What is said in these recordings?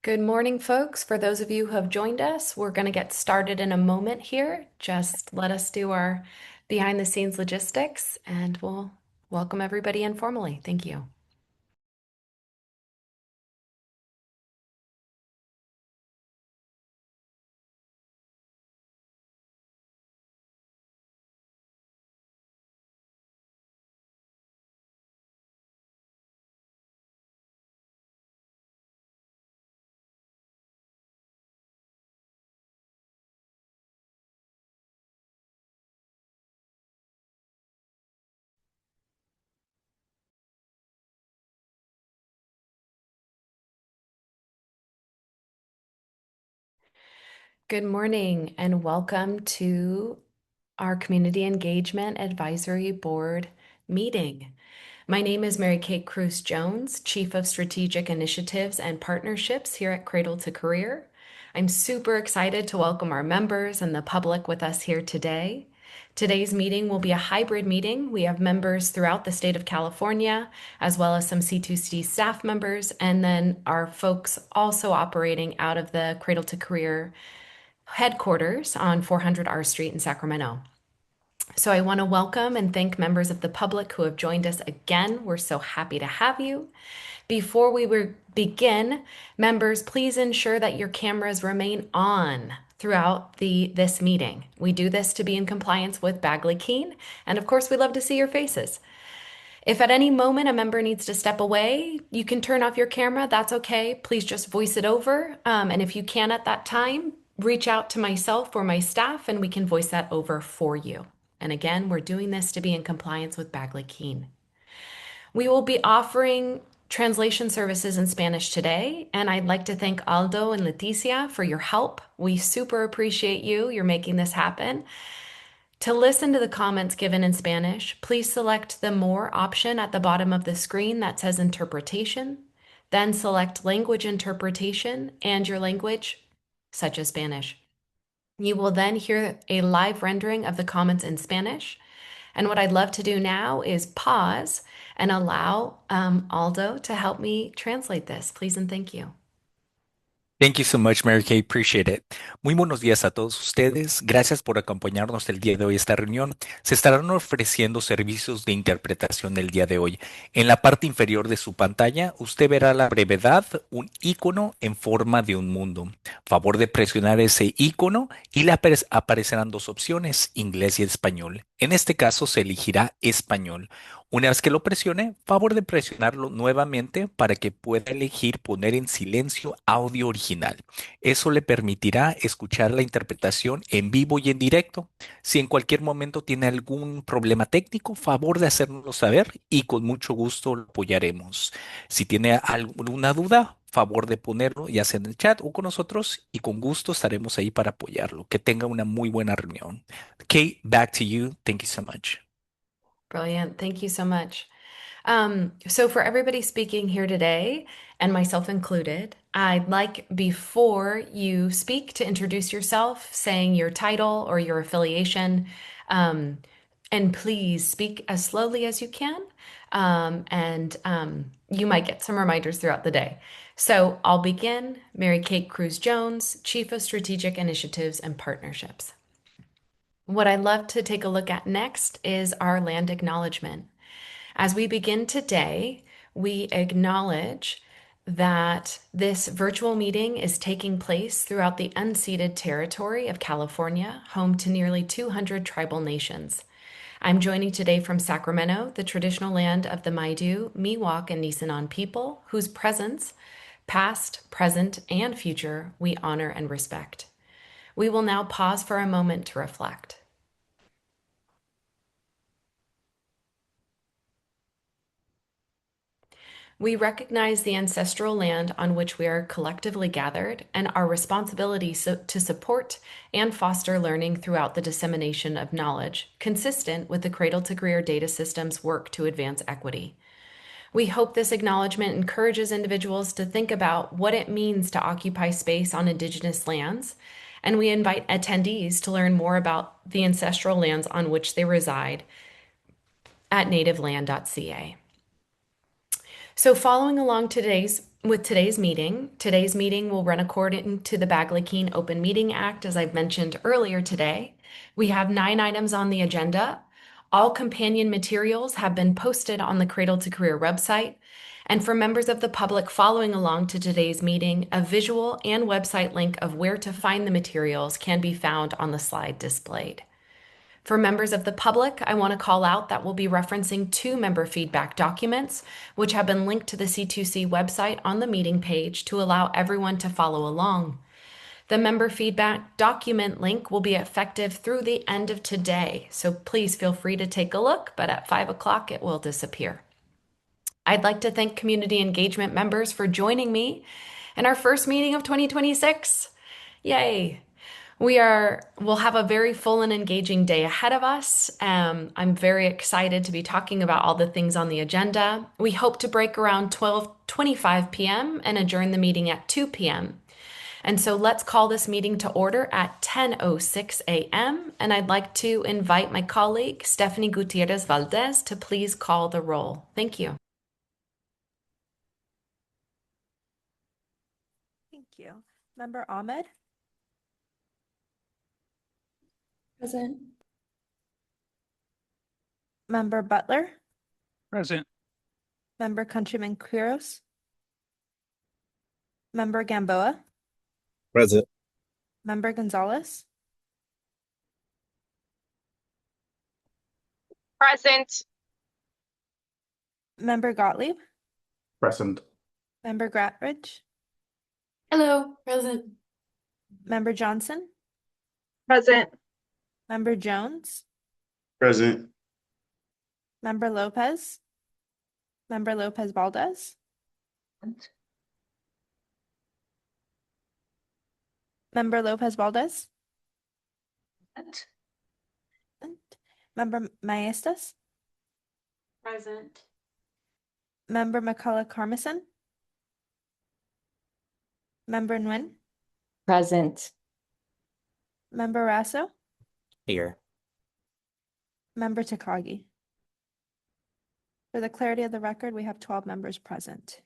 Good morning, folks. For those of you who have joined us, we're going to get started in a moment here. Just let us do our behind the scenes logistics and we'll welcome everybody informally. Thank you. Good morning and welcome to our Community Engagement Advisory Board meeting. My name is Mary Kate Cruz Jones, Chief of Strategic Initiatives and Partnerships here at Cradle-to-Career. I'm super excited to welcome our members and the public with us here today. Today's meeting will be a hybrid meeting. We have members throughout the state of California, as well as some C2C staff members, and then our folks also operating out of the Cradle-to-Career headquarters on 400 R Street in Sacramento. So I want to welcome and thank members of the public who have joined us again. We're so happy to have you. Before we begin, members, please ensure that your cameras remain on throughout this meeting. We do this to be in compliance with Bagley-Keene, and of course, we love to see your faces. If at any moment a member needs to step away, you can turn off your camera. That's okay. Please just voice it over. And if you can at that time, reach out to myself or my staff and we can voice that over for you. And again, we're doing this to be in compliance with Bagley-Keene. We will be offering translation services in Spanish today, and I'd like to thank Aldo and Leticia for your help. We super appreciate you. You're making this happen. To listen to the comments given in Spanish, please select the More option at the bottom of the screen that says Interpretation, then select Language Interpretation and your language, such as Spanish. You will then hear a live rendering of the comments in Spanish. And what I'd love to do now is pause and allow Aldo to help me translate this. Please and thank you. Thank you so much, Mary Kay. Appreciate it. Muy buenos días a todos ustedes. Gracias por acompañarnos el día de hoy a esta reunión. Se estarán ofreciendo servicios de interpretación el día de hoy. En la parte inferior de su pantalla, usted verá la brevedad, un icono en forma de un mundo. Favor de presionar ese icono y le aparecerán dos opciones, inglés y español. En este caso, se elegirá español. Una vez que lo presione, favor de presionarlo nuevamente para que pueda elegir poner en silencio audio original. Eso le permitirá escuchar la interpretación en vivo y en directo. Si en cualquier momento tiene algún problema técnico, favor de hacérnoslo saber y con mucho gusto lo apoyaremos. Si tiene alguna duda, favor de ponerlo ya sea en el chat o con nosotros y con gusto estaremos ahí para apoyarlo. Que tenga una muy buena reunión. Kate, back to you. Thank you so much. Brilliant. Thank you so much. So for everybody speaking here today, and myself included, I'd like before you speak to introduce yourself, saying your title or your affiliation, um, and please speak as slowly as you can. And you might get some reminders throughout the day. So I'll begin. Mary Kate Cruz Jones, Chief of Strategic Initiatives and Partnerships. What I'd love to take a look at next is our land acknowledgement. As we begin today, we acknowledge that this virtual meeting is taking place throughout the unceded territory of California, home to nearly 200 tribal nations. I'm joining today from Sacramento, the traditional land of the Maidu, Miwok, and Nisenan people, whose presence, past, present, and future, we honor and respect. We will now pause for a moment to reflect. We recognize the ancestral land on which we are collectively gathered and our responsibility to support and foster learning throughout the dissemination of knowledge, consistent with the Cradle-to-Career data system's work to advance equity. We hope this acknowledgement encourages individuals to think about what it means to occupy space on Indigenous lands, and we invite attendees to learn more about the ancestral lands on which they reside at nativeland.ca. So following along today's meeting will run according to the Bagley-Keene Open Meeting Act, as I've mentioned earlier today. We have 9 items on the agenda. All companion materials have been posted on the Cradle-to-Career website. And for members of the public following along to today's meeting, a visual and website link of where to find the materials can be found on the slide displayed. For members of the public, I want to call out that we'll be referencing 2 member feedback documents, which have been linked to the C2C website on the meeting page to allow everyone to follow along. The member feedback document link will be effective through the end of today, so please feel free to take a look, but at 5 o'clock it will disappear. I'd like to thank community engagement members for joining me in our first meeting of 2026. Yay! We'll have a very full and engaging day ahead of us. I'm very excited to be talking about all the things on the agenda. We hope to break around 12:25 p.m. and adjourn the meeting at 2 p.m. And so let's call this meeting to order at 10:06 a.m. And I'd like to invite my colleague, Stephanie Gutierrez Valdez, to please call the roll. Thank you. Thank you. Member Ahmed, Present. Member Butler, Present. Member Countryman Quiros, Member Gamboa, Present. Member Gonzalez, Present. Member Gottlieb, Present. Member Gratridge, Hello. Present. Member Johnson, Present. Member Jones, Present. Member Lopez, Member Lopez Valdez, Member Lopez Valdez, and Member Maestas, Present. Member McCullough Carmison, Member Nguyen, Present. Member Rasso, Here. Member Takagi. For the clarity of the record, we have 12 members present.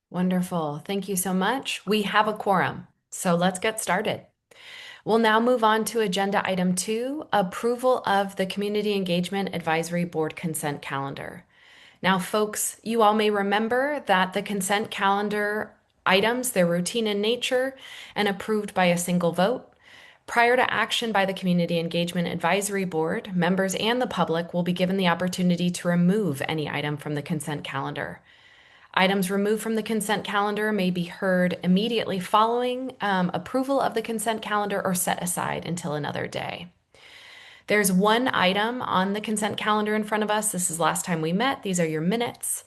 Wonderful. Thank you so much. We have a quorum, so let's get started. We'll now move on to agenda item 2, approval of the Community Engagement Advisory Board consent calendar. Now, folks, you all may remember that the consent calendar items, they're routine in nature and approved by a single vote. Prior to action by the Community Engagement Advisory Board, members and the public will be given the opportunity to remove any item from the consent calendar. Items removed from the consent calendar may be heard immediately following approval of the consent calendar or set aside until another day. There's one item on the consent calendar in front of us. This is last time we met. These are your minutes.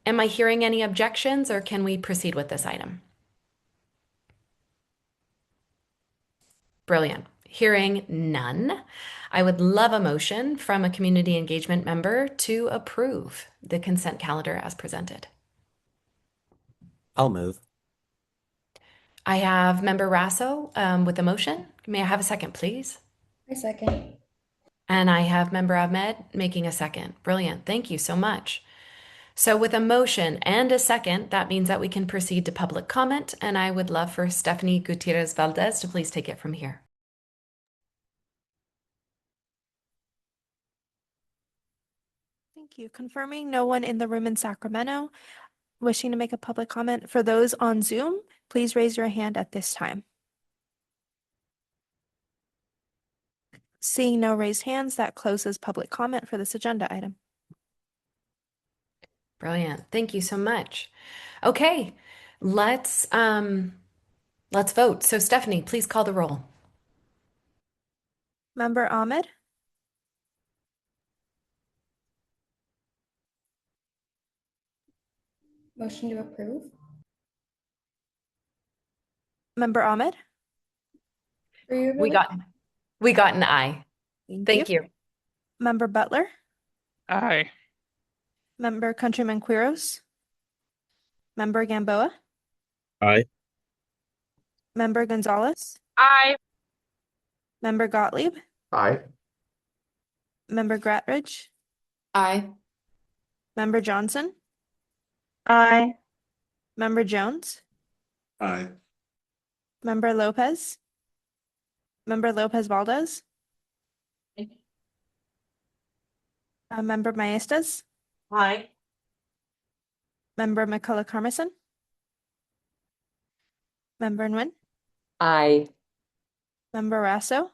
Am I hearing any objections, or can we proceed with this item? Brilliant. Hearing none, I would love a motion from a community engagement member to approve the consent calendar as presented. I'll move. I have Member Rasso with a motion. May I have a second, please? I second. And I have Member Ahmed making a second. Brilliant. Thank you so much. So with a motion and a second, that means that we can proceed to public comment, and I would love for Stephanie Gutierrez Valdez to please take it from here. Thank you. Confirming no one in the room in Sacramento wishing to make a public comment. For those on Zoom, please raise your hand at this time. Seeing no raised hands, that closes public comment for this agenda item. Brilliant. Thank you so much. Okay, let's vote. So Stephanie, please call the roll. Member Ahmed, Motion to approve. Member Ahmed, For you, We got an aye. Thank you. Member Butler, Aye. Member Countryman Quiros, Member Gamboa, Aye. Member Gonzalez, Aye. Member Gottlieb, Aye. Member Gratridge, Aye. Member Johnson, Aye. Member Jones, Aye. Member Lopez, Member Lopez Valdez, Member Maestas, Aye. Member McCullough Carmison, Member Nguyen, Aye. Member Rasso,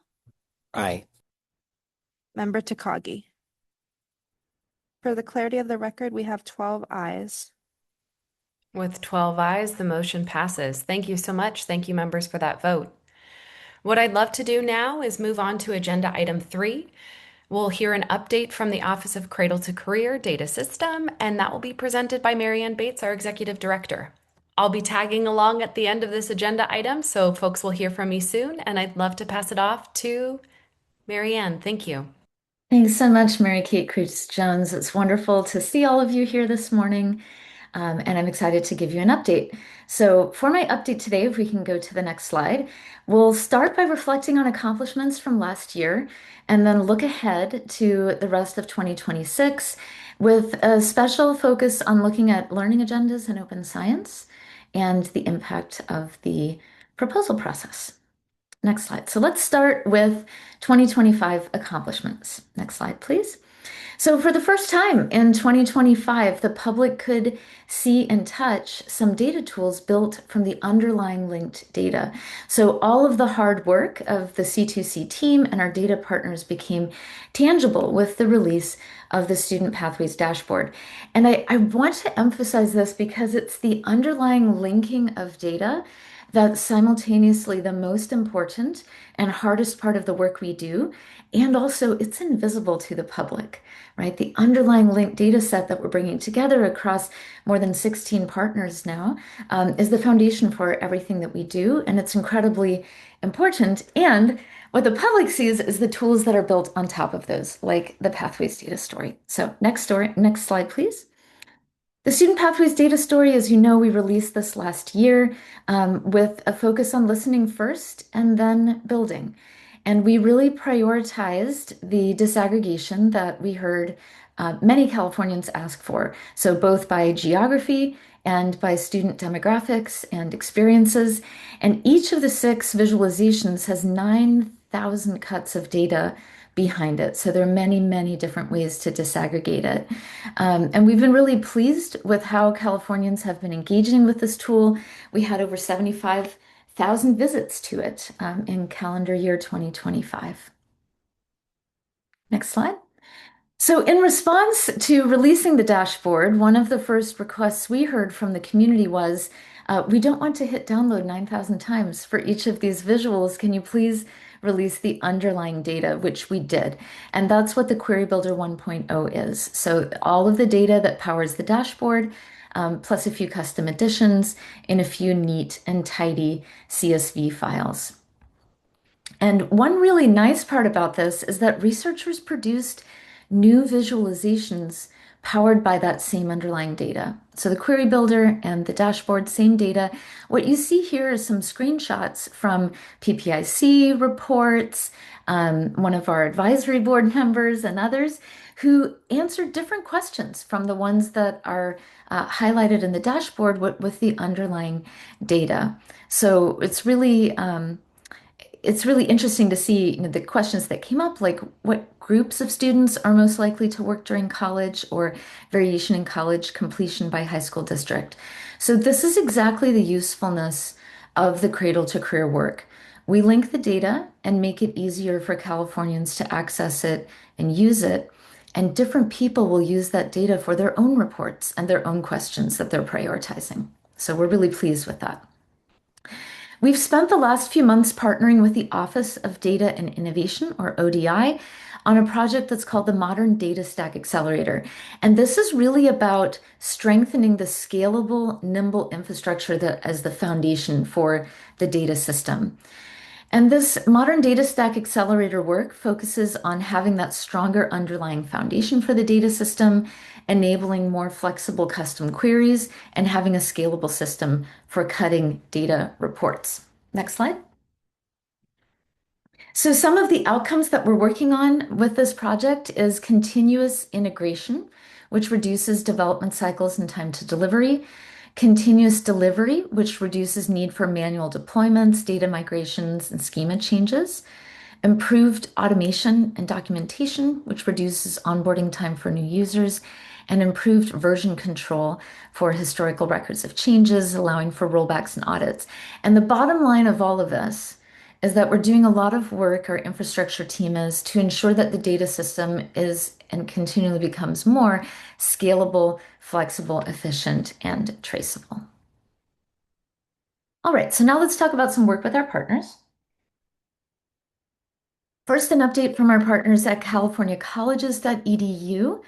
Aye. Member Takagi. For the clarity of the record, we have 12 ayes. With 12 ayes, the motion passes. Thank you so much. Thank you, members, for that vote. What I'd love to do now is move on to agenda item 3. We'll hear an update from the Office of Cradle-to-Career Data System, and that will be presented by Marianne Bates, our Executive Director. I'll be tagging along at the end of this agenda item, so folks will hear from me soon, and I'd love to pass it off to Marianne. Thank you. Thanks so much, Mary Kate Cruz Jones. It's wonderful to see all of you here this morning, and I'm excited to give you an update. So, for my update today, if we can go to the next slide, we'll start by reflecting on accomplishments from last year and then look ahead to the rest of 2026 with a special focus on looking at learning agendas in open science and the impact of the proposal process. Next slide. So let's start with 2025 accomplishments. Next slide, please. So for the first time in 2025, the public could see and touch some data tools built from the underlying linked data. So all of the hard work of the C2C team and our data partners became tangible with the release of the Student Pathways Dashboard. And I want to emphasize this because it's the underlying linking of data that's simultaneously the most important and hardest part of the work we do. And also, it's invisible to the public, right? The underlying linked data set that we're bringing together across more than 16 partners now is the foundation for everything that we do. And it's incredibly important. And what the public sees is the tools that are built on top of those, like the Pathways data story. So next slide, please. The Student Pathways data story, as you know, we released this last year with a focus on listening first and then building. And we really prioritized the disaggregation that we heard many Californians ask for. So both by geography and by student demographics and experiences. And each of the 6 visualizations has 9,000 cuts of data behind it. So there are many, many different ways to disaggregate it. And we've been really pleased with how Californians have been engaging with this tool. We had over 75,000 visits to it in calendar year 2025. Next slide. So in response to releasing the dashboard, one of the first requests we heard from the community was, we don't want to hit download 9,000 times for each of these visuals. Can you please release the underlying data, which we did. And that's what the Query Builder 1.0 is. So all of the data that powers the dashboard, plus a few custom additions in a few neat and tidy CSV files. And one really nice part about this is that researchers produced new visualizations powered by that same underlying data. So the query builder and the dashboard, same data. What you see here is some screenshots from PPIC reports, one of our advisory board members and others who answered different questions from the ones that are highlighted in the dashboard with the underlying data. So it's really interesting to see, the questions that came up, like what groups of students are most likely to work during college or variation in college completion by high school district. So this is exactly the usefulness of the Cradle to Career work. We link the data and make it easier for Californians to access it and use it. And different people will use that data for their own reports and their own questions that they're prioritizing. So we're really pleased with that. We've spent the last few months partnering with the Office of Data and Innovation, or ODI, on a project that's called the Modern Data Stack Accelerator. And this is really about strengthening the scalable, nimble infrastructure as the foundation for the data system. And this Modern Data Stack Accelerator work focuses on having that stronger underlying foundation for the data system, enabling more flexible custom queries, and having a scalable system for cutting data reports. Next slide. So some of the outcomes that we're working on with this project is continuous integration which reduces development cycles and time to delivery. Continuous delivery, which reduces need for manual deployments, data migrations, and schema changes. Improved automation and documentation, which reduces onboarding time for new users, and improved version control for historical records of changes, allowing for rollbacks and audits. And the bottom line of all of this is that we're doing a lot of work, our infrastructure team is, to ensure that the data system is and continually becomes more scalable, flexible, efficient, and traceable. All right, so now let's talk about some work with our partners. First, an update from our partners at californiacolleges.edu.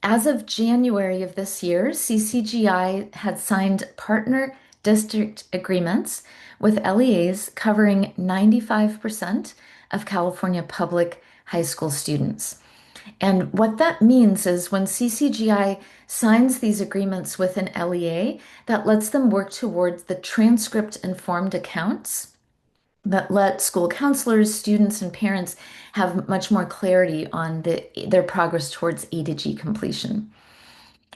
As of January of this year, CCGI had signed partner district agreements with LEAs covering 95% of California public high school students. And what that means is when CCGI signs these agreements with an LEA, that lets them work towards the transcript-informed accounts that let school counselors, students, and parents have much more clarity on their progress towards A to G completion.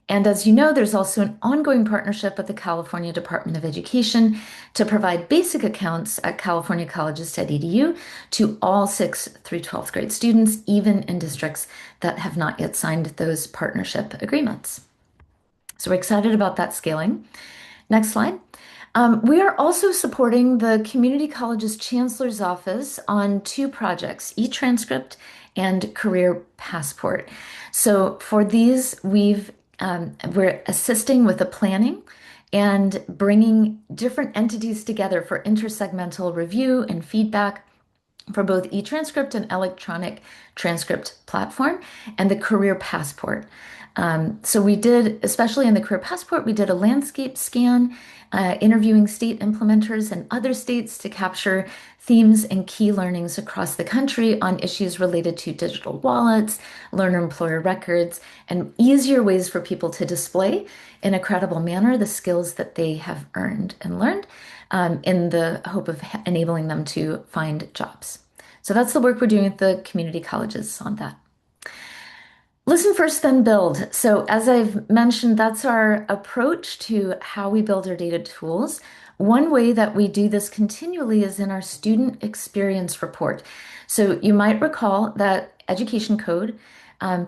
And as you know, there's also an ongoing partnership with the California Department of Education to provide basic accounts at californiacolleges.edu to all 6th through 12th grade students, even in districts that have not yet signed those partnership agreements. So we're excited about that scaling. Next slide. We are also supporting the Community Colleges Chancellor's Office on 2 projects, eTranscript and Career Passport. So for these, we're assisting with the planning and bringing different entities together for intersegmental review and feedback for both eTranscript and electronic transcript platform and the Career Passport. So we did, especially in the Career Passport, we did a landscape scan, interviewing state implementers and other states to capture themes and key learnings across the country on issues related to digital wallets, learner-employer records, and easier ways for people to display in a credible manner the skills that they have earned and learned in the hope of enabling them to find jobs. So that's the work we're doing at the community colleges on that. Listen first, then build. So as I've mentioned, that's our approach to how we build our data tools. One way that we do this continually is in our student experience report. So you might recall that Education Code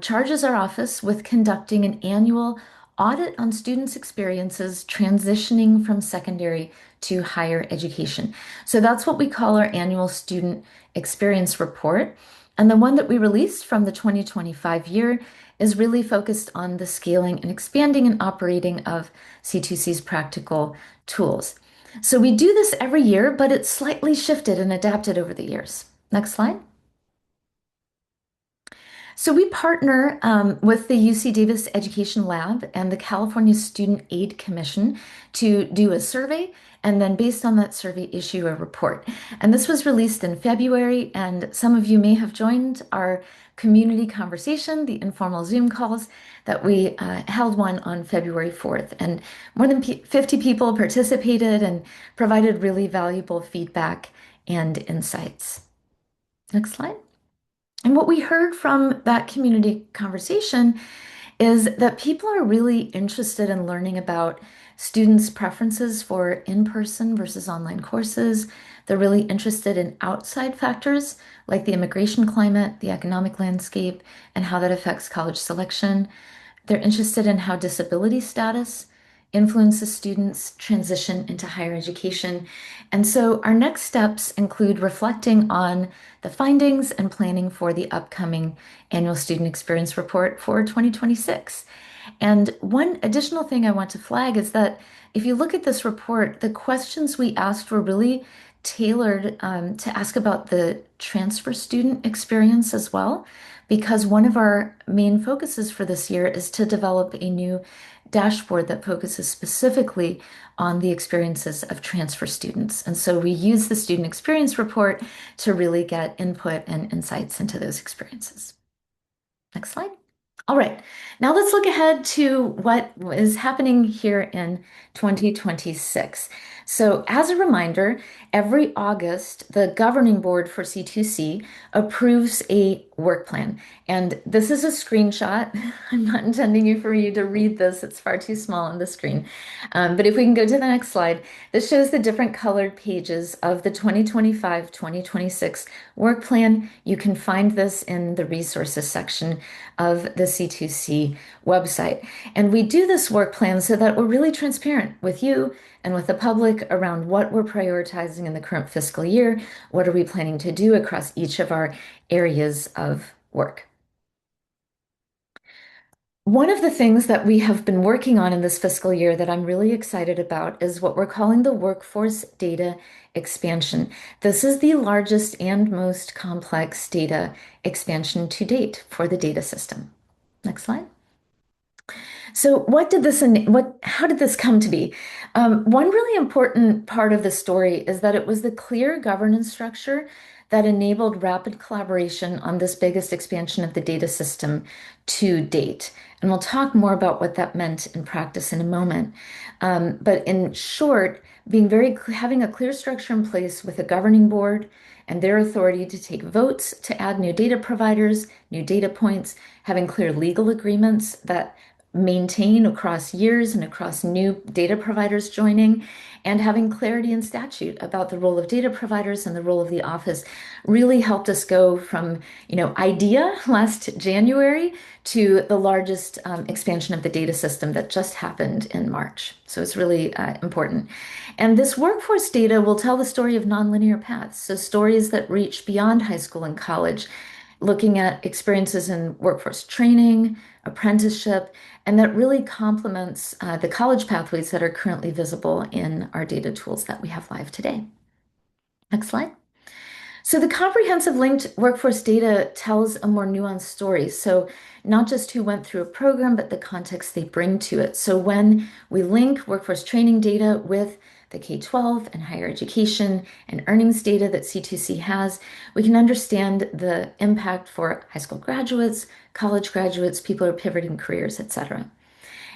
charges our office with conducting an annual audit on students' experiences transitioning from secondary to higher education. So that's what we call our annual student experience report. And the one that we released from the 2025 year is really focused on the scaling and expanding and operating of C2C's practical tools. So we do this every year, but it's slightly shifted and adapted over the years. Next slide. So we partner with the UC Davis Education Lab and the California Student Aid Commission to do a survey and then based on that survey issue a report. And this was released in February, and some of you may have joined our community conversation, the informal Zoom calls that we held one on February 4th. And more than 50 people participated and provided really valuable feedback and insights. Next slide. And what we heard from that community conversation is that people are really interested in learning about students' preferences for in-person versus online courses. They're really interested in outside factors like the immigration climate, the economic landscape, and how that affects college selection. They're interested in how disability status influences students' transition into higher education. And so our next steps include reflecting on the findings and planning for the upcoming annual student experience report for 2026. And one additional thing I want to flag is that if you look at this report, the questions we asked were really tailored to ask about the transfer student experience as well, because one of our main focuses for this year is to develop a new dashboard that focuses specifically on the experiences of transfer students. And so we use the student experience report to really get input and insights into those experiences. Next slide. All right, now let's look ahead to what is happening here in 2026. So, as a reminder, every August, the governing board for C2C approves a work plan. And this is a screenshot. I'm not intending for you to read this, it's far too small on the screen. But if we can go to the next slide, this shows the different colored pages of the 2025-2026 work plan. You can find this in the resources section of the C2C website. And we do this work plan so that we're really transparent with you and with the public around what we're prioritizing in the current fiscal year. What are we planning to do across each of our areas of work? One of the things that we have been working on in this fiscal year that I'm really excited about is what we're calling the workforce data expansion. This is the largest and most complex data expansion to date for the data system. Next slide. So how did this come to be? One really important part of the story is that it was the clear governance structure that enabled rapid collaboration on this biggest expansion of the data system to date. And we'll talk more about what that meant in practice in a moment. But in short, having a clear structure in place with a governing board and their authority to take votes to add new data providers, new data points, having clear legal agreements that maintain across years and across new data providers joining, and having clarity in statute about the role of data providers and the role of the office really helped us go from, idea last January to the largest expansion of the data system that just happened in March. So it's really important. And this workforce data will tell the story of nonlinear paths, so stories that reach beyond high school and college, looking at experiences in workforce training, apprenticeship, and that really complements the college pathways that are currently visible in our data tools that we have live today. Next slide. So the comprehensive linked workforce data tells a more nuanced story. So not just who went through a program, but the context they bring to it. So when we link workforce training data with the K-12 and higher education and earnings data that C2C has, we can understand the impact for high school graduates, college graduates, people who are pivoting careers, etc.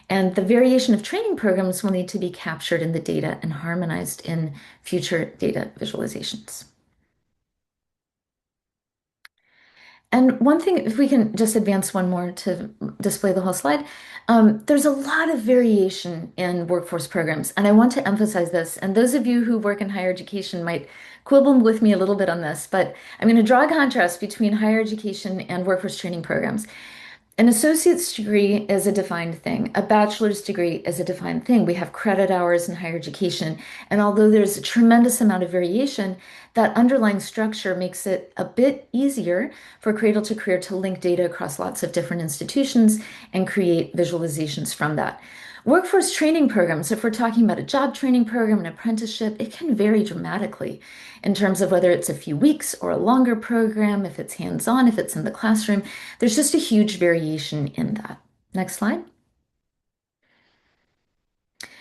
And the variation of training programs will need to be captured in the data and harmonized in future data visualizations. And one thing, if we can just advance one more to display the whole slide, there's a lot of variation in workforce programs. And I want to emphasize this. And those of you who work in higher education might quibble with me a little bit on this, but I'm going to draw a contrast between higher education and workforce training programs. An associate's degree is a defined thing. A bachelor's degree is a defined thing. We have credit hours in higher education. And although there's a tremendous amount of variation, that underlying structure makes it a bit easier for Cradle-to-Career to link data across lots of different institutions and create visualizations from that. Workforce training programs, if we're talking about a job training program, an apprenticeship, it can vary dramatically in terms of whether it's a few weeks or a longer program, if it's hands-on, if it's in the classroom. There's just a huge variation in that. Next slide.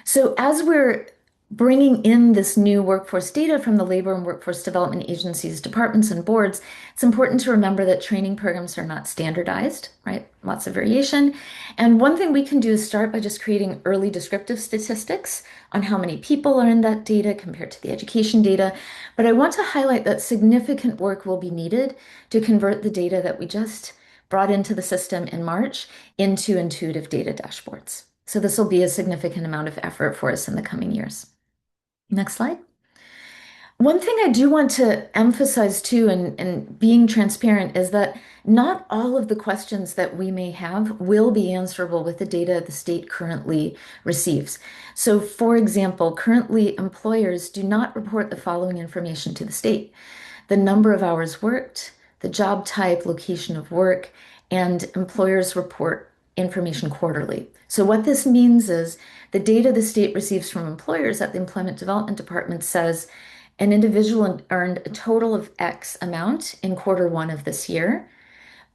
So as we're bringing in this new workforce data from the labor and workforce development agencies, departments, and boards, it's important to remember that training programs are not standardized, right? Lots of variation. And one thing we can do is start by just creating early descriptive statistics on how many people are in that data compared to the education data. But I want to highlight that significant work will be needed to convert the data that we just brought into the system in March into intuitive data dashboards. So this will be a significant amount of effort for us in the coming years. Next slide. One thing I do want to emphasize too, and being transparent, is that not all of the questions that we may have will be answerable with the data the state currently receives. So for example, currently employers do not report the following information to the state: the number of hours worked, the job type, location of work, and employers report information quarterly. So what this means is the data the state receives from employers at the Employment Development Department says an individual earned a total of X amount in quarter 1 of this year,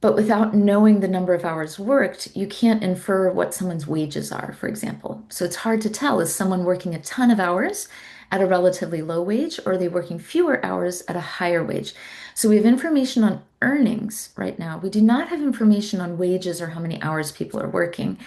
but without knowing the number of hours worked, you can't infer what someone's wages are, for example. So it's hard to tell, is someone working a ton of hours at a relatively low wage, or are they working fewer hours at a higher wage? So we have information on earnings right now. We do not have information on wages or how many hours people are working.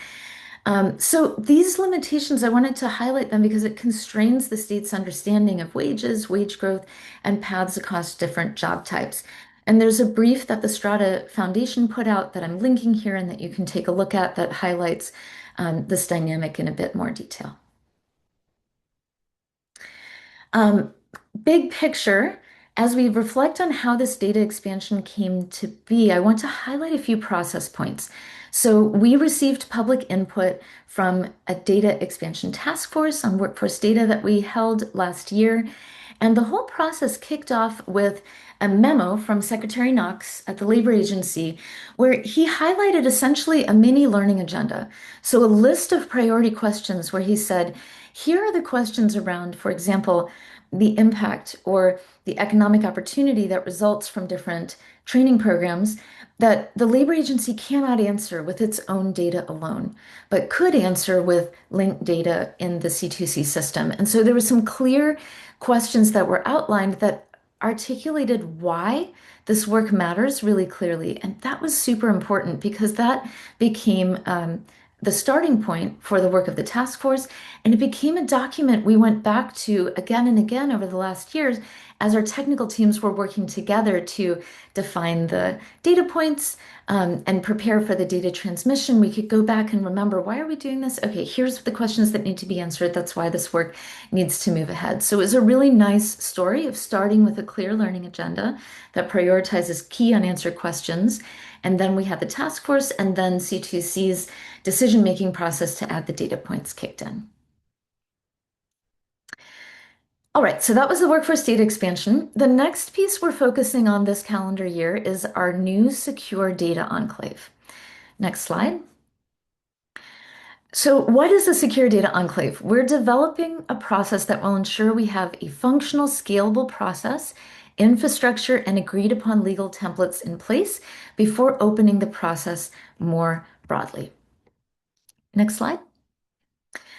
So these limitations, I wanted to highlight them because it constrains the state's understanding of wages, wage growth, and paths across different job types. And there's a brief that the Strata Foundation put out that I'm linking here and that you can take a look at that highlights this dynamic in a bit more detail. Um, Big picture, as we reflect on how this data expansion came to be, I want to highlight a few process points. So we received public input from a data expansion task force on workforce data that we held last year. And the whole process kicked off with a memo from Secretary Knox at the Labor Agency, where he highlighted essentially a mini learning agenda. So a list of priority questions where he said, here are the questions around, for example, the impact or the economic opportunity that results from different training programs that the labor agency cannot answer with its own data alone, but could answer with linked data in the C2C system. And so there were some clear questions that were outlined that articulated why this work matters really clearly. And that was super important because that became the starting point for the work of the task force. And it became a document we went back to again and again over the last years as our technical teams were working together to define the data points and prepare for the data transmission. We could go back and remember, why are we doing this? Okay, here's the questions that need to be answered. That's why this work needs to move ahead. So it was a really nice story of starting with a clear learning agenda that prioritizes key unanswered questions. And then we had the task force, and then C2C's decision-making process to add the data points kicked in. All right, so that was the workforce data expansion. The next piece we're focusing on this calendar year is our new secure data enclave. Next slide. So what is a secure data enclave? We're developing a process that will ensure we have a functional, scalable process, infrastructure, and agreed upon legal templates in place before opening the process more broadly. Next slide.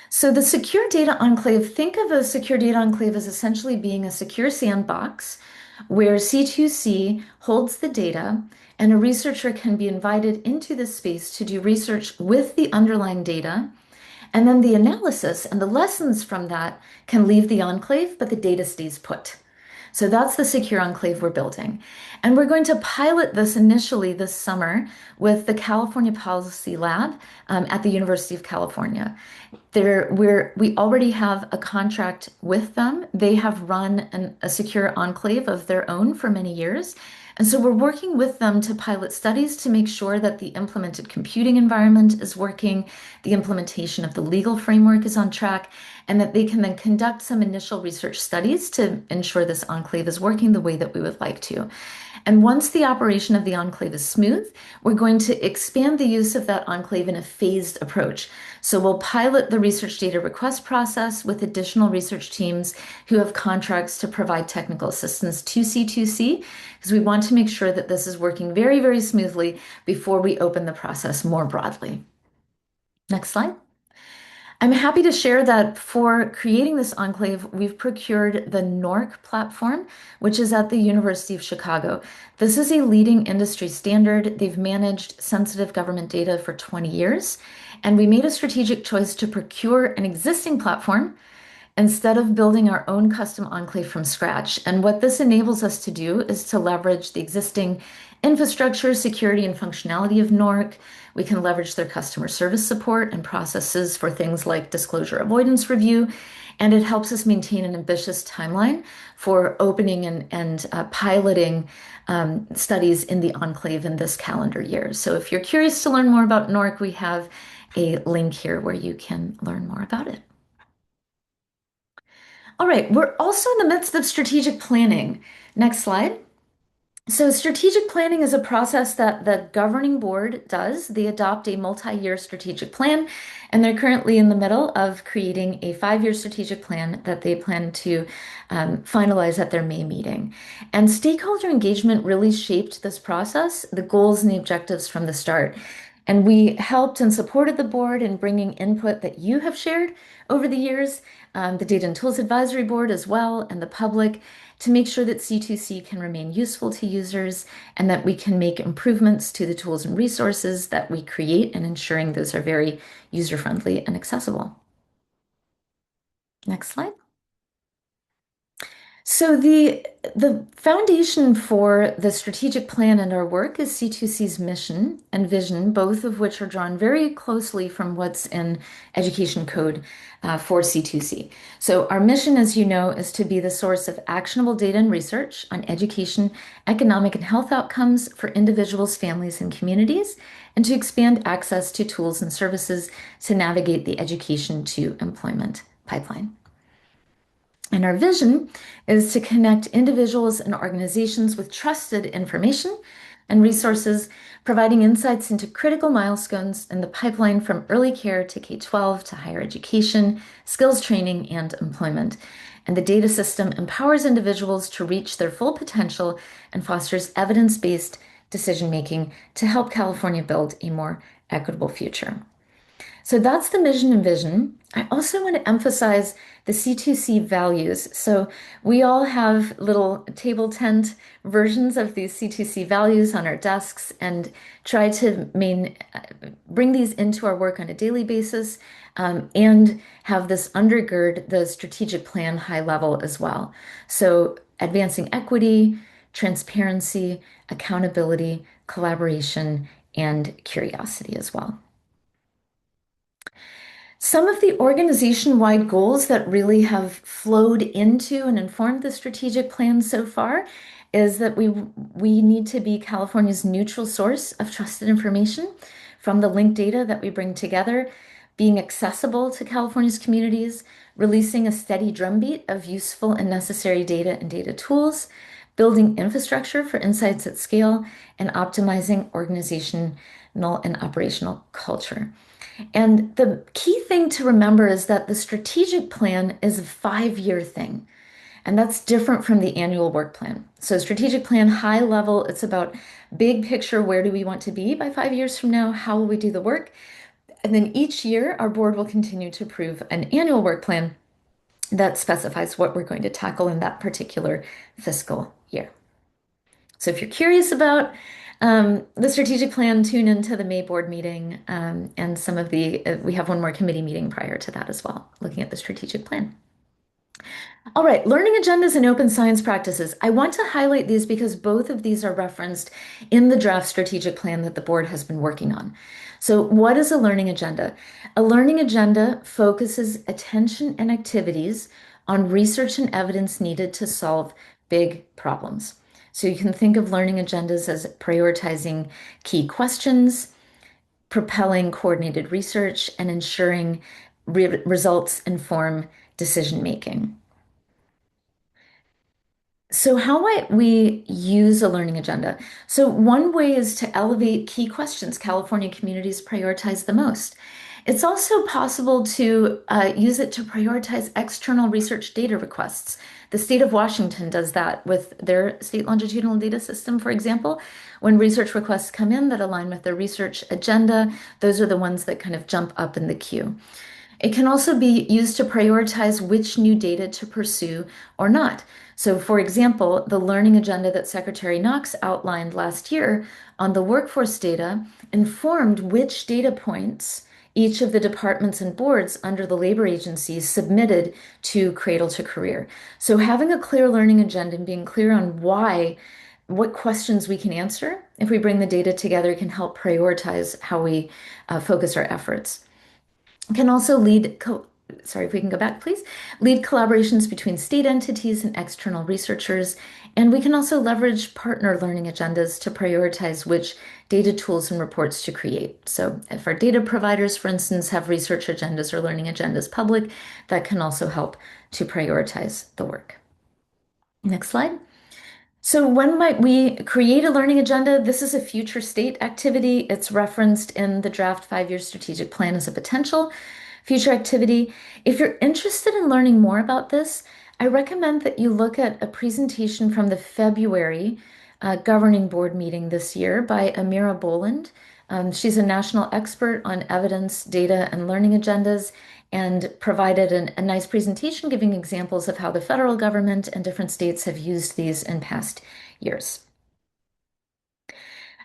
So the secure data enclave, think of a secure data enclave as essentially being a secure sandbox where C2C holds the data and a researcher can be invited into this space to do research with the underlying data. And then the analysis and the lessons from that can leave the enclave, but the data stays put. So that's the secure enclave we're building. And we're going to pilot this initially this summer with the California Policy Lab at the University of California. We already have a contract with them. They have run a secure enclave of their own for many years. And so we're working with them to pilot studies to make sure that the implemented computing environment is working, the implementation of the legal framework is on track, and that they can then conduct some initial research studies to ensure this enclave is working the way that we would like to. And once the operation of the enclave is smooth, we're going to expand the use of that enclave in a phased approach. So we'll pilot the research data request process with additional research teams who have contracts to provide technical assistance to C2C, because we want to make sure that this is working very, very smoothly before we open the process more broadly. Next slide. I'm happy to share that for creating this enclave, we've procured the NORC platform, which is at the University of Chicago. This is a leading industry standard. They've managed sensitive government data for 20 years, and we made a strategic choice to procure an existing platform instead of building our own custom enclave from scratch. And what this enables us to do is to leverage the existing infrastructure, security, and functionality of NORC. We can leverage their customer service support and processes for things like disclosure avoidance review. And it helps us maintain an ambitious timeline for opening and piloting studies in the enclave in this calendar year. So if you're curious to learn more about NORC, we have a link here where you can learn more about it. All right, we're also in the midst of strategic planning. Next slide. So strategic planning is a process that the governing board does. They adopt a multi-year strategic plan, and they're currently in the middle of creating a 5-year strategic plan that they plan to finalize at their May meeting. And stakeholder engagement really shaped this process, the goals and the objectives from the start. And we helped and supported the board in bringing input that you have shared over the years, the Data and Tools Advisory Board as well, and the public. to make sure that C2C can remain useful to users and that we can make improvements to the tools and resources that we create and ensuring those are very user-friendly and accessible. Next slide. So the foundation for the strategic plan and our work is C2C's mission and vision, both of which are drawn very closely from what's in education code for C2C. So our mission, as you know, is to be the source of actionable data and research on education, economic, and health outcomes for individuals, families, and communities, and to expand access to tools and services to navigate the education to employment pipeline. And our vision is to connect individuals and organizations with trusted information and resources, providing insights into critical milestones in the pipeline from early care to K-12 to higher education, skills training, and employment. And the data system empowers individuals to reach their full potential and fosters evidence-based decision-making to help California build a more equitable future. So that's the mission and vision. I also want to emphasize the C2C values. So we all have little table tent versions of these C2C values on our desks and try to bring these into our work on a daily basis and have this undergird the strategic plan high level as well. So advancing equity, transparency, accountability, collaboration, and curiosity as well. Some of the organization-wide goals that really have flowed into and informed the strategic plan so far is that we need to be California's neutral source of trusted information from the linked data that we bring together, being accessible to California's communities, releasing a steady drumbeat of useful and necessary data and data tools, building infrastructure for insights at scale, and optimizing organizational and operational culture. And the key thing to remember is that the strategic plan is a 5-year thing, and that's different from the annual work plan. So strategic plan, high level, it's about big picture, where do we want to be by 5 years from now? How will we do the work? And then each year, our board will continue to approve an annual work plan that specifies what we're going to tackle in that particular fiscal year. So if you're curious about the strategic plan, tune into the May board meeting and some of we have one more committee meeting prior to that as well, looking at the strategic plan. All right, learning agendas and open science practices. I want to highlight these because both of these are referenced in the draft strategic plan that the board has been working on. So what is a learning agenda? A learning agenda focuses attention and activities on research and evidence needed to solve big problems. So you can think of learning agendas as prioritizing key questions, propelling coordinated research, and ensuring results inform decision making. So how might we use a learning agenda? So one way is to elevate key questions California communities prioritize the most. It's also possible to use it to prioritize external research data requests. The state of Washington does that with their state longitudinal data system, for example. When research requests come in that align with their research agenda, those are the ones that kind of jump up in the queue. It can also be used to prioritize which new data to pursue or not. So, for example, the learning agenda that Secretary Knox outlined last year on the workforce data informed which data points each of the departments and boards under the labor agencies submitted to Cradle-to-Career. So having a clear learning agenda and being clear on what questions we can answer if we bring the data together can help prioritize how we focus our efforts. Can also lead, sorry, if we can go back, please, lead collaborations between state entities and external researchers. And we can also leverage partner learning agendas to prioritize which data tools and reports to create. So if our data providers, for instance, have research agendas or learning agendas public, that can also help to prioritize the work. Next slide. So when might we create a learning agenda? This is a future state activity. It's referenced in the draft 5-year strategic plan as a potential future activity. If you're interested in learning more about this, I recommend that you look at a presentation from the February governing board meeting this year by Amira Boland She's a national expert on evidence, data, and learning agendas, and provided a nice presentation giving examples of how the federal government and different states have used these in past years.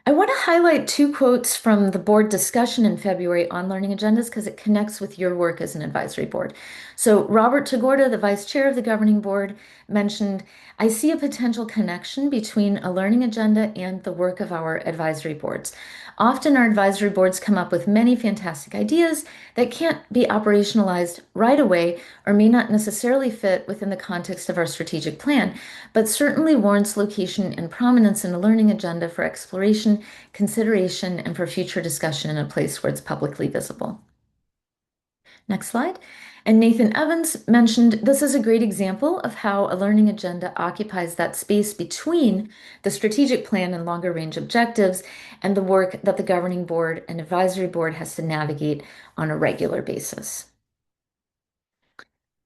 I want to highlight two quotes from the board discussion in February on learning agendas because it connects with your work as an advisory board. So Robert Tagorda, the vice chair of the governing board, mentioned, "I see a potential connection between a learning agenda and the work of our advisory boards. Often our advisory boards come up with many fantastic ideas that can't be operationalized right away or may not necessarily fit within the context of our strategic plan, but certainly warrants location and prominence in a learning agenda for exploration, consideration, and for future discussion in a place where it's publicly visible." Next slide. And Nathan Evans mentioned this is a great example of how a learning agenda occupies that space between the strategic plan and longer range objectives and the work that the governing board and advisory board has to navigate on a regular basis.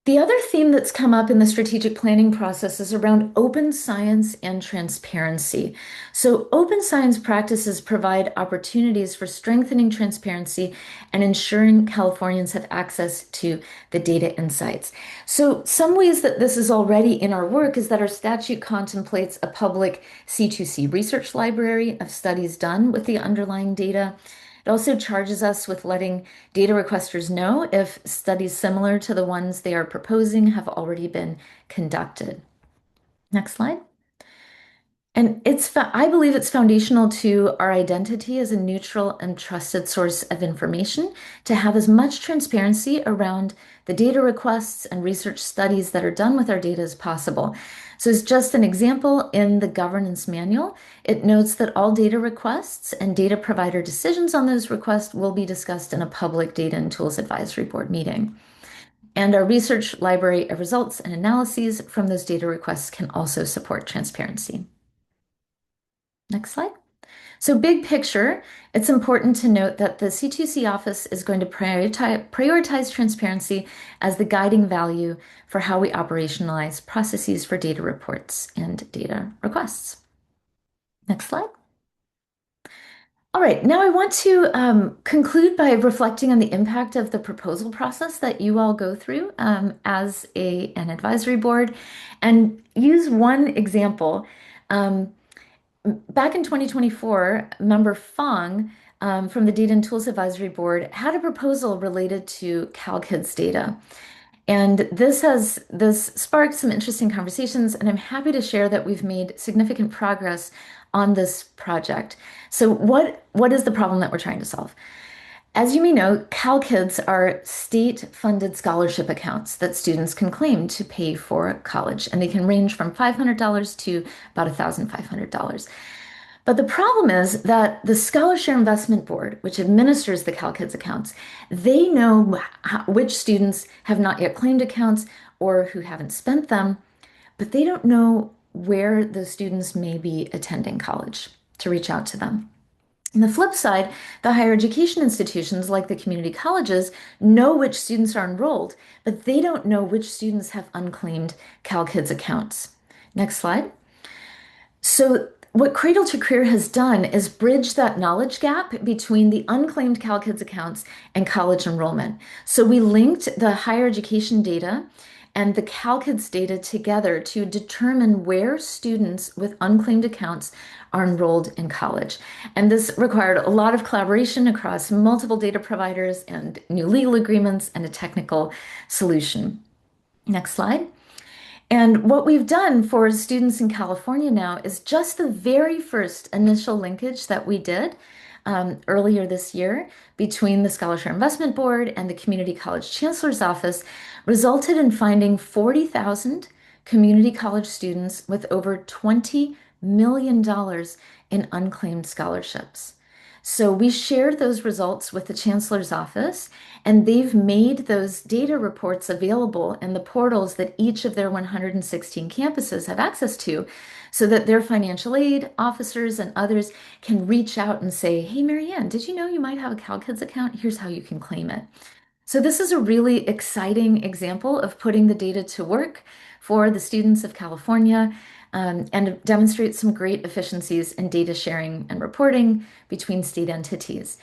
The other theme that's come up in the strategic planning process is around open science and transparency. So, open science practices provide opportunities for strengthening transparency and ensuring Californians have access to the data insights. So, some ways that this is already in our work is that our statute contemplates a public C2C research library of studies done with the underlying data. It also charges us with letting data requesters know if studies similar to the ones they are proposing have already been conducted. Next slide. And I believe it's foundational to our identity as a neutral and trusted source of information to have as much transparency around the data requests and research studies that are done with our data as possible. So as just an example, in the governance manual, it notes that all data requests and data provider decisions on those requests will be discussed in a public data and tools advisory board meeting. And our research library of results and analyses from those data requests can also support transparency. Next slide. So big picture, it's important to note that the C2C office is going to prioritize transparency as the guiding value for how we operationalize processes for data reports and data requests. Next slide. All right, now I want to conclude by reflecting on the impact of the proposal process that you all go through as an advisory board and use one example. Back in 2024, member Fong from the Data and Tools Advisory Board had a proposal related to CalKids data. And this sparked some interesting conversations, and I'm happy to share that we've made significant progress on this project. So what is the problem that we're trying to solve? As you may know, CalKids are state-funded scholarship accounts that students can claim to pay for college, and they can range from $500 to about $1,500. But the problem is that the Scholarship Investment Board, which administers the CalKids accounts, they know which students have not yet claimed accounts or who haven't spent them, but they don't know where the students may be attending college to reach out to them. On the flip side, the higher education institutions like the community colleges know which students are enrolled, but they don't know which students have unclaimed CalKids accounts. Next slide. So what Cradle-to-Career has done is bridge that knowledge gap between the unclaimed CalKids accounts and college enrollment. So we linked the higher education data and the CalKids data together to determine where students with unclaimed accounts are enrolled in college. And this required a lot of collaboration across multiple data providers and new legal agreements and a technical solution. Next slide. And what we've done for students in California now is just the very first initial linkage that we did earlier this year between the Scholarship Investment Board and the Community College Chancellor's Office resulted in finding 40,000 community college students with over $20 million in unclaimed scholarships. So we shared those results with the Chancellor's Office, and they've made those data reports available in the portals that each of their 116 campuses have access to, so that their financial aid officers and others can reach out and say, "Hey, Marianne, did you know you might have a CalKids account? Here's how you can claim it." So this is a really exciting example of putting the data to work for the students of California. and demonstrates some great efficiencies in data sharing and reporting between state entities.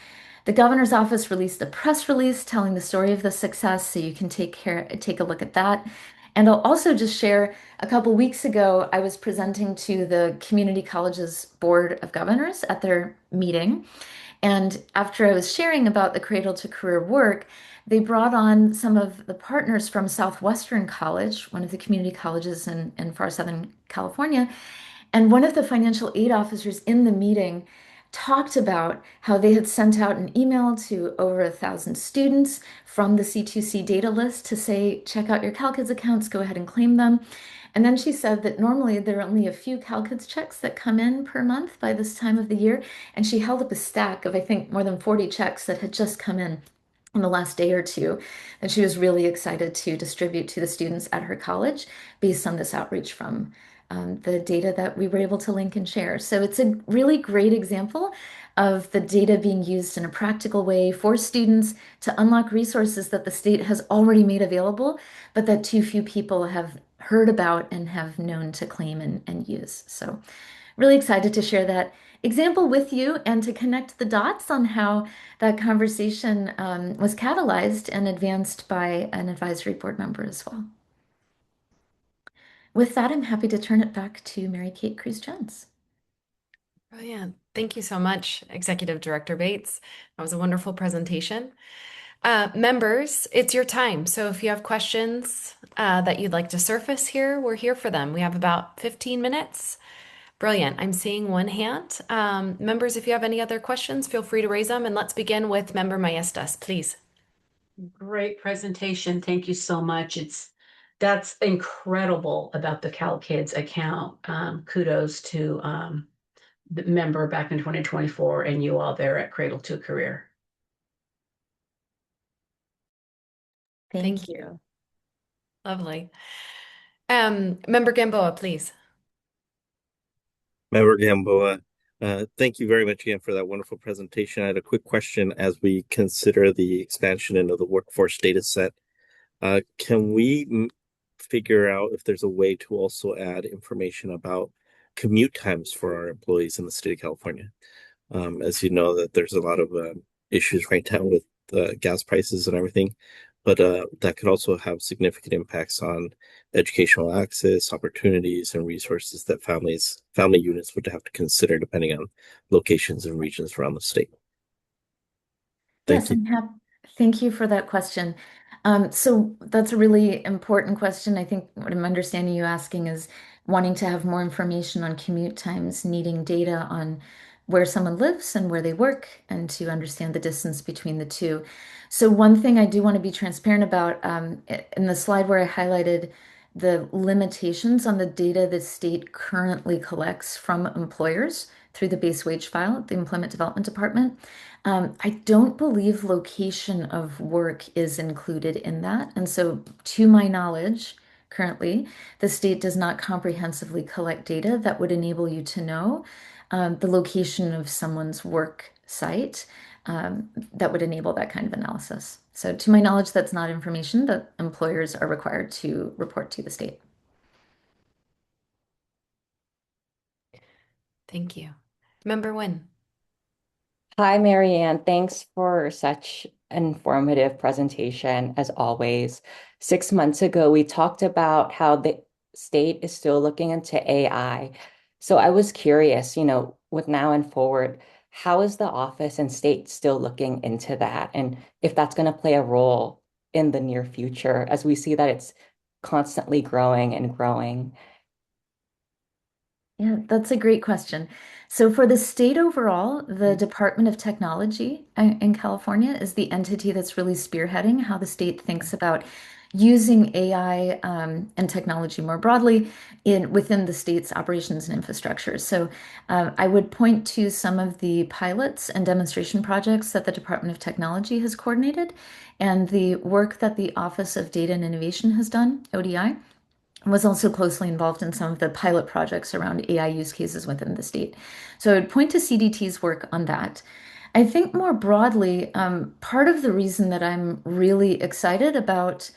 The governor's office released a press release telling the story of the success, so you can take a look at that. And I'll also just share a couple weeks ago, I was presenting to the Community Colleges Board of Governors at their meeting. And after I was sharing about the Cradle to Career work, they brought on some of the partners from Southwestern College, one of the community colleges in far Southern California. And one of the financial aid officers in the meeting talked about how they had sent out an email to over 1,000 students from the C2C data list to say, check out your CalKids accounts, go ahead and claim them. And then she said that normally there are only a few CalKids checks that come in per month by this time of the year. And she held up a stack of, I think, more than 40 checks that had just come in the last day or two. And she was really excited to distribute to the students at her college based on this outreach from the data that we were able to link and share. So it's a really great example of the data being used in a practical way for students to unlock resources that the state has already made available, but that too few people have heard about and have known to claim and use. So really excited to share that example with you and to connect the dots on how that conversation was catalyzed and advanced by an advisory board member as well. With that, I'm happy to turn it back to Mary Kate Cruz-Jones. Brilliant. Thank you so much, Executive Director Bates. That was a wonderful presentation. Members, it's your time. So if you have questions that you'd like to surface here, we're here for them. We have about 15 minutes. Brilliant. I'm seeing one hand. Members, if you have any other questions, feel free to raise them. And let's begin with Member Maestas, please. Great presentation. Thank you so much. That's incredible about the CalKids account. Kudos to the member back in 2024 and you all there at Cradle to Career. Thank you. Lovely. Member Gamboa, please. Member Gamboa, thank you very much again for that wonderful presentation. I had a quick question as we consider the expansion into the workforce data set. Can we figure out if there's a way to also add information about commute times for our employees in the state of California? As you know, that there's a lot of issues right now with gas prices and everything, but that could also have significant impacts on educational access, opportunities, and resources that family units would have to consider depending on locations and regions around the state. Thank Yes, you. thank you for that question. So that's a really important question. I think what I'm understanding you asking is wanting to have more information on commute times, needing data on where someone lives and where they work, and to understand the distance between the two. So one thing I do want to be transparent about, in the slide where I highlighted the limitations on the data the state currently collects from employers through the base wage file, the Employment Development Department. I don't believe location of work is included in that. And so, to my knowledge, currently, the state does not comprehensively collect data that would enable you to know the location of someone's work site that would enable that kind of analysis. So, to my knowledge, that's not information that employers are required to report to the state. Thank you. Member Nguyen. Hi, Marianne. Thanks for such an informative presentation, as always. 6 months ago, we talked about how the state is still looking into AI. So I was curious, with now and forward, how is the office and state still looking into that? And if that's going to play a role in the near future, as we see that it's constantly growing and growing. Yeah, that's a great question. So, for the state overall, the Department of Technology in California is the entity that's really spearheading how the state thinks about using AI and technology more broadly within the state's operations and infrastructure. So, I would point to some of the pilots and demonstration projects that the Department of Technology has coordinated, and the work that the Office of Data and Innovation has done, ODI, was also closely involved in some of the pilot projects around AI use cases within the state. So I would point to CDT's work on that. I think more broadly, part of the reason that I'm really excited about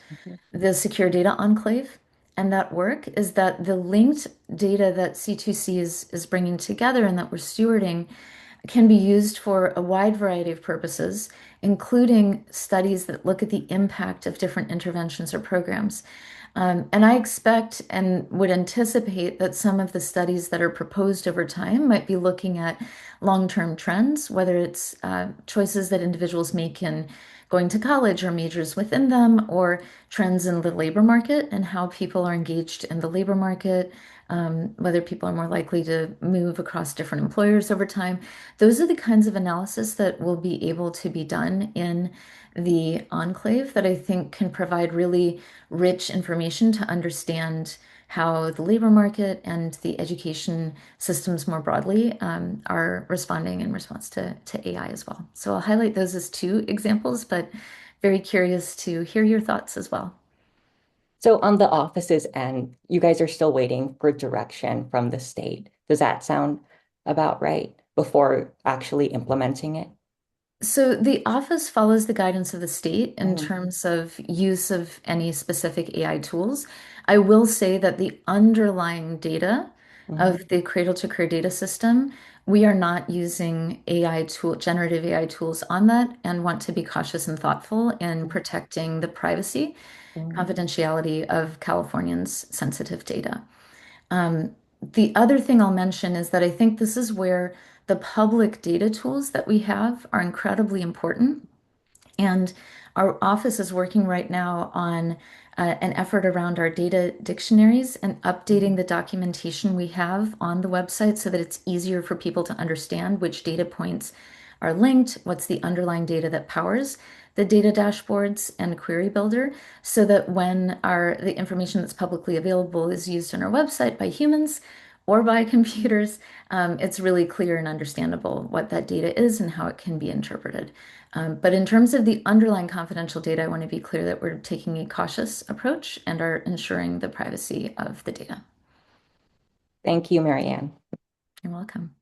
the Secure Data Enclave and that work is that the linked data that C2C is bringing together and that we're stewarding can be used for a wide variety of purposes, including studies that look at the impact of different interventions or programs. And I expect and would anticipate that some of the studies that are proposed over time might be looking at long-term trends, whether it's choices that individuals make in going to college or majors within them, or trends in the labor market and how people are engaged in the labor market, whether people are more likely to move across different employers over time. Those are the kinds of analysis that will be able to be done in the enclave that I think can provide really rich information to understand how the labor market and the education systems more broadly are responding in response to AI as well. So I'll highlight those as two examples, but very curious to hear your thoughts as well. So on the office's end, you guys are still waiting for direction from the state. Does that sound about right before actually implementing it? So the office follows the guidance of the state in Mhm. terms of use of any specific AI tools. I will say that the underlying data Mhm. of the Cradle-to-Career data system, we are not using AI tool, generative AI tools on that, and want to be cautious and thoughtful in protecting the privacy, Mhm. confidentiality of Californians' sensitive data. Um, the other thing I'll mention is that I think this is where the public data tools that we have are incredibly important. And our office is working right now on an effort around our data dictionaries and updating the documentation we have on the website so that it's easier for people to understand which data points are linked, what's the underlying data that powers the data dashboards and query builder, so that when the information that's publicly available is used on our website by humans or by computers, it's really clear and understandable what that data is and how it can be interpreted. But in terms of the underlying confidential data, I want to be clear that we're taking a cautious approach and are ensuring the privacy of the data. Thank you, Marianne. You're welcome.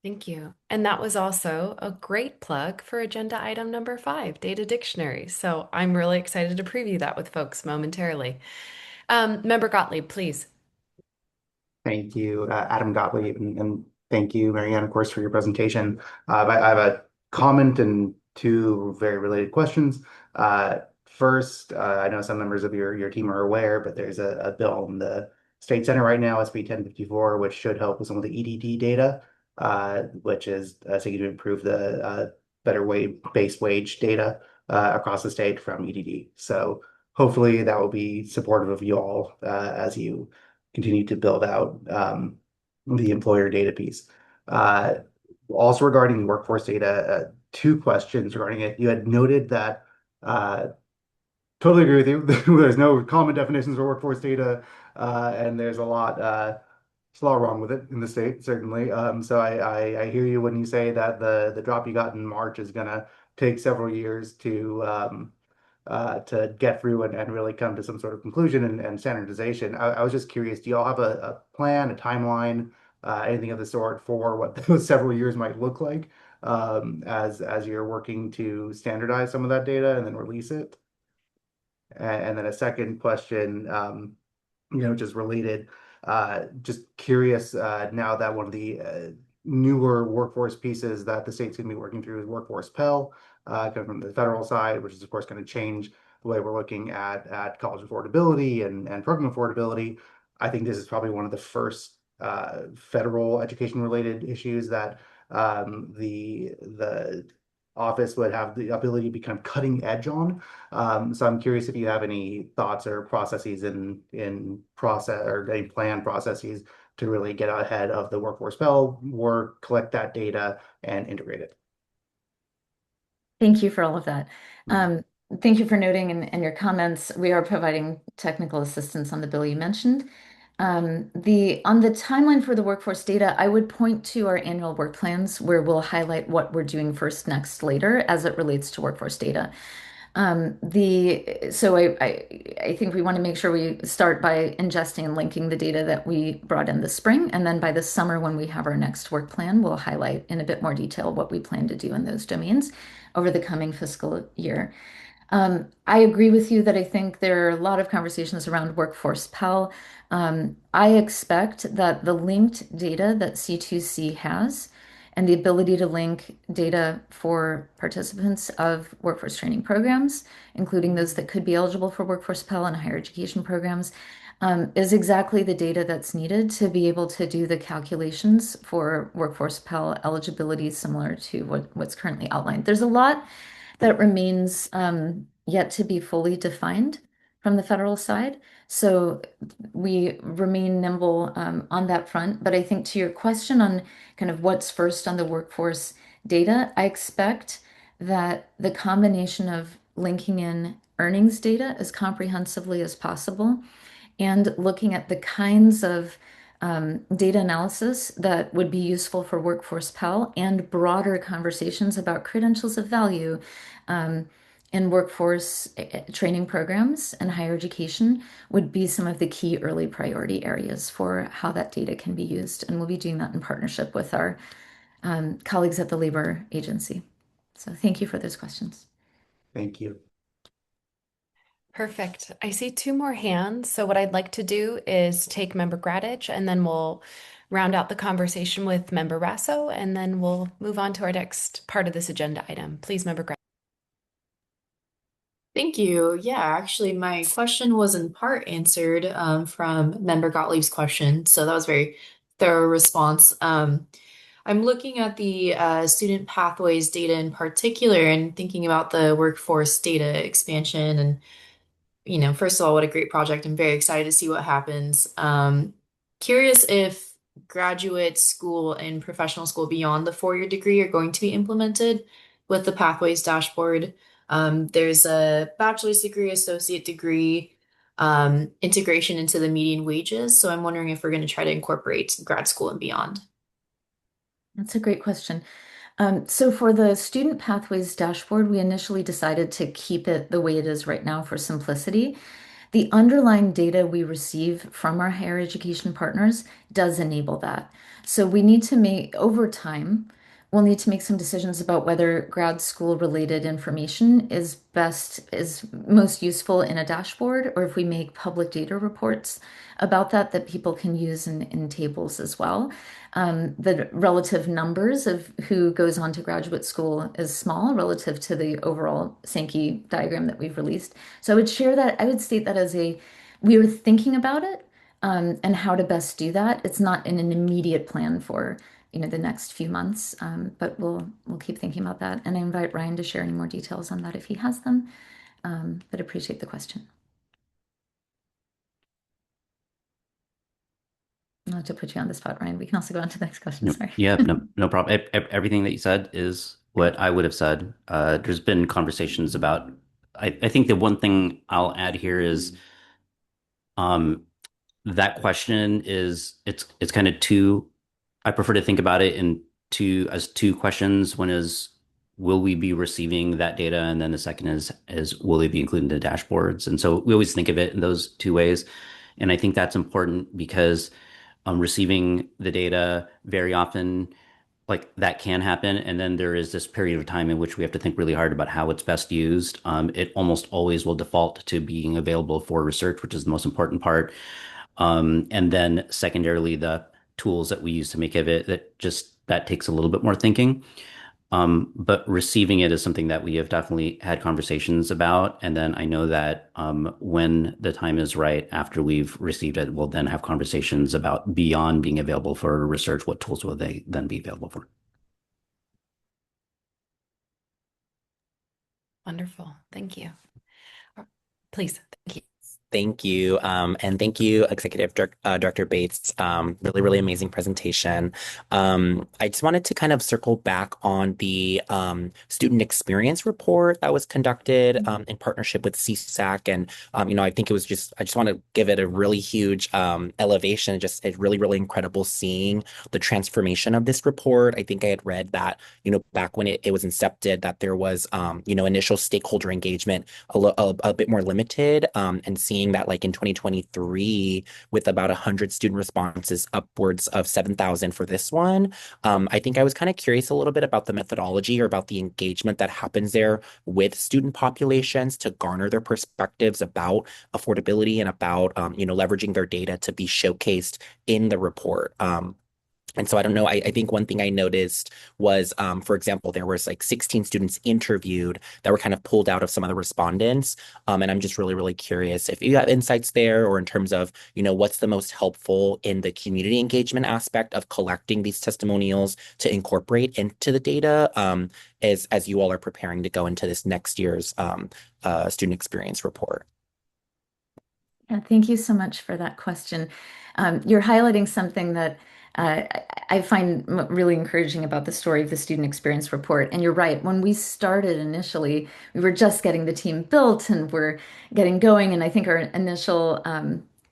Thank you. And that was also a great plug for agenda item number 5, data dictionary. So I'm really excited to preview that with folks momentarily. Member Gottlieb, please. Thank you, Adam Gottlieb, and thank you, Marianne, of course, for your presentation. I have a comment and two very related questions. First, I know some members of your team are aware, but there's a bill in the State Senate right now, SB 1054, which should help with some of the EDD data, which is seeking to improve the better base wage data across the state from EDD. So hopefully that will be supportive of you all as you continue to build out the employer data piece. Uh, Also regarding workforce data, two questions regarding it. You had noted that totally agree with you. There's no common definitions for workforce data, and there's a lot wrong with it in the state, certainly. So I hear you when you say that the drop you got in March is gonna take several years to get through and really come to some sort of conclusion and standardization. I was just curious, do you all have a plan, a timeline, anything of the sort for what those several years might look like as you're working to standardize some of that data and then release it? And then a second question, just related. Just curious, now that one of the newer workforce pieces that the state's going to be working through is Workforce Pell, coming from the federal side, which is of course going to change the way we're looking at college affordability and program affordability. I think this is probably one of the first federal education related issues that the office would have the ability to become cutting edge on. So I'm curious if you have any thoughts or processes in process or any planned processes to really get ahead of the workforce Pell work, collect that data, and integrate it. Thank you for all of that. Mhm. Thank you for noting and your comments. We are providing technical assistance on the bill you mentioned. On the timeline for the workforce data, I would point to our annual work plans where we'll highlight what we're doing first, next, later as it relates to workforce data. I think we want to make sure we start by ingesting and linking the data that we brought in this spring, and then by the summer when we have our next work plan, we'll highlight in a bit more detail what we plan to do in those domains over the coming fiscal year. I agree with you that I think there are a lot of conversations around Workforce Pell. I expect that the linked data that C2C has and the ability to link data for participants of workforce training programs, including those that could be eligible for Workforce Pell and higher education programs, is exactly the data that's needed to be able to do the calculations for Workforce Pell eligibility, similar to what's currently outlined. There's a lot that remains yet to be fully defined from the federal side. So we remain nimble on that front. But I think to your question on kind of what's first on the workforce data, I expect that the combination of linking in earnings data as comprehensively as possible and looking at the kinds of data analysis that would be useful for Workforce Pell and broader conversations about credentials of value um, in workforce training programs and higher education would be some of the key early priority areas for how that data can be used. And we'll be doing that in partnership with our colleagues at the Labor Agency. So thank you for those questions. Thank you. Perfect. I see two more hands. So what I'd like to do is take Member Gradich, and then we'll round out the conversation with Member Rasso, and then we'll move on to our next part of this agenda item. Please, Member Gradich. Thank you. Yeah, actually, my question was in part answered from Member Gottlieb's question, so that was a very thorough response. I'm looking at the student pathways data in particular and thinking about the workforce data expansion. And, first of all, what a great project. I'm very excited to see what happens. Curious if graduate school and professional school beyond the four-year degree are going to be implemented with the pathways dashboard. There's a bachelor's degree, associate degree, integration into the median wages. So I'm wondering if we're going to try to incorporate grad school and beyond. That's a great question. So for the student pathways dashboard, we initially decided to keep it the way it is right now for simplicity. The underlying data we receive from our higher education partners does enable that. So we need to make, over time, we'll need to make some decisions about whether grad school related information is most useful in a dashboard, or if we make public data reports about that people can use in tables as well. The relative numbers of who goes on to graduate school is small relative to the overall Sankey diagram that we've released. So I would share that, I would state that as we were thinking about it and how to best do that. It's not in an immediate plan for, the next few months, but we'll keep thinking about that. And I invite Ryan to share any more details on that if he has them, but appreciate the question. Not to put you on the spot, Ryan. We can also go on to the next question. No, Sorry. yeah, no problem. Everything that you said is what I would have said. There's been conversations about, I think the one thing I'll add here is that question is it's kind of I prefer to think about it in two questions. One is, will we be receiving that data? And then the second is will it be included in the dashboards? And so we always think of it in those two ways. And I think that's important because receiving the data very often, like that can happen. And then there is this period of time in which we have to think really hard about how it's best used. It almost always will default to being available for research, which is the most important part. And then secondarily, the tools that we use to make of it, that takes a little bit more thinking. But receiving it is something that we have definitely had conversations about. And then I know that when the time is right, after we've received it, we'll then have conversations about beyond being available for research, what tools will they then be available for? Wonderful. Thank you. Please. Thank you. Thank you. And thank you, Executive Director Bates. Really, really amazing presentation. I just wanted to kind of circle back on the student experience report that was conducted in partnership with CSAC. And, I think I just want to give it a really huge elevation. Just it's really, really incredible seeing the transformation of this report. I think I had read that, back when it was incepted, that there was, initial stakeholder engagement a bit more limited, and seeing seeing that like in 2023, with about 100 student responses, upwards of 7,000 for this one. I think I was kind of curious a little bit about the methodology or about the engagement that happens there with student populations to garner their perspectives about affordability and about leveraging their data to be showcased in the report. And so I don't know. I think one thing I noticed was, for example, there was like 16 students interviewed that were kind of pulled out of some of the respondents. And I'm just really, really curious if you have insights there or in terms of, what's the most helpful in the community engagement aspect of collecting these testimonials to incorporate into the data, as you all are preparing to go into this next year's student experience report. Yeah, thank you so much for that question. You're highlighting something that I find really encouraging about the story of the student experience report. And you're right, when we started initially, we were just getting the team built and we're getting going. And I think our initial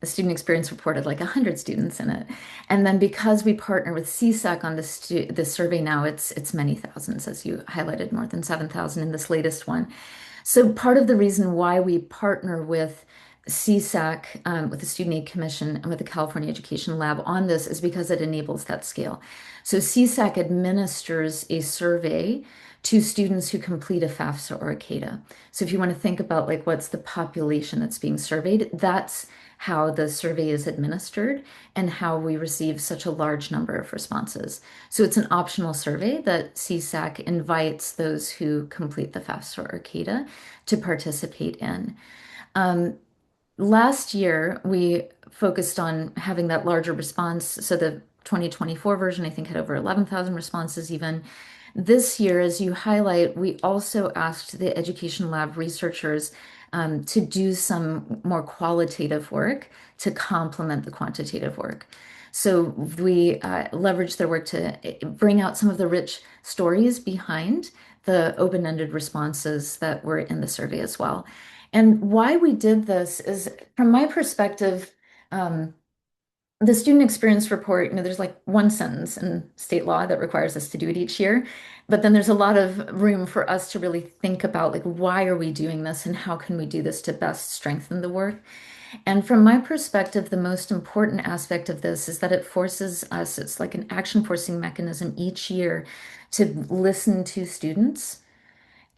student experience report had like 100 students in it. And then because we partner with CSAC on the survey now, it's many thousands, as you highlighted, more than 7,000 in this latest one. So part of the reason why we partner with CSAC, with the Student Aid Commission, and with the California Education Lab on this is because it enables that scale. So CSAC administers a survey to students who complete a FAFSA or a CADA. So if you want to think about like what's the population that's being surveyed, that's how the survey is administered and how we receive such a large number of responses. So it's an optional survey that CSAC invites those who complete the FAFSA or CADA to participate in. Last year, we focused on having that larger response. So the 2024 version, I think, had over 11,000 responses even. This year, as you highlight, we also asked the Education Lab researchers to do some more qualitative work to complement the quantitative work. So we leveraged their work to bring out some of the rich stories behind the open-ended responses that were in the survey as well. And why we did this is, from my perspective, the student experience report, there's like one sentence in state law that requires us to do it each year. But then there's a lot of room for us to really think about like, why are we doing this and how can we do this to best strengthen the work? And from my perspective, the most important aspect of this is that it forces us, it's like an action forcing mechanism each year to listen to students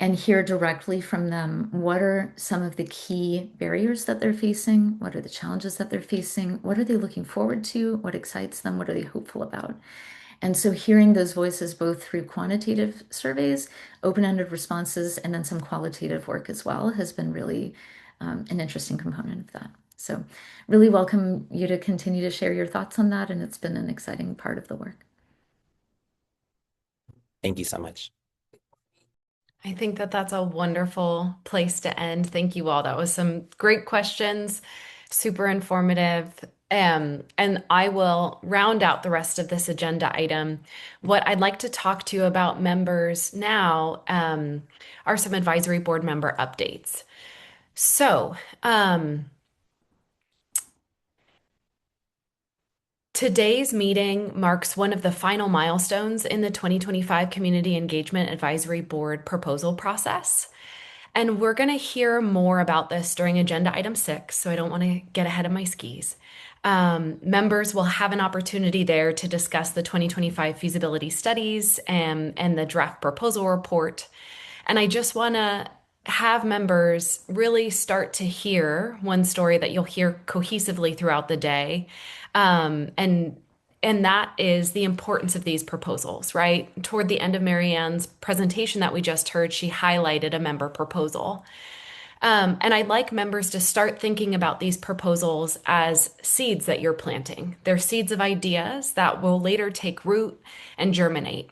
and hear directly from them what are some of the key barriers that they're facing, what are the challenges that they're facing, what are they looking forward to, what excites them, what are they hopeful about. And so hearing those voices both through quantitative surveys, open-ended responses, and then some qualitative work as well has been really an interesting component of that. So really welcome you to continue to share your thoughts on that, and it's been an exciting part of the work. Thank you so much. I think that that's a wonderful place to end. Thank you all. That was some great questions, super informative. And I will round out the rest of this agenda item. What I'd like to talk to you about members now are some advisory board member updates. So, today's meeting marks one of the final milestones in the 2025 Community Engagement Advisory Board proposal process. And we're going to hear more about this during agenda item 6, so I don't want to get ahead of my skis. Members will have an opportunity there to discuss the 2025 feasibility studies and the draft proposal report. And I just want to have members really start to hear one story that you'll hear cohesively throughout the day. And that is the importance of these proposals, right? Toward the end of Marianne's presentation that we just heard, she highlighted a member proposal. And I'd like members to start thinking about these proposals as seeds that you're planting. They're seeds of ideas that will later take root and germinate.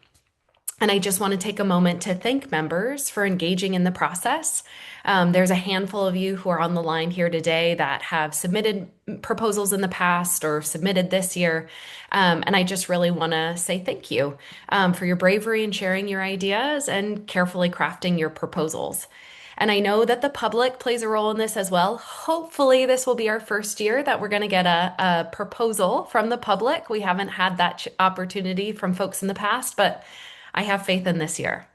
And I just want to take a moment to thank members for engaging in the process. There's a handful of you who are on the line here today that have submitted proposals in the past or submitted this year. And I just really want to say thank you for your bravery in sharing your ideas and carefully crafting your proposals. And I know that the public plays a role in this as well. Hopefully, this will be our first year that we're going to get a proposal from the public. We haven't had that opportunity from folks in the past, but I have faith in this year.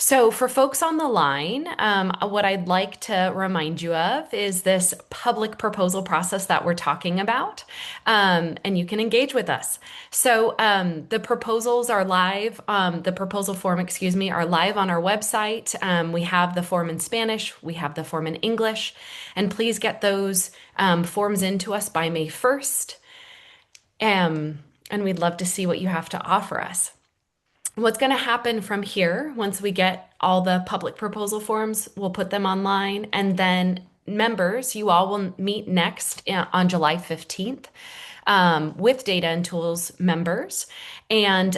So, for folks on the line, what I'd like to remind you of is this public proposal process that we're talking about, and you can engage with us. So, the proposals are live, the proposal form, excuse me, are live on our website. We have the form in Spanish, we have the form in English, and please get those forms into us by May 1st. And we'd love to see what you have to offer us. What's going to happen from here, once we get all the public proposal forms, we'll put them online, and then members, you all will meet next on July 15th with Data and Tools members. And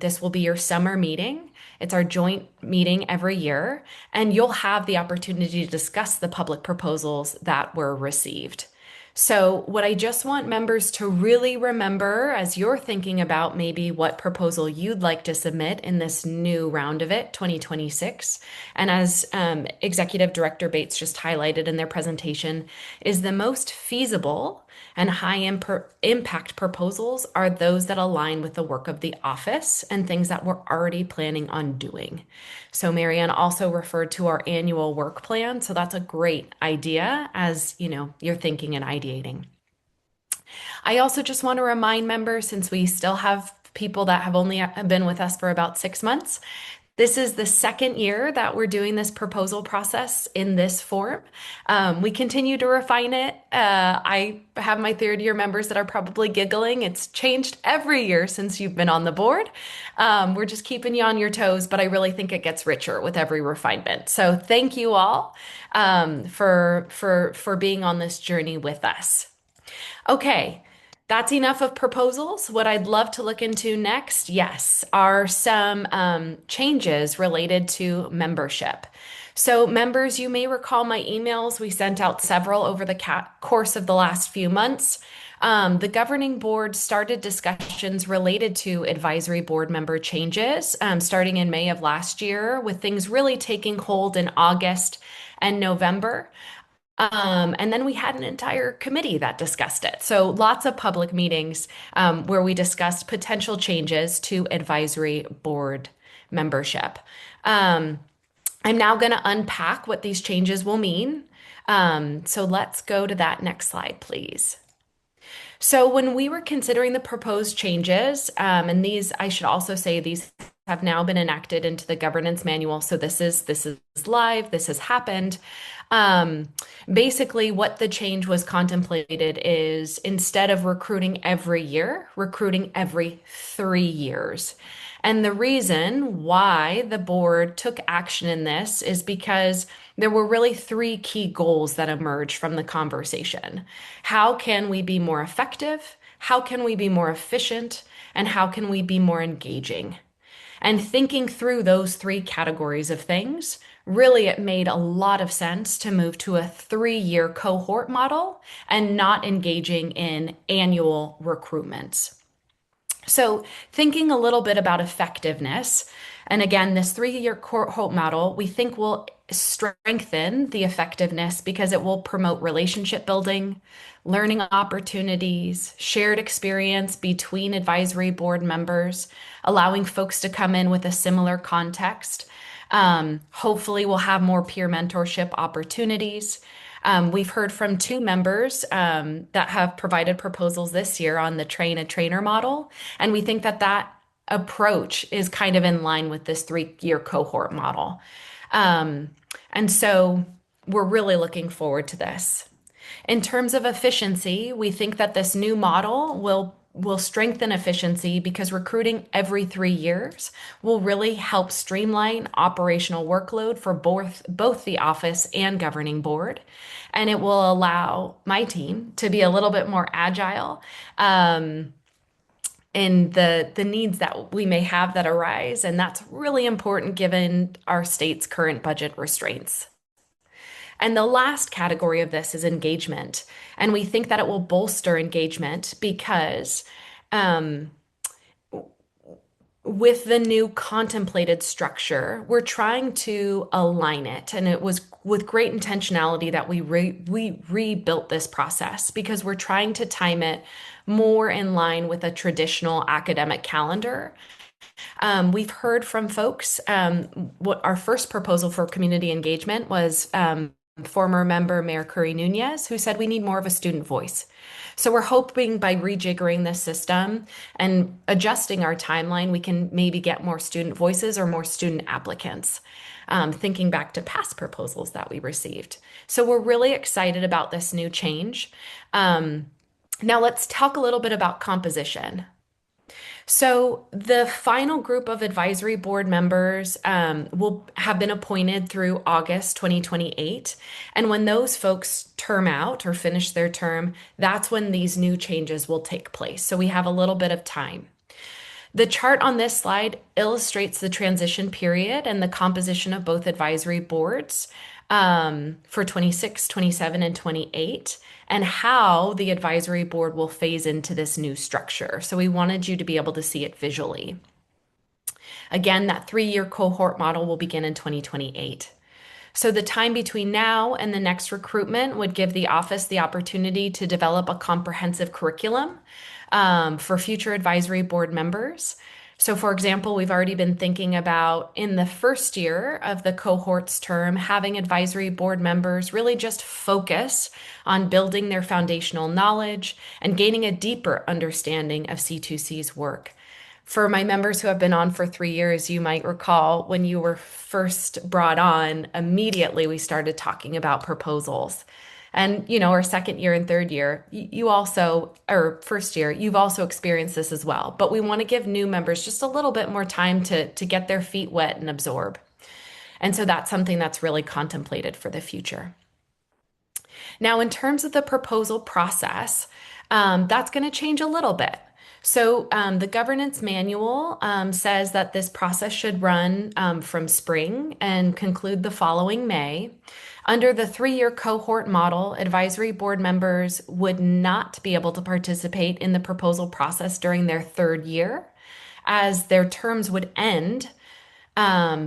this will be your summer meeting. It's our joint meeting every year, and you'll have the opportunity to discuss the public proposals that were received. So, what I just want members to really remember as you're thinking about maybe what proposal you'd like to submit in this new round of it, 2026, and as Executive Director Bates just highlighted in their presentation, is the most feasible and high impact proposals are those that align with the work of the office and things that we're already planning on doing. So Marianne also referred to our annual work plan. So that's a great idea as you're thinking and ideating. I also just want to remind members, since we still have people that have only been with us for about 6 months, this is the second year that we're doing this proposal process in this form. We continue to refine it. I have my third year members that are probably giggling. It's changed every year since you've been on the board. We're just keeping you on your toes, but I really think it gets richer with every refinement. So thank you all for being on this journey with us. Okay, that's enough of proposals. What I'd love to look into next, yes, are some changes related to membership. So, members, you may recall my emails. We sent out several over the course of the last few months. The governing board started discussions related to advisory board member changes starting in May of last year, with things really taking hold in August and November. And then we had an entire committee that discussed it. So lots of public meetings where we discussed potential changes to advisory board membership. I'm now going to unpack what these changes will mean. So let's go to that next slide, please. So when we were considering the proposed changes, and these, I should also say, these have now been enacted into the governance manual. So this is live, this has happened. Basically, what the change was contemplated is, instead of recruiting every year, recruiting every 3 years. And the reason why the board took action in this is because there were really 3 key goals that emerged from the conversation. How can we be more effective? How can we be more efficient? And how can we be more engaging? And thinking through those 3 categories of things, really it made a lot of sense to move to a 3-year cohort model and not engaging in annual recruitments. So thinking a little bit about effectiveness, and again, this 3-year cohort model, we think will strengthen the effectiveness because it will promote relationship building, learning opportunities, shared experience between advisory board members, allowing folks to come in with a similar context. Hopefully, we'll have more peer mentorship opportunities. We've heard from 2 members that have provided proposals this year on the train a trainer model, and we think that that approach is kind of in line with this 3-year cohort model. And so we're really looking forward to this. In terms of efficiency, we think that this new model will strengthen efficiency because recruiting every 3 years will really help streamline operational workload for both the office and governing board. And it will allow my team to be a little bit more agile in the needs that we may have that arise. And that's really important given our state's current budget restraints. And the last category of this is engagement. And we think that it will bolster engagement because with the new contemplated structure, we're trying to align it. And it was with great intentionality that we rebuilt this process because we're trying to time it more in line with a traditional academic calendar We've heard from folks. What our first proposal for community engagement was former member Mayor Curry Nunez, who said we need more of a student voice. So we're hoping by rejiggering this system and adjusting our timeline, we can maybe get more student voices or more student applicants, thinking back to past proposals that we received. So we're really excited about this new change. Now let's talk a little bit about composition. So the final group of advisory board members will have been appointed through August 2028. And when those folks term out or finish their term, that's when these new changes will take place. So we have a little bit of time. The chart on this slide illustrates the transition period and the composition of both advisory boards for 26, 27, and 28, and how the advisory board will phase into this new structure. So we wanted you to be able to see it visually. Again, that 3-year cohort model will begin in 2028. So the time between now and the next recruitment would give the office the opportunity to develop a comprehensive curriculum for future advisory board members. So, for example, we've already been thinking about in the first year of the cohort's term, having advisory board members really just focus on building their foundational knowledge and gaining a deeper understanding of C2C's work. For my members who have been on for 3 years, you might recall when you were first brought on, immediately we started talking about proposals. And, our second year and third year, you also, or first year, you've also experienced this as well. But we want to give new members just a little bit more time to get their feet wet and absorb. And so that's something that's really contemplated for the future. Now, in terms of the proposal process, that's going to change a little bit. So the governance manual says that this process should run from spring and conclude the following May. Under the 3-year cohort model, advisory board members would not be able to participate in the proposal process during their 3rd year, as their terms would end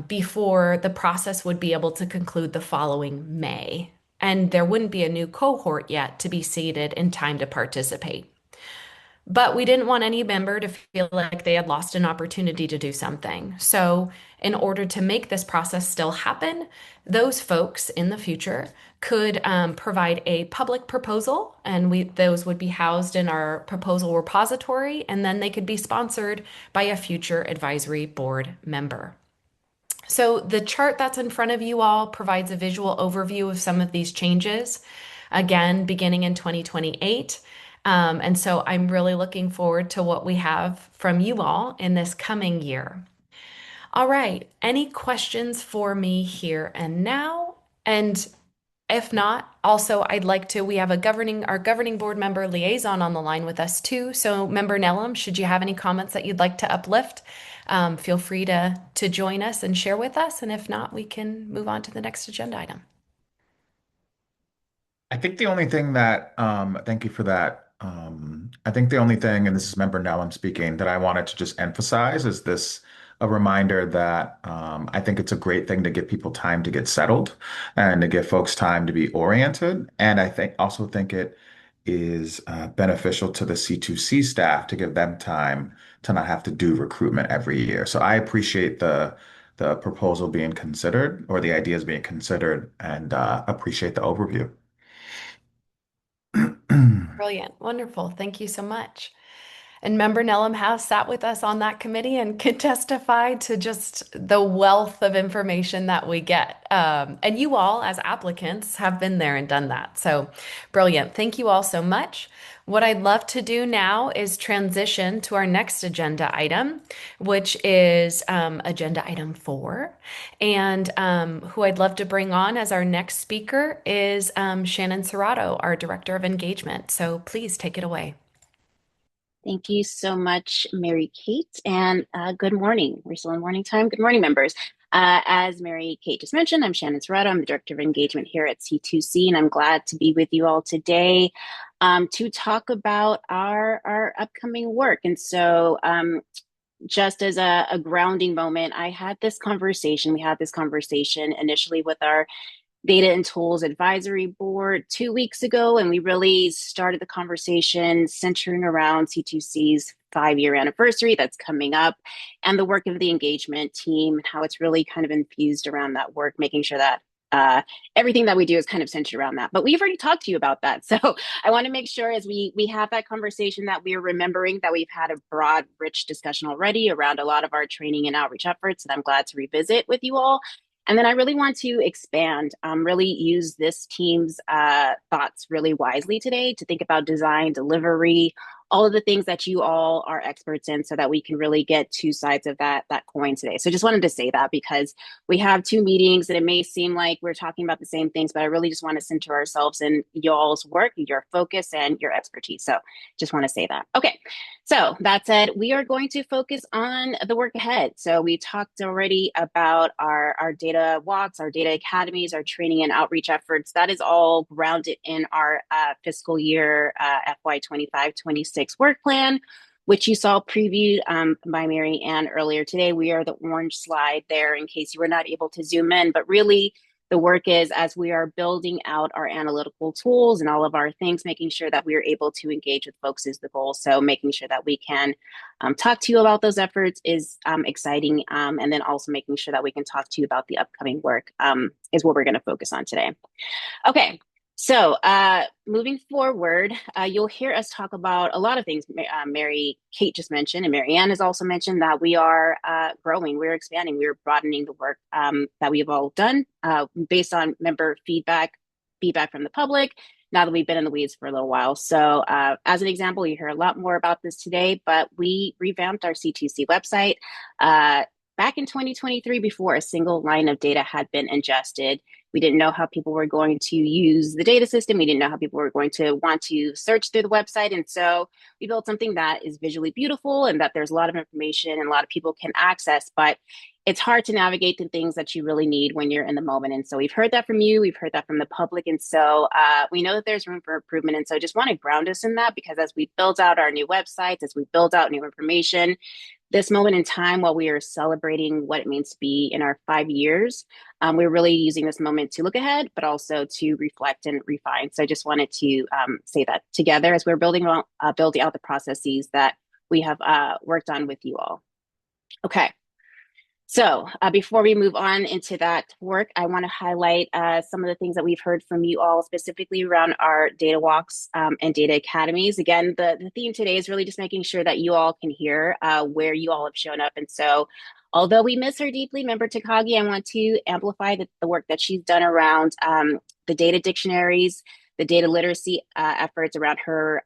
before the process would be able to conclude the following May. And there wouldn't be a new cohort yet to be seated in time to participate. But we didn't want any member to feel like they had lost an opportunity to do something. So, in order to make this process still happen, those folks in the future could provide a public proposal, and those would be housed in our proposal repository, and then they could be sponsored by a future advisory board member. So, the chart that's in front of you all provides a visual overview of some of these changes, again, beginning in 2028. And so I'm really looking forward to what we have from you all in this coming year. All right, any questions for me here and now? And if not, also we have our governing board member liaison on the line with us too. So Member Nellam, should you have any comments that you'd like to uplift, feel free to join us and share with us. And if not, we can move on to the next agenda item. I think the only thing that, thank you for that. I think the only thing, and this is Member Nellum speaking, that I wanted to just emphasize is a reminder that I think it's a great thing to give people time to get settled and to give folks time to be oriented. And also think it is beneficial to the C2C staff to give them time to not have to do recruitment every year. So I appreciate the proposal being considered or the ideas being considered and appreciate the overview. Brilliant. Wonderful. Thank you so much. And Member Nellam has sat with us on that committee and could testify to just the wealth of information that we get. And you all, as applicants, have been there and done that. So brilliant. Thank you all so much. What I'd love to do now is transition to our next agenda item, which is agenda item 4. And who I'd love to bring on as our next speaker is Shannon Serrato, our Director of Engagement. So please take it away. Thank you so much, Mary Kate, and good morning. We're still in morning time. Good morning, members. As Mary Kate just mentioned, I'm Shannon Serrato. I'm the Director of Engagement here at C2C, and I'm glad to be with you all today to talk about our upcoming work. And so just as a grounding moment, we had this conversation initially with our Data and Tools Advisory Board 2 weeks ago, and we really started the conversation centering around C2C's 5-year anniversary that's coming up, and the work of the engagement team, and how it's really kind of infused around that work, making sure that everything that we do is kind of centered around that. But we've already talked to you about that. So I want to make sure as we have that conversation that we are remembering that we've had a broad, rich discussion already around a lot of our training and outreach efforts that I'm glad to revisit with you all. And then I really want to expand, really use this team's thoughts really wisely today to think about design, delivery, all of the things that you all are experts in so that we can really get two sides of that coin today. So just wanted to say that because we have two meetings and it may seem like we're talking about the same things, but I really just want to center ourselves in y'all's work, your focus, and your expertise. So just want to say that. Okay, so that said, we are going to focus on the work ahead. So we talked already about our data walks, our data academies, our training and outreach efforts. That is all grounded in our fiscal year FY 25-26 work plan, which you saw previewed by Mary Ann earlier today. We are the orange slide there in case you were not able to zoom in, but really the work is as we are building out our analytical tools and all of our things, making sure that we are able to engage with folks is the goal. So making sure that we can talk to you about those efforts is exciting. And then also making sure that we can talk to you about the upcoming work is what we're going to focus on today. Okay. So moving forward, you'll hear us talk about a lot of things Mary Kate just mentioned, and Mary Ann has also mentioned that we are growing, we're expanding, we're broadening the work that we've all done based on member feedback from the public, now that we've been in the weeds for a little while. So as an example, you hear a lot more about this today, but we revamped our C2C website back in 2023 before a single line of data had been ingested. We didn't know how people were going to use the data system. We didn't know how people were going to want to search through the website. And so we built something that is visually beautiful and that there's a lot of information and a lot of people can access, but it's hard to navigate the things that you really need when you're in the moment. And so we've heard that from you, we've heard that from the public. And so we know that there's room for improvement. And so I just want to ground us in that, because as we build out our new websites, as we build out new information, this moment in time, while we are celebrating what it means to be in our 5 years, we're really using this moment to look ahead, but also to reflect and refine. So I just wanted to say that together as we're building out the processes that we have worked on with you all. Okay. So before we move on into that work, I want to highlight some of the things that we've heard from you all specifically around our data walks and data academies. Again, the theme today is really just making sure that you all can hear where you all have shown up. And so although we miss her deeply, Member Takagi, I want to amplify the work that she's done around the data dictionaries, the data literacy efforts around her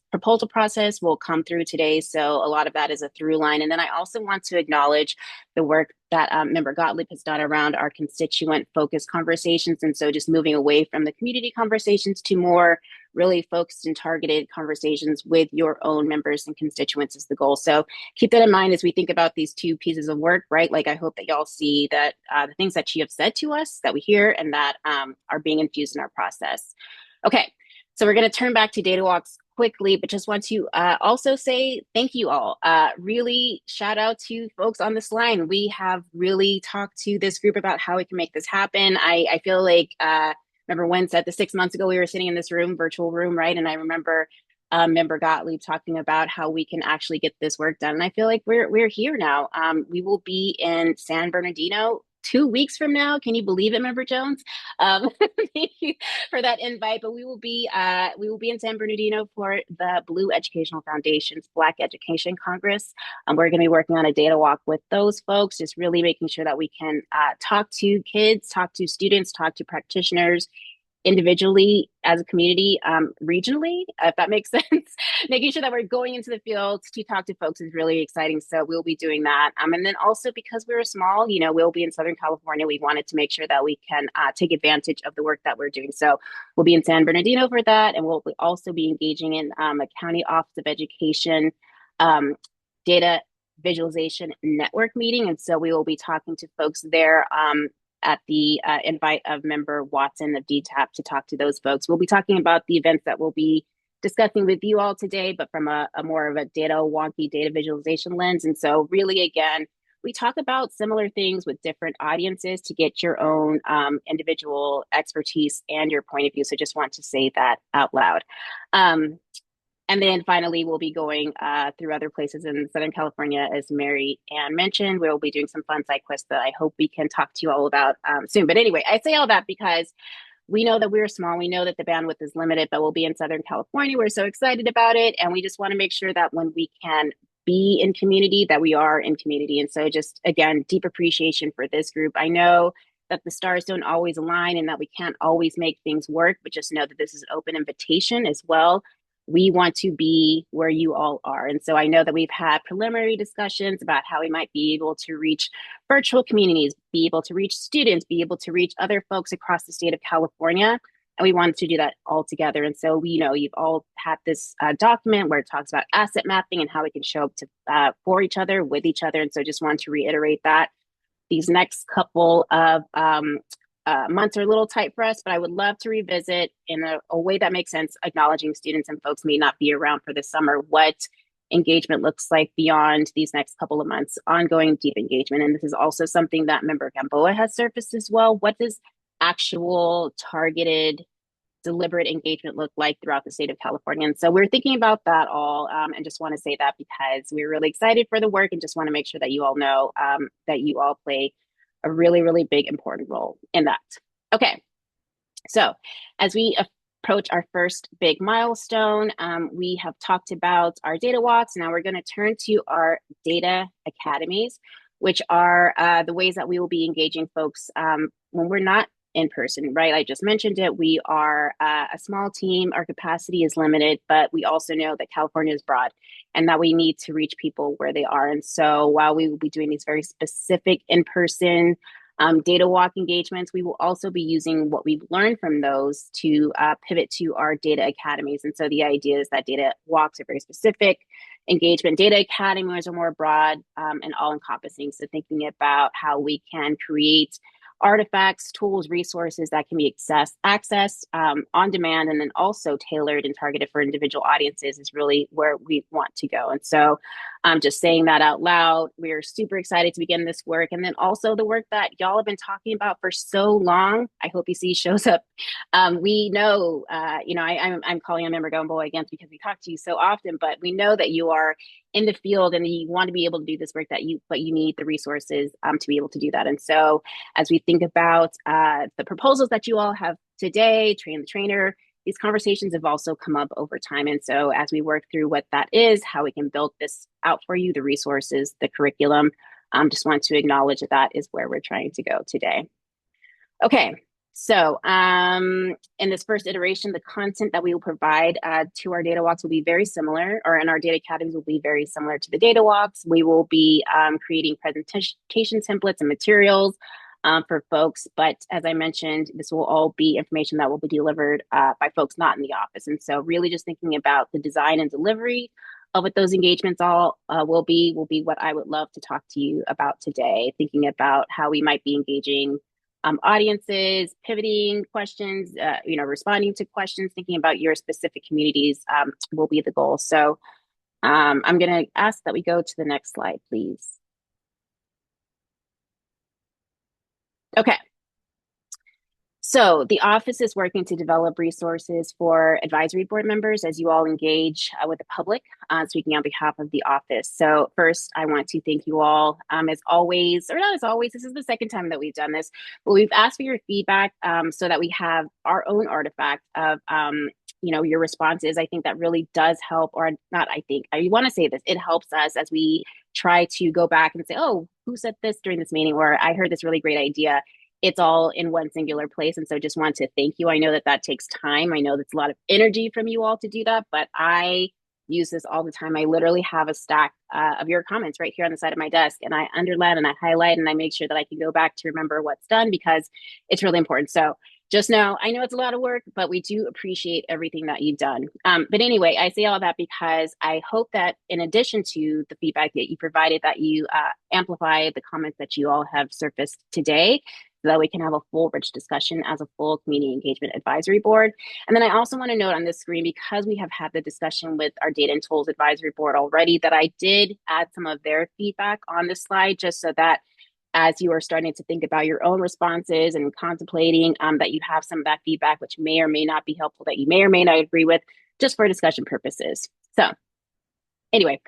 proposal process will come through today. So a lot of that is a through line. And then I also want to acknowledge the work that Member Gottlieb has done around our constituent focused conversations. And so just moving away from the community conversations to more really focused and targeted conversations with your own members and constituents is the goal. So keep that in mind as we think about these two pieces of work, right? Like I hope that y'all see that the things that you have said to us that we hear and that are being infused in our process. Okay, so we're going to turn back to data walks quickly, but just want to also say thank you all. Really shout out to folks on this line. We have really talked to this group about how we can make this happen. I feel like, remember when said the 6 months ago, we were sitting in this room, virtual room, right? And I remember Member Gottlieb talking about how we can actually get this work done. And I feel like we're here now. We will be in San Bernardino 2 weeks from now. Can you believe it, Member Jones? Thank you for that invite. But we will be in San Bernardino for the Blue Educational Foundation's Black Education Congress. We're going to be working on a data walk with those folks, just really making sure that we can talk to kids, talk to students, talk to practitioners, individually as a community, regionally, if that makes sense. Making sure that we're going into the field to talk to folks is really exciting. So we'll be doing that. And then also because we're small, we'll be in Southern California. We wanted to make sure that we can take advantage of the work that we're doing. So we'll be in San Bernardino for that. And we'll also be engaging in a County Office of Education data visualization network meeting. And so we will be talking to folks there at the invite of Member Watson of DTAP to talk to those folks. We'll be talking about the events that we'll be discussing with you all today, but from a more of a data wonky data visualization lens. And so really, again, we talk about similar things with different audiences to get your own individual expertise and your point of view. So just want to say that out loud. And then finally, we'll be going through other places in Southern California, as Mary Ann mentioned. We'll be doing some fun side quests that I hope we can talk to you all about soon. But anyway, I say all that because we know that we're small. We know that the bandwidth is limited, but we'll be in Southern California. We're so excited about it. And we just want to make sure that when we can be in community, that we are in community. And so just, again, deep appreciation for this group. I know that the stars don't always align and that we can't always make things work, but just know that this is an open invitation as well. We want to be where you all are. And so I know that we've had preliminary discussions about how we might be able to reach virtual communities, be able to reach students, be able to reach other folks across the state of California. And we wanted to do that all together. And so we know you've all had this document where it talks about asset mapping and how we can show up to for each other, with each other. And so just want to reiterate that. These next couple of months are a little tight for us, but I would love to revisit in a way that makes sense, acknowledging students and folks may not be around for the summer, what engagement looks like beyond these next couple of months, ongoing deep engagement. And this is also something that Member Gamboa has surfaced as well. What does actual targeted deliberate engagement look like throughout the state of California? And so we're thinking about that all, and just want to say that because we're really excited for the work and just want to make sure that you all know that you all play a really, really big, important role in that. Okay, so as we approach our first big milestone, we have talked about our data walks. Now we're going to turn to our data academies, which are the ways that we will be engaging folks when we're not in person, right? I just mentioned it. We are a small team. Our capacity is limited, but we also know that California is broad and that we need to reach people where they are. And so while we will be doing these very specific in-person data walk engagements, we will also be using what we've learned from those to pivot to our data academies. And so the idea is that data walks are very specific, engagement data academies are more broad and all-encompassing. So thinking about how we can create artifacts, tools, resources that can be accessed on demand, and then also tailored and targeted for individual audiences is really where we want to go. And so I'm just saying that out loud. We're super excited to begin this work. And then also the work that y'all have been talking about for so long, I hope you see shows up. We know, I'm calling on Member Gamboa again because we talk to you so often, but we know that you are in the field and you want to be able to do this work but you need the resources to be able to do that. And so as we think about the proposals that you all have today, train the trainer, these conversations have also come up over time. And so as we work through what that is, how we can build this out for you, the resources, the curriculum, just want to acknowledge that that is where we're trying to go today. Okay. So in this first iteration, the content that we will provide to our data walks will be very similar, or in our data academies will be very similar to the data walks. We will be creating presentation templates and materials for folks. But as I mentioned, this will all be information that will be delivered by folks not in the office. And so really just thinking about the design and delivery of what those engagements all will be what I would love to talk to you about today, thinking about how we might be engaging audiences, pivoting questions, responding to questions, thinking about your specific communities will be the goal. So I'm going to ask that we go to the next slide, please. Okay. So the office is working to develop resources for advisory board members as you all engage with the public, speaking on behalf of the office. So first, I want to thank you all. As always, or not as always, this is the second time that we've done this, but we've asked for your feedback so that we have our own artifact of your responses. I think that really does help, or not, I want to say this, it helps us as we try to go back and say, oh, who said this during this meeting? Or I heard this really great idea. It's all in one singular place. And so just want to thank you. I know that that takes time. I know that's a lot of energy from you all to do that, but I use this all the time. I literally have a stack of your comments right here on the side of my desk, and I underline and I highlight and I make sure that I can go back to remember what's done because it's really important. So just know, I know it's a lot of work, but we do appreciate everything that you've done. But anyway, I say all that because I hope that in addition to the feedback that you provided, that you amplify the comments that you all have surfaced today, so that we can have a full, rich discussion as a full community engagement advisory board. And then I also want to note on this screen, because we have had the discussion with our data and tools advisory board already, that I did add some of their feedback on this slide, just so that as you are starting to think about your own responses and contemplating, that you have some of that feedback, which may or may not be helpful, that you may or may not agree with, just for discussion purposes. So anyway,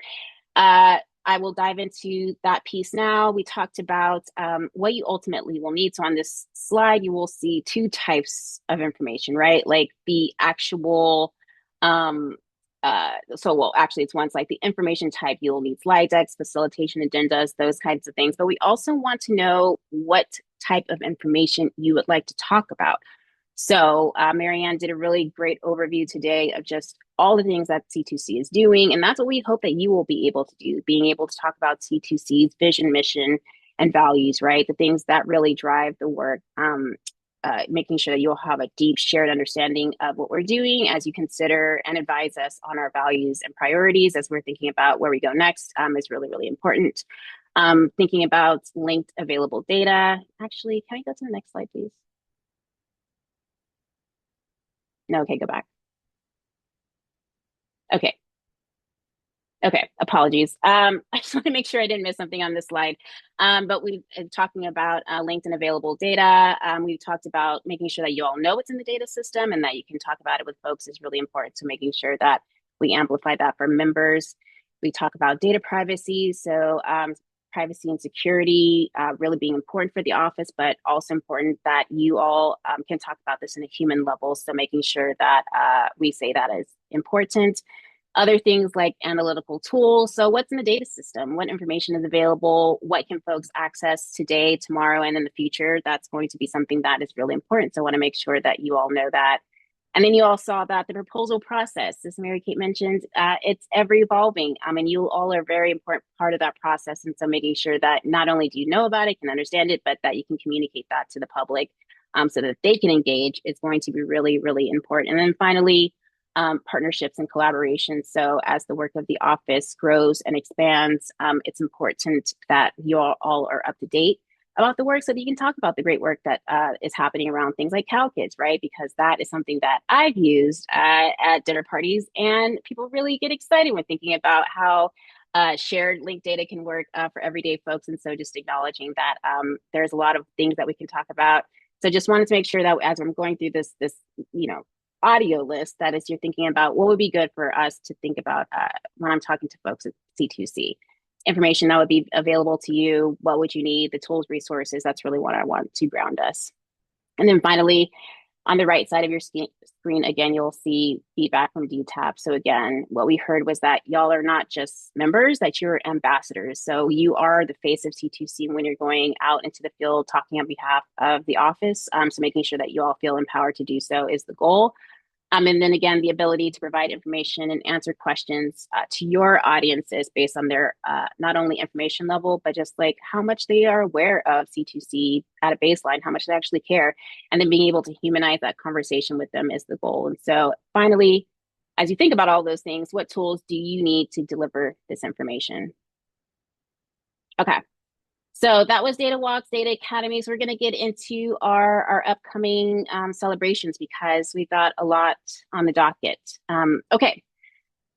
I will dive into that piece now. We talked about what you ultimately will need. So on this slide, you will see two types of information, right? Like the actual, actually it's one, like the information type. You'll need slide decks, facilitation agendas, those kinds of things. But we also want to know what type of information you would like to talk about. So Marianne did a really great overview today of just all the things that C2C is doing. And that's what we hope that you will be able to do, being able to talk about C2C's vision, mission, and values, right? The things that really drive the work, making sure that you'll have a deep shared understanding of what we're doing as you consider and advise us on our values and priorities as we're thinking about where we go next is really, really important. Thinking about linked available data. Actually, can we go to the next slide, please? No, okay, go back. Okay. Okay, apologies. I just want to make sure I didn't miss something on this slide. But we've been talking about linked and available data. We've talked about making sure that you all know what's in the data system and that you can talk about it with folks is really important. So making sure that we amplify that for members. We talk about data privacy. So privacy and security really being important for the office, but also important that you all can talk about this in a human level. So making sure that we say that is important. Other things like analytical tools. So what's in the data system? What information is available? What can folks access today, tomorrow, and in the future? That's going to be something that is really important. So I want to make sure that you all know that. And then you all saw that the proposal process, as Mary Kate mentioned, it's ever evolving. I mean, you all are a very important part of that process. And so making sure that not only do you know about it, can understand it, but that you can communicate that to the public so that they can engage is going to be really, really important. And then finally, partnerships and collaboration. So as the work of the office grows and expands, it's important that you all are up to date about the work so that you can talk about the great work that is happening around things like CalKids, right? Because that is something that I've used at dinner parties, and people really get excited when thinking about how shared linked data can work for everyday folks. And so just acknowledging that there's a lot of things that we can talk about. So just wanted to make sure that as I'm going through this audio list, that as you're thinking about what would be good for us to think about when I'm talking to folks at C2C. Information that would be available to you, what would you need, the tools, resources, that's really what I want to ground us. And then finally, on the right side of your screen, again, you'll see feedback from DTAP. So again, what we heard was that y'all are not just members, that you're ambassadors. So you are the face of C2C when you're going out into the field, talking on behalf of the office. So making sure that you all feel empowered to do so is the goal. And then again, the ability to provide information and answer questions to your audiences based on their not only information level, but just like how much they are aware of C2C at a baseline, how much they actually care, and then being able to humanize that conversation with them is the goal. And so finally, as you think about all those things, what tools do you need to deliver this information? Okay. So that was Data Walks, Data Academies. We're going to get into our upcoming celebrations because we've got a lot on the docket. Okay,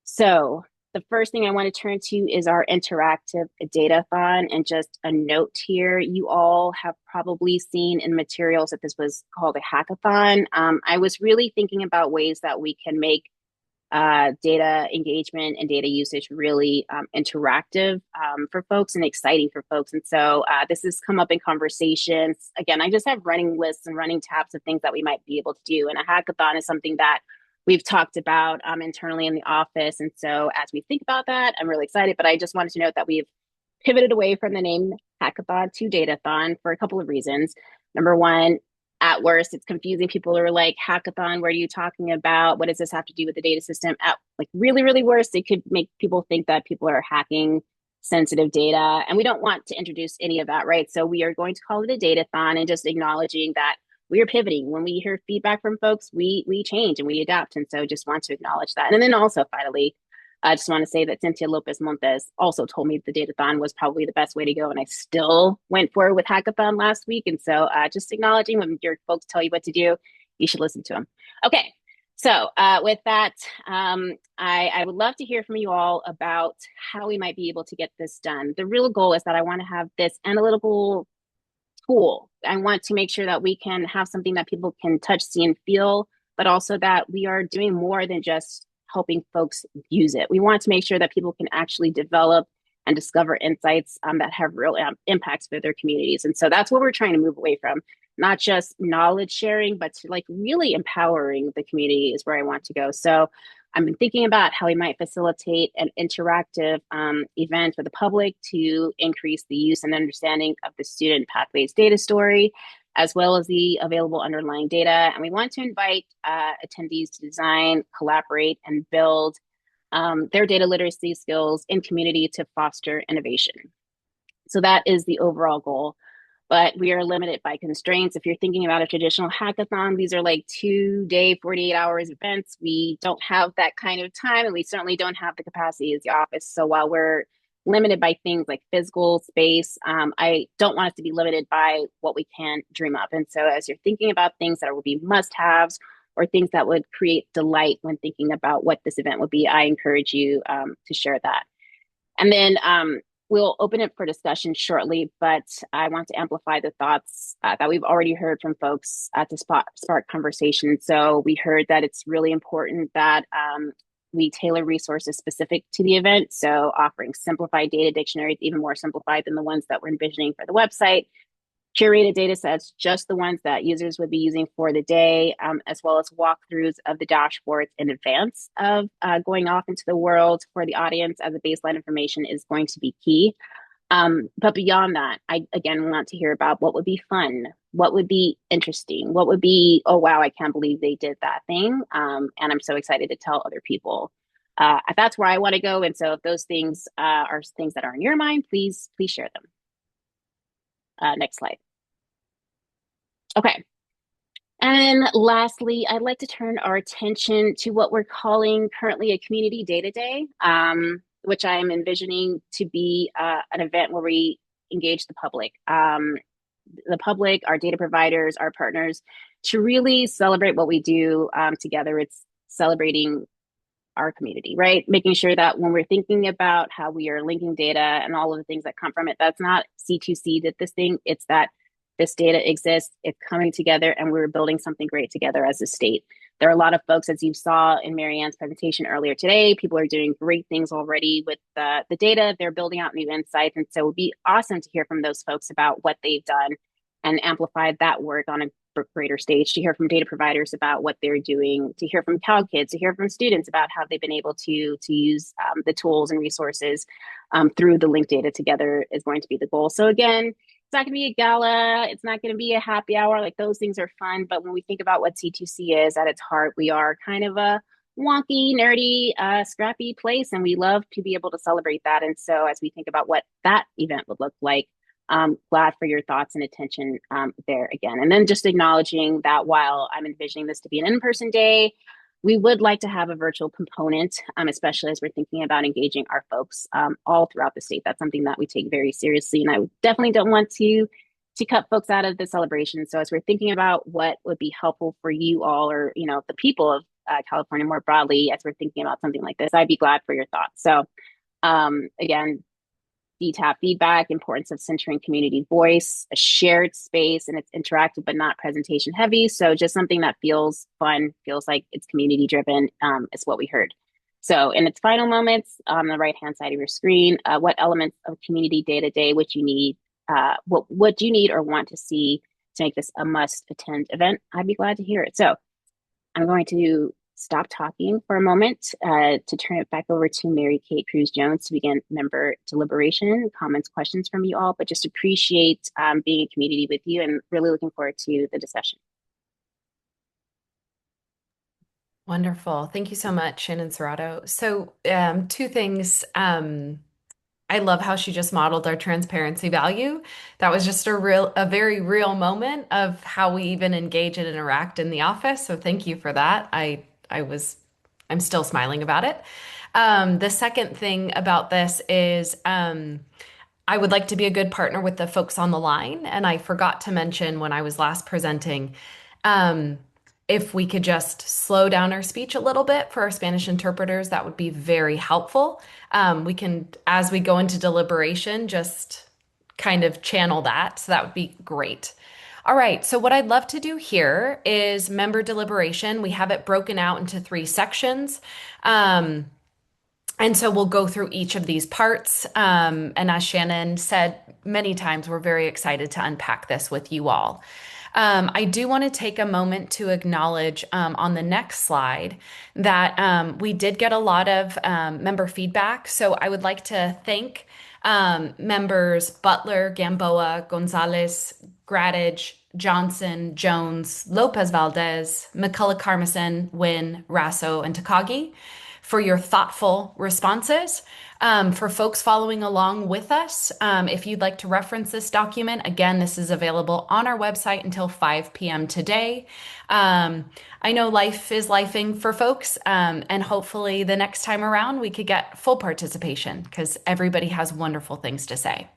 so the first thing I want to turn to is our interactive data-thon. And just a note here, you all have probably seen in materials that this was called a hackathon. I was really thinking about ways that we can make data engagement and data usage really interactive for folks and exciting for folks. And so this has come up in conversations. Again, I just have running lists and running tabs of things that we might be able to do. And a hackathon is something that we've talked about internally in the office. And so as we think about that, I'm really excited. But I just wanted to note that we've pivoted away from the name hackathon to datathon for a couple of reasons. Number one, at worst, it's confusing. People are like, hackathon, what are you talking about? What does this have to do with the data system? At like really, really worst, it could make people think that people are hacking sensitive data. And we don't want to introduce any of that, right? So we are going to call it a datathon and just acknowledging that we are pivoting. When we hear feedback from folks, we change and we adapt. And so just want to acknowledge that. And then also finally, I just want to say that Cynthia Lopez Montes also told me the datathon was probably the best way to go, and I still went forward with hackathon last week. And so, just acknowledging when your folks tell you what to do, you should listen to them. Okay, so with that, I would love to hear from you all about how we might be able to get this done. The real goal is that I want to have this analytical tool. I want to make sure that we can have something that people can touch, see, and feel, but also that we are doing more than just helping folks use it. We want to make sure that people can actually develop and discover insights that have real impacts for their communities. And so that's what we're trying to move away from, not just knowledge sharing, but to like really empowering the community is where I want to go. So I've been thinking about how we might facilitate an interactive event for the public to increase the use and understanding of the student pathways data story, as well as the available underlying data. And we want to invite attendees to design, collaborate, and build their data literacy skills in community to foster innovation. So that is the overall goal. But we are limited by constraints. If you're thinking about a traditional hackathon, these are like 2-day, 48 hours events. We don't have that kind of time, and we certainly don't have the capacity as the office. So while we're limited by things like physical space, I don't want us to be limited by what we can dream up. And so as you're thinking about things that will be must-haves or things that would create delight when thinking about what this event would be, I encourage you to share that. And then we'll open it for discussion shortly, but I want to amplify the thoughts that we've already heard from folks to spark conversation. So we heard that it's really important that we tailor resources specific to the event. So offering simplified data dictionaries, even more simplified than the ones that we're envisioning for the website. Curated data sets, just the ones that users would be using for the day, as well as walkthroughs of the dashboards in advance of going off into the world for the audience as a baseline information is going to be key. But beyond that, I again want to hear about what would be fun, what would be interesting, what would be, oh wow, I can't believe they did that thing. And I'm so excited to tell other people. That's where I want to go. And so if those things are things that are in your mind, please share them. Next slide. Okay. And lastly, I'd like to turn our attention to what we're calling currently a community data day, which I'm envisioning to be an event where we engage the public, our data providers, our partners, to really celebrate what we do together. It's celebrating our community, right? Making sure that when we're thinking about how we are linking data and all of the things that come from it, that's not C2C did this thing. It's that this data exists, it's coming together, and we're building something great together as a state. There are a lot of folks, as you saw in Marianne's presentation earlier today, people are doing great things already with the data. They're building out new insights. And so it would be awesome to hear from those folks about what they've done and amplify that work on a greater stage, to hear from data providers about what they're doing, to hear from Cal Kids, to hear from students about how they've been able to use the tools and resources through the linked data together is going to be the goal. So again, it's not going to be a gala. It's not going to be a happy hour. Like those things are fun. But when we think about what C2C is at its heart, we are kind of a wonky, nerdy, scrappy place. And we love to be able to celebrate that. And so as we think about what that event would look like, glad for your thoughts and attention there again. And then just acknowledging that while I'm envisioning this to be an in-person day, we would like to have a virtual component, especially as we're thinking about engaging our folks all throughout the state. That's something that we take very seriously. And I definitely don't want to cut folks out of the celebration. So as we're thinking about what would be helpful for you all, or, you know, the people of California more broadly, as we're thinking about something like this, I'd be glad for your thoughts. So again, DTAP feedback, importance of centering community voice, a shared space, and it's interactive but not presentation heavy. So just something that feels fun, feels like it's community driven is what we heard. So in its final moments, on the right-hand side of your screen, what elements of community day-to-day would you need, what do you need or want to see to make this a must-attend event? I'd be glad to hear it. So I'm going to stop talking for a moment to turn it back over to Mary Kate Cruz Jones to begin member deliberation, comments, questions from you all, but just appreciate being in community with you and really looking forward to the discussion. Wonderful. Thank you so much, Shannon Serrato. So two things. I love how she just modeled our transparency value. That was just a very real moment of how we even engage and interact in the office. So thank you for that. I was I'm still smiling about it. The second thing about this is I would like to be a good partner with the folks on the line. And I forgot to mention when I was last presenting, um, if we could just slow down our speech a little bit for our Spanish interpreters, that would be very helpful. We can, as we go into deliberation, just kind of channel that. So that would be great. All right, so what I'd love to do here is member deliberation. We have it broken out into three sections. And so we'll go through each of these parts. And as Shannon said many times, we're very excited to unpack this with you all. I do want to take a moment to acknowledge on the next slide that we did get a lot of member feedback. So I would like to thank members Butler, Gamboa, Gonzalez, Gradage, Johnson, Jones, Lopez Valdez, McCullough Carmison, Wynn, Rasso, and Takagi for your thoughtful responses. For folks following along with us, if you'd like to reference this document, again, this is available on our website until 5 p.m. today. I know life is lifing for folks, and hopefully the next time around we could get full participation because everybody has wonderful things to say.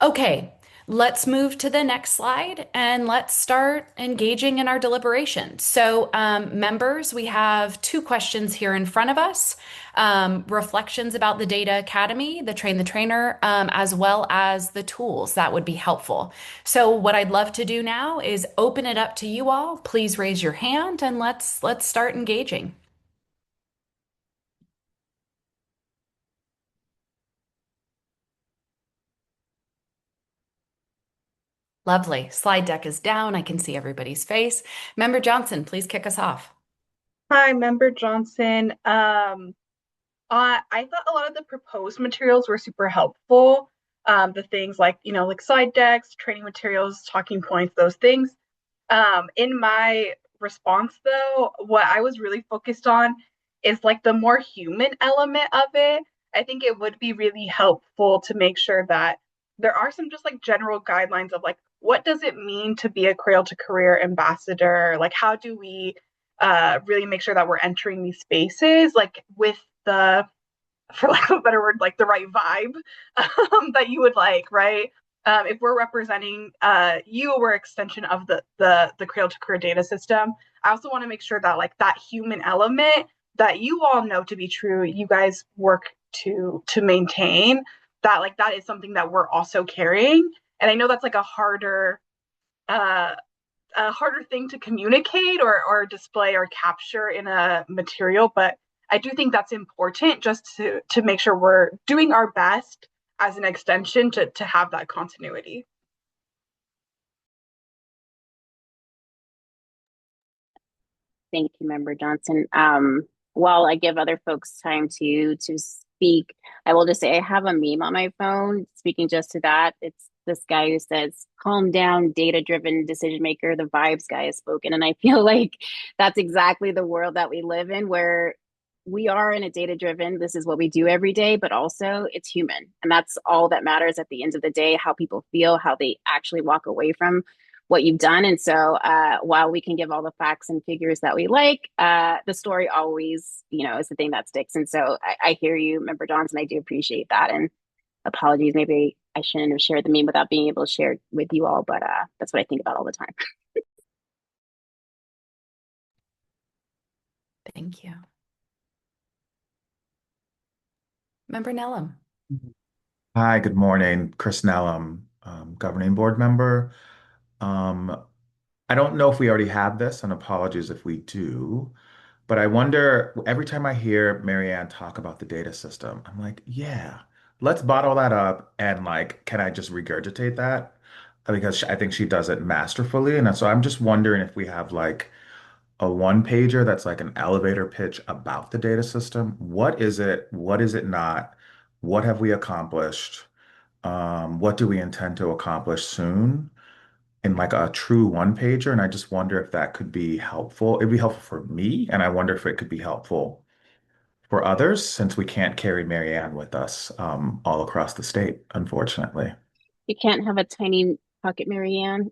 Okay, let's move to the next slide and let's start engaging in our deliberation. So, members, we have two questions here in front of us. Reflections about the Data Academy, the Train the Trainer, as well as the tools that would be helpful. So what I'd love to do now is open it up to you all. Please raise your hand and let's start engaging. Lovely. Slide deck is down. I can see everybody's face. Member Johnson, please kick us off. Hi, Member Johnson. I thought a lot of the proposed materials were super helpful. The things like, like slide decks, training materials, talking points, those things. In my response, though, what I was really focused on is like the more human element of it. I think it would be really helpful to make sure that there are some just like general guidelines of like, what does it mean to be a Cradle-to-Career ambassador? Like, how do we really make sure that we're entering these spaces like with the, for lack of a better word, like the right vibe that you would like, right? If we're representing you, we're extension of the Cradle-to-Career data system. I also want to make sure that like that human element that you all know to be true, you guys work to maintain that, like that is something that we're also carrying. And I know that's like a harder thing to communicate or display or capture in a material, but I do think that's important just to make sure we're doing our best as an extension to have that continuity. Thank you, Member Johnson. While I give other folks time to speak, I will just say I have a meme on my phone speaking just to that. It's this guy who says, "Calm down, data-driven decision maker. The vibes guy has spoken." And I feel like that's exactly the world that we live in, where we are in a data-driven, this is what we do every day, but also it's human. And that's all that matters at the end of the day, how people feel, how they actually walk away from what you've done. And so while we can give all the facts and figures that we like, the story always, is the thing that sticks. And so I hear you, Member Johnson. I do appreciate that. And apologies, maybe I shouldn't have shared the meme without being able to share it with you all, but that's what I think about all the time. Thank you. Member Nellum. Hi, good morning. Chris Nellum, governing board member. I don't know if we already have this, and apologies if we do, but I wonder every time I hear Marianne talk about the data system, I'm like, yeah, let's bottle that up and like, can I just regurgitate that? Because I think she does it masterfully. And so I'm just wondering if we have like a one pager that's like an elevator pitch about the data system. What is it? What is it not? What have we accomplished? What do we intend to accomplish soon? In like a true one pager. And I just wonder if that could be helpful. It'd be helpful for me. And I wonder if it could be helpful for others since we can't carry Marianne with us all across the state, unfortunately. You can't have a tiny pocket Marianne.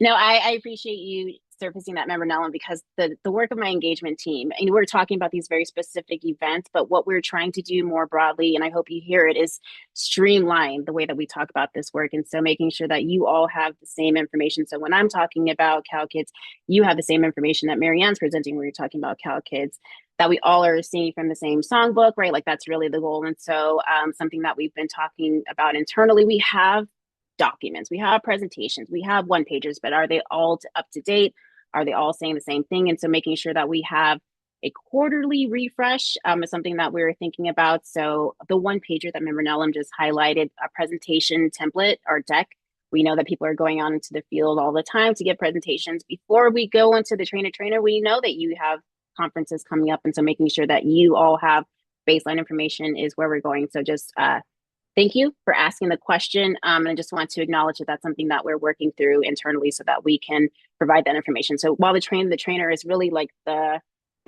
No, I appreciate you surfacing that member Nellen because the work of my engagement team, and we're talking about these very specific events, but what we're trying to do more broadly, and I hope you hear it, is streamline the way that we talk about this work. And so making sure that you all have the same information. So when I'm talking about Cal Kids, you have the same information that Marianne's presenting when you're talking about Cal Kids, that we all are singing from the same songbook, right? Like that's really the goal. And so something that we've been talking about internally, we have documents, we have presentations, we have one pagers, but are they all up to date? Are they all saying the same thing? And so making sure that we have a quarterly refresh is something that we're thinking about. So the one pager that Member Nellum just highlighted, a presentation template or deck. We know that people are going out into the field all the time to give presentations. Before we go into the trainer, we know that you have conferences coming up. And so making sure that you all have baseline information is where we're going. So just thank you for asking the question. And I just want to acknowledge that that's something that we're working through internally so that we can provide that information. So while the trainer is really like the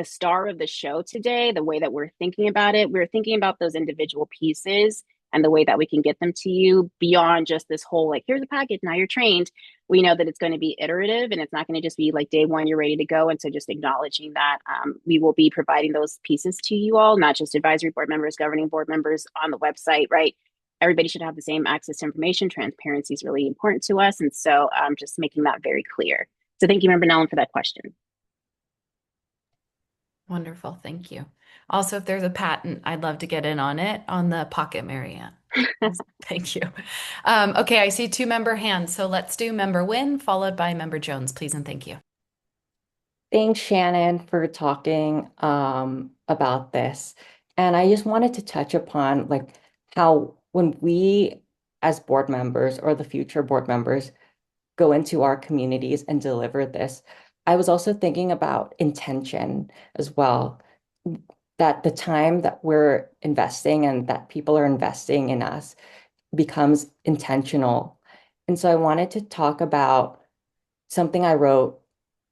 star of the show today, the way that we're thinking about it, we're thinking about those individual pieces and the way that we can get them to you beyond just this whole, like, here's a package, now you're trained. We know that it's going to be iterative and it's not going to just be like day one, you're ready to go. And so just acknowledging that we will be providing those pieces to you all, not just advisory board members, governing board members on the website, right? Everybody should have the same access to information. Transparency is really important to us. And so just making that very clear. So thank you, Member Nellen, for that question. Wonderful. Thank you. Also, if there's a patent, I'd love to get in on it on the pocket Marianne. Thank you. Okay, I see two member hands. So let's do Member Wynn, followed by Member Jones, please, and thank you. Thanks, Shannon, for talking about this. And I just wanted to touch upon like how when we as board members or the future board members go into our communities and deliver this, I was also thinking about intention as well, that the time that we're investing and that people are investing in us becomes intentional. And so I wanted to talk about something I wrote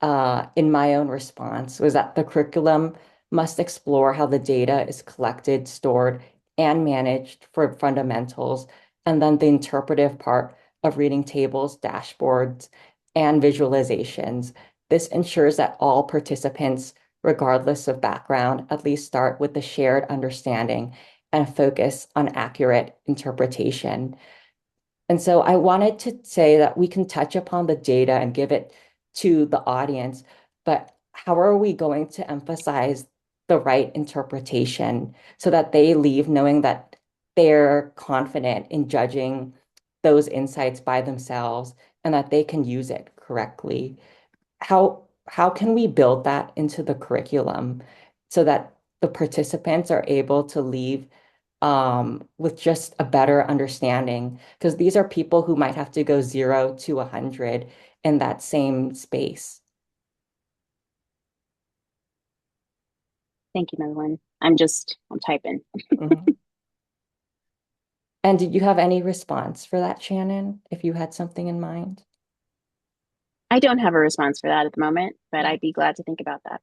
in my own response was that the curriculum must explore how the data is collected, stored, and managed for fundamentals, and then the interpretive part of reading tables, dashboards, and visualizations. This ensures that all participants, regardless of background, at least start with a shared understanding and focus on accurate interpretation. And so I wanted to say that we can touch upon the data and give it to the audience, but how are we going to emphasize the right interpretation so that they leave knowing that they're confident in judging those insights by themselves and that they can use it correctly? How can we build that into the curriculum so that the participants are able to leave with just a better understanding? Because these are people who might have to go 0 to 100 in that same space. Thank you, Madeline. I'm typing. Mhm. And did you have any response for that, Shannon, if you had something in mind? I don't have a response for that at the moment, but I'd be glad to think about that.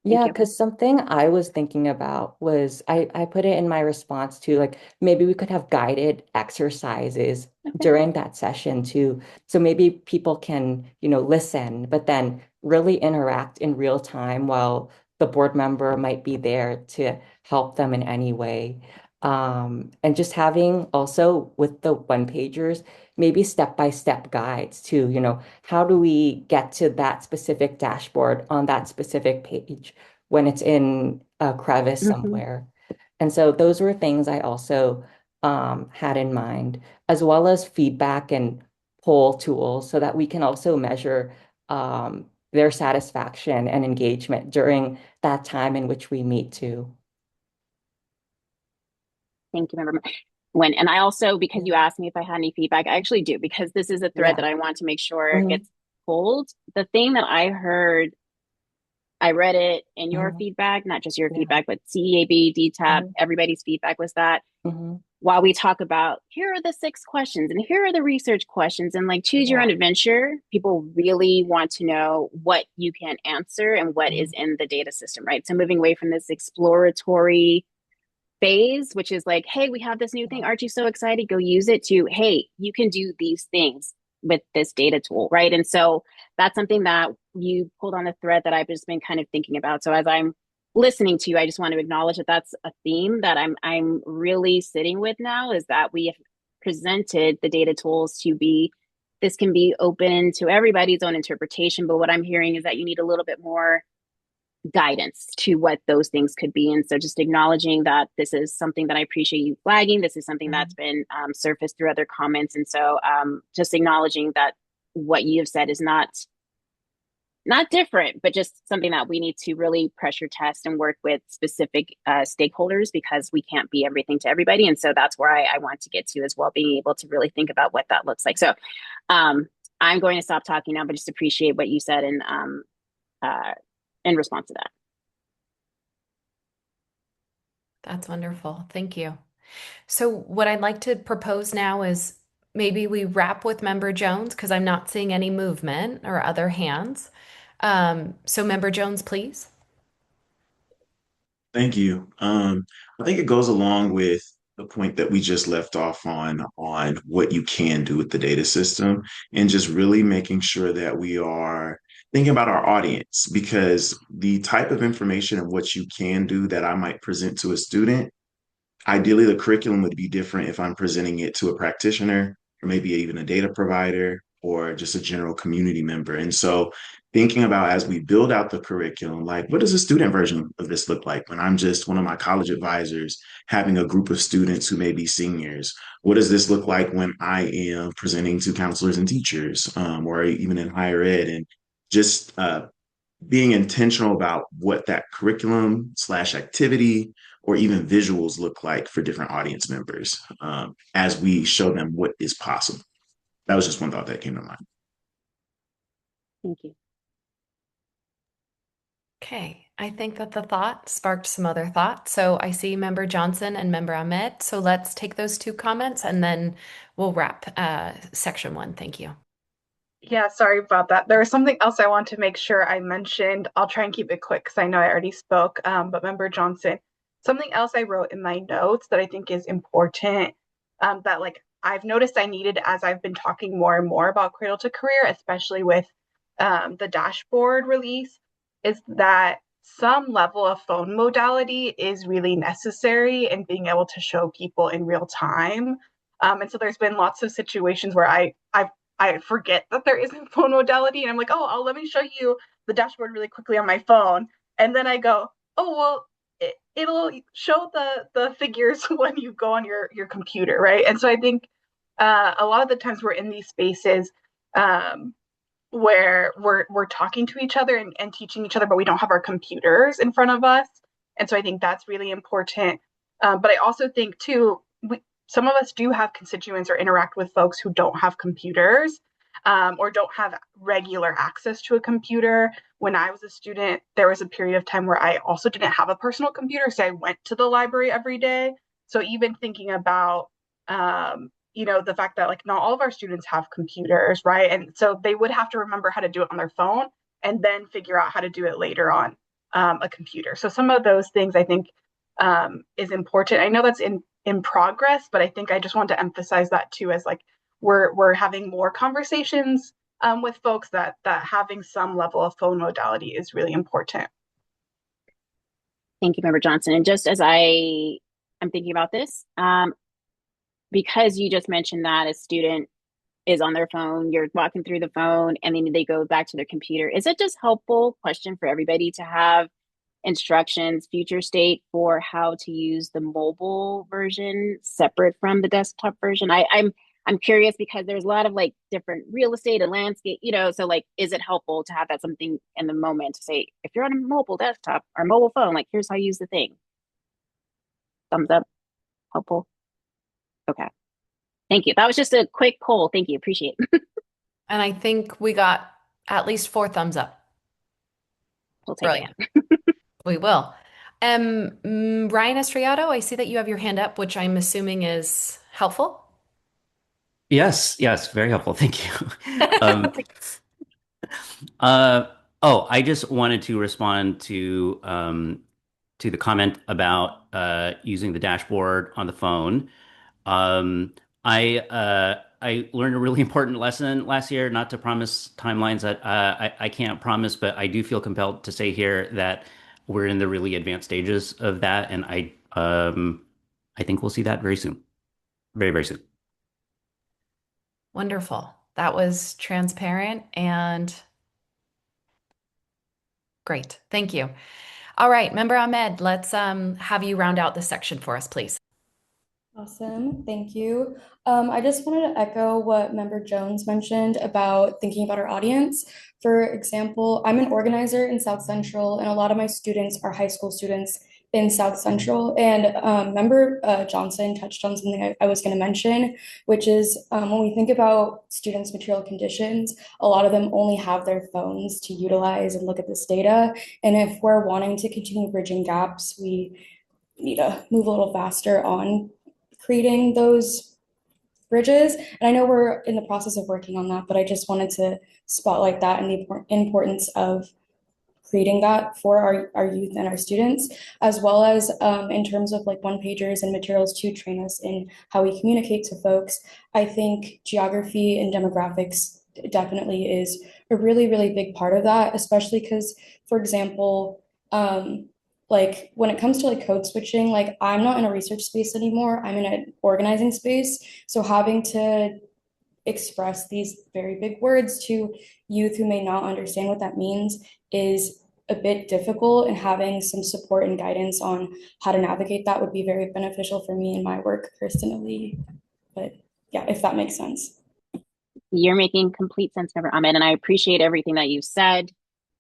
Yeah, you. because something I was thinking about was I put it in my response to like maybe we could have guided exercises Okay. during that session too. So maybe people can, listen, but then really interact in real time while the board member might be there to help them in any way. And just having also with the one pagers, maybe step-by-step guides too, how do we get to that specific dashboard on that specific page when it's in a crevice somewhere? And so those were things I also had in mind, as well as feedback and poll tools so that we can also measure their satisfaction and engagement during that time in which we meet too. Thank you, Member Wynn. And I also, because you asked me if I had any feedback, I actually do, because this is a thread that I want to make sure gets pulled. The thing that I heard, I read it in your feedback, not just your feedback, but CEAB, DTAP, everybody's feedback was that while we talk about here are the 6 questions and here are the research questions and like choose your own adventure, people really want to know what you can answer and what is in the data system, right? So moving away from this exploratory phase, which is like, hey, we have this new thing. Aren't you so excited? Go use it, to, hey, you can do these things. with this data tool, right? And so that's something that you pulled on a thread that I've just been kind of thinking about. So as I'm listening to you, I just want to acknowledge that that's a theme that I'm really sitting with now, is that we have presented the data tools to be, this can be open to everybody's own interpretation, but what I'm hearing is that you need a little bit more guidance to what those things could be. And so just acknowledging that this is something that I appreciate you flagging. This is something that's been surfaced through other comments. And so just acknowledging that what you have said is not different, but just something that we need to really pressure test and work with specific stakeholders, because we can't be everything to everybody. And so that's where I want to get to as well, being able to really think about what that looks like. So I'm going to stop talking now, but just appreciate what you said and in response to that. That's wonderful. Thank you. So what I'd like to propose now is maybe we wrap with Member Jones, because I'm not seeing any movement or other hands. So Member Jones, please. Thank you. I think it goes along with the point that we just left off on what you can do with the data system, and just really making sure that we are thinking about our audience, because the type of information and what you can do that I might present to a student, ideally the curriculum would be different if I'm presenting it to a practitioner or maybe even a data provider or just a general community member. And so thinking about, as we build out the curriculum, like, what does a student version of this look like when I'm just one of my college advisors having a group of students who may be seniors? What does this look like when I am presenting to counselors and teachers, or even in higher ed? And just being intentional about what that curriculum slash activity or even visuals look like for different audience members, as we show them what is possible. That was just one thought that came to mind. Thank you. Okay, I think that the thought sparked some other thoughts. So I see Member Johnson and Member Ahmed. So let's take those two comments and then we'll wrap section one. Thank you. Yeah, sorry about that. There was something else I want to make sure I mentioned. I'll try and keep it quick because I know I already spoke, but Member Johnson, something else I wrote in my notes that I think is important, that like I've noticed I needed as I've been talking more and more about Cradle to Career, especially with the dashboard release, is that some level of phone modality is really necessary in being able to show people in real time. And so there's been lots of situations where I forget that there isn't phone modality, and I'm like, oh, let me show you the dashboard really quickly on my phone, and then I go, oh well, it'll show the figures when you go on your computer, right? And so I think a lot of the times we're in these spaces where we're talking to each other and teaching each other, but we don't have our computers in front of us, and so I think that's really important. But I also think too, some of us do have constituents or interact with folks who don't have computers, or don't have regular access to a computer. When I was a student, there was a period of time where I also didn't have a personal computer, so I went to the library every day. So even thinking about, the fact that like not all of our students have computers, right? And so they would have to remember how to do it on their phone and then figure out how to do it later on a computer. So some of those things I think is important. I know that's in progress, but I think I just want to emphasize that too, as like we're having more conversations with folks that having some level of phone modality is really important. Thank you, Member Johnson. And just as I'm thinking about this, because you just mentioned that a student is on their phone, you're walking through the phone, and then they go back to their computer. Is it just helpful, question for everybody, to have instructions, future state, for how to use the mobile version separate from the desktop version? I'm curious because there's a lot of like different real estate and landscape, so like, is it helpful to have that something in the moment to say, if you're on a mobile desktop or mobile phone, like, here's how you use the thing. Thumbs up, helpful. Okay. Thank you. That was just a quick poll. Thank you. Appreciate it. And I think we got at least 4 thumbs up. We'll take Brilliant. it. We will. Ryan Estriado, I see that you have your hand up, which I'm assuming is helpful. Yes, very helpful. Thank you. I just wanted to respond to the comment about using the dashboard on the phone. I I learned a really important lesson last year, not to promise timelines that I can't promise, but I do feel compelled to say here that we're in the really advanced stages of that, and I think we'll see that very soon, very, very soon. Wonderful. That was transparent and great. Thank you. All right, Member Ahmed, let's have you round out this section for us, please. Awesome, thank you. I just wanted to echo what Member Jones mentioned about thinking about our audience. For example, I'm an organizer in South Central, and a lot of my students are high school students in South Central. And Member Johnson touched on something I was going to mention, which is when we think about students' material conditions, a lot of them only have their phones to utilize and look at this data. And if we're wanting to continue bridging gaps, we need to move a little faster on creating those bridges. And I know we're in the process of working on that, but I just wanted to spotlight that and the importance of creating that for our youth and our students, as well as in terms of like one pagers and materials to train us in how we communicate to folks. I think geography and demographics definitely is a really, really big part of that, especially because, for example, like when it comes to like code switching, like I'm not in a research space anymore. I'm in an organizing space. So having to express these very big words to youth who may not understand what that means is a bit difficult, and having some support and guidance on how to navigate that would be very beneficial for me in my work personally. But yeah, if that makes sense. You're making complete sense, Member Ahmed, and I appreciate everything that you said.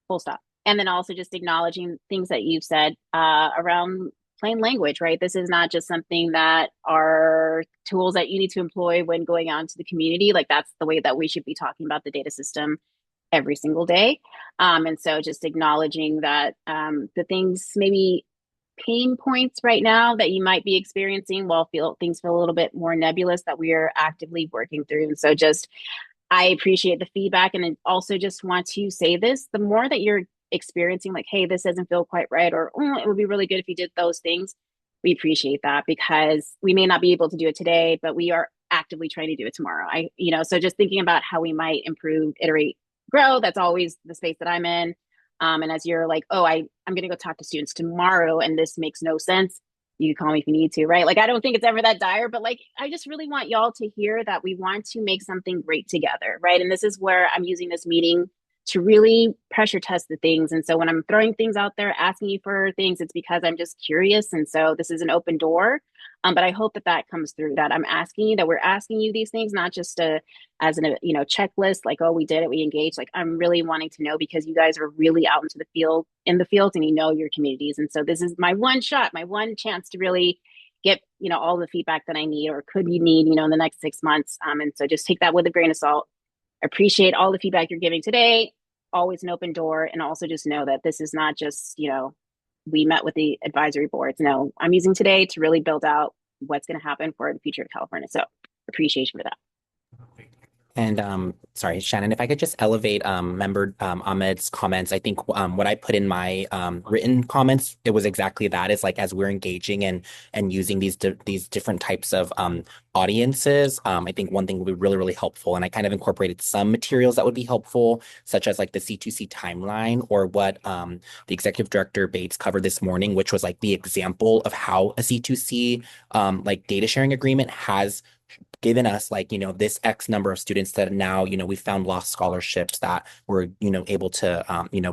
Full stop. And then also just acknowledging things that you've said around plain language, right? This is not just something that are tools that you need to employ when going out into the community. Like that's the way that we should be talking about the data system every single day. And so just acknowledging that the things, maybe pain points right now that you might be experiencing while things feel a little bit more nebulous, that we are actively working through. And so just I appreciate the feedback, and also just want to say this, the more that you're experiencing like, hey, this doesn't feel quite right, or oh, it would be really good if you did those things, we appreciate that, because we may not be able to do it today, but we are actively trying to do it tomorrow. So just thinking about how we might improve, iterate, grow, that's always the space that I'm in. And as you're like, oh, I'm going to go talk to students tomorrow and this makes no sense, you can call me if you need to, right? Like, I don't think it's ever that dire, but like, I just really want y'all to hear that we want to make something great together, right? And this is where I'm using this meeting to really pressure test the things. And so when I'm throwing things out there, asking you for things, it's because I'm just curious. And so this is an open door. But I hope that that comes through, that I'm asking you, that we're asking you these things, not just as an checklist, like, oh, we did it, we engaged. Like, I'm really wanting to know, because you guys are really out into the field, and you know your communities. And so this is my one shot, my one chance to really get all the feedback that I need or could you need in the next 6 months. And so just take that with a grain of salt. Appreciate all the feedback you're giving today. Always an open door. And also just know that this is not just we met with the advisory boards. No, I'm using today to really build out what's going to happen for the future of California. So appreciation for that. And sorry, Shannon, if I could just elevate member Ahmed's comments. I think what I put in my written comments, it was exactly that. It's like, as we're engaging and using these different types of audiences, I think one thing would be really, really helpful. And I kind of incorporated some materials that would be helpful, such as like the C2C timeline, or what the executive director Bates covered this morning, which was like the example of how a C2C like data sharing agreement has given us this X number of students that now, we found lost scholarships that were, able to,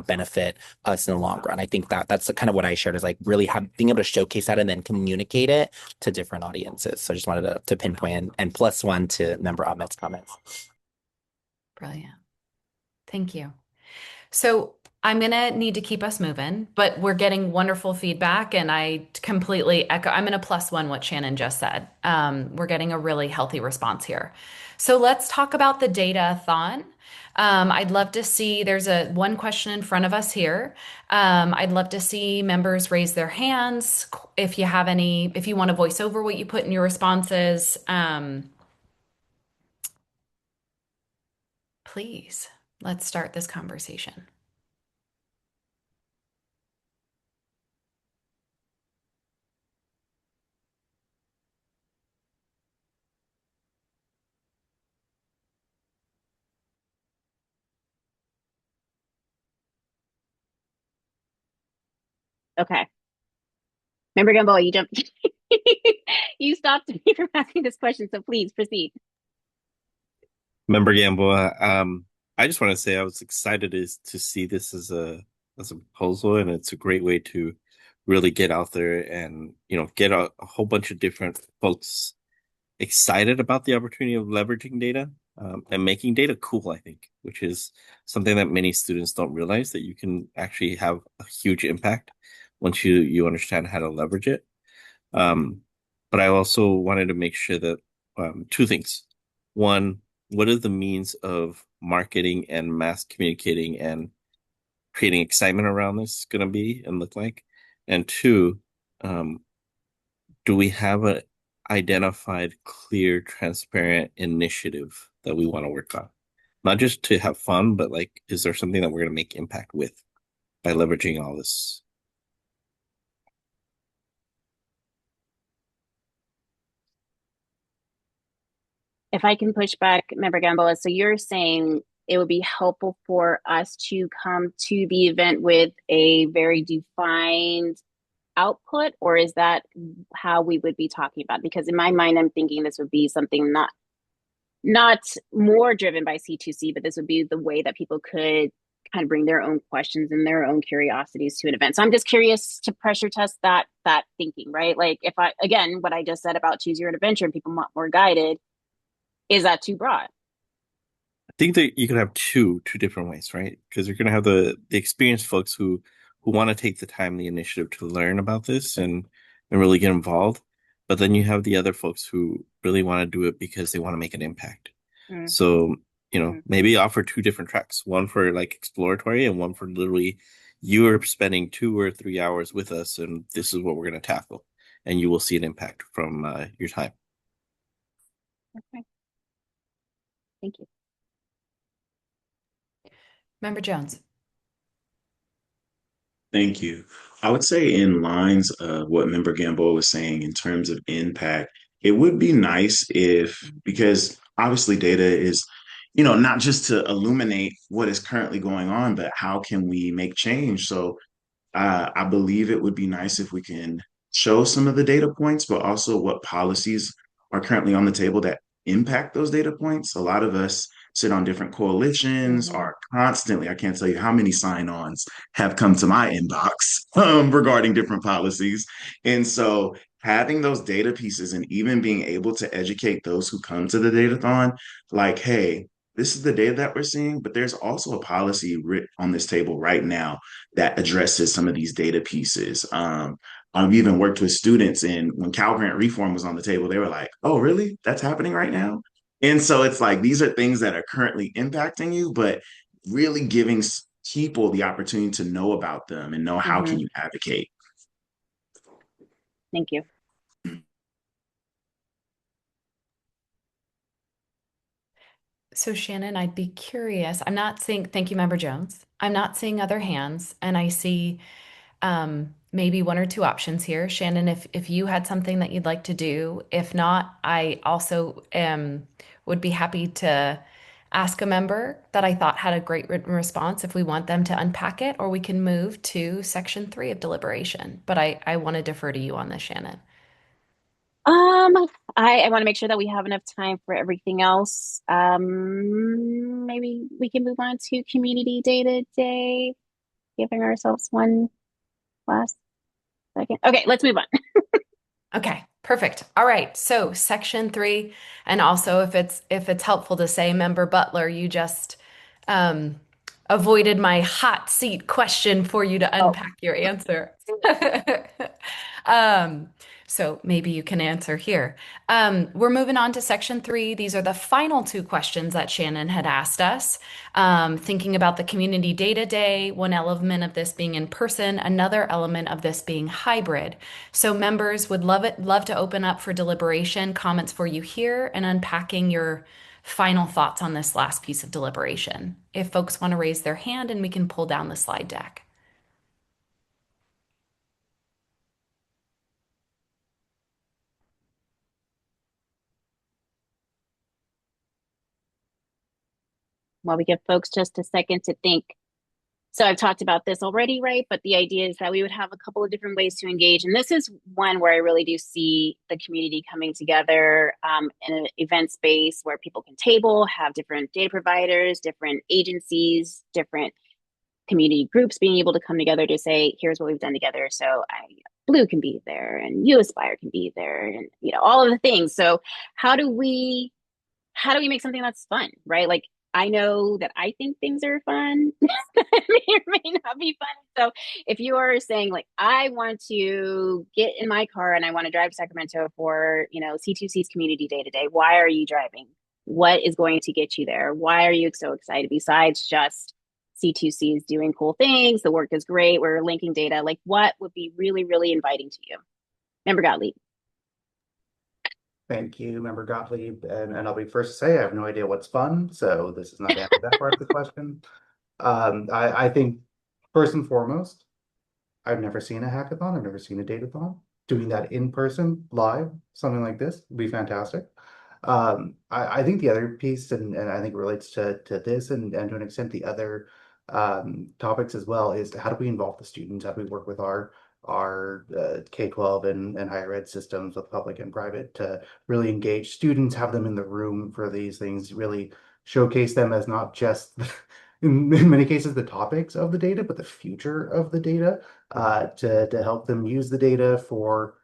benefit us in the long run. I think that's kind of what I shared, is like really being able to showcase that and then communicate it to different audiences. So I just wanted to pinpoint and plus one to Member Ahmed's comments. Brilliant. Thank you. So I'm going to need to keep us moving, but we're getting wonderful feedback, and I completely echo. I'm going to plus one what Shannon just said. We're getting a really healthy response here. So let's talk about the data-a-thon. I'd love to see, there's one question in front of us here. I'd love to see members raise their hands. If you want to voice over what you put in your responses, please, let's start this conversation. Okay. Member Gumbel, you jumped. You stopped me from asking this question, so please proceed. Member Gamboa, I just want to say I was excited to see this as a proposal, and it's a great way to really get out there and get a whole bunch of different folks excited about the opportunity of leveraging data and making data cool, I think, which is something that many students don't realize that you can actually have a huge impact once you understand how to leverage it. Um, but I also wanted to make sure that two things. One, what are the means of marketing and mass communicating and creating excitement around this going to be and look like? And two, um, do we have a identified, clear, transparent initiative that we want to work on? Not just to have fun, but like, is there something that we're going to make impact with by leveraging all this? If I can push back, Member Gamboa, so you're saying it would be helpful for us to come to the event with a very defined output, or is that how we would be talking about? Because in my mind, I'm thinking this would be something not more driven by C2C, but this would be the way that people could kind of bring their own questions and their own curiosities to an event. So I'm just curious to pressure test that thinking, right? Like if I again what I just said about choose your own adventure and people want more guided, is that too broad? I think that you could have two different ways, right? Because you're going to have the experienced folks who want to take the time, the initiative to learn about this and really get involved. But then you have the other folks who really want to do it because they want to make an impact. Mm. So, maybe offer two different tracks, one for like exploratory and one for literally you're spending 2 or 3 hours with us and this is what we're going to tackle. And you will see an impact from your time. Okay. Thank you. Member Jones. Thank you. I would say, in lines of what Member Gamboa was saying in terms of impact, it would be nice if, because obviously data is, not just to illuminate what is currently going on, but how can we make change? So I believe it would be nice if we can show some of the data points, but also what policies are currently on the table that impact those data points. A lot of us sit on different coalitions, are constantly, I can't tell you how many sign-ons have come to my inbox regarding different policies. And so having those data pieces and even being able to educate those who come to the datathon, like, hey, this is the data that we're seeing, but there's also a policy writ on this table right now that addresses some of these data pieces. I've even worked with students, and when Cal Grant reform was on the table, they were like, "Oh, really? That's happening right now?" And so it's like these are things that are currently impacting you, but really giving people the opportunity to know about them and know how can you advocate. Thank you. So Shannon, I'd be curious. I'm not seeing, thank you, Member Jones. I'm not seeing other hands, and I see maybe one or two options here. Shannon, if you had something that you'd like to do, if not, I also would be happy to ask a member that I thought had a great written response if we want them to unpack it, or we can move to section 3 of deliberation. But I want to defer to you on this, Shannon. Um, I want to make sure that we have enough time for everything else. Maybe we can move on to community data day, giving ourselves one last second. Okay, let's move on. Okay, perfect. All right. So section 3, and also if it's helpful to say, Member Butler, you just um, avoided my hot seat question for you to unpack your answer. Um, so maybe you can answer here. We're moving on to section 3. These are the final two questions that Shannon had asked us. Thinking about the community data day, one element of this being in person, another element of this being hybrid. So members would love to open up for deliberation, comments for you here, and unpacking your final thoughts on this last piece of deliberation. If folks want to raise their hand and we can pull down the slide deck. While we give folks just a second to think. So I've talked about this already, right? But the idea is that we would have a couple of different ways to engage. And this is one where I really do see the community coming together in an event space where people can table, have different data providers, different agencies, different community groups being able to come together to say, here's what we've done together. So Blue can be there and you Aspire can be there and, all of the things. So how do we make something that's fun, right? Like, I know that I think things are fun. It may or may not be fun. So if you are saying like, I want to get in my car and I want to drive to Sacramento for, C2C's community day to day, why are you driving? What is going to get you there? Why are you so excited besides just C2C is doing cool things? The work is great. We're linking data. Like, what would be really, really inviting to you? Member Gottlieb. Thank you, Member Gottlieb. And I'll be first to say I have no idea what's fun, so this is not answering that part of the question. I think first and foremost, I've never seen a hackathon. I've never seen a datathon. Doing that in person, live, something like this would be fantastic. I think the other piece, and I think it relates to this and to an extent the other topics as well, is how do we involve the students? How do we work with our K-12 and higher ed systems, with public and private, to really engage students, have them in the room for these things, really showcase them as not just in many cases the topics of the data, but the future of the data, to help them use the data for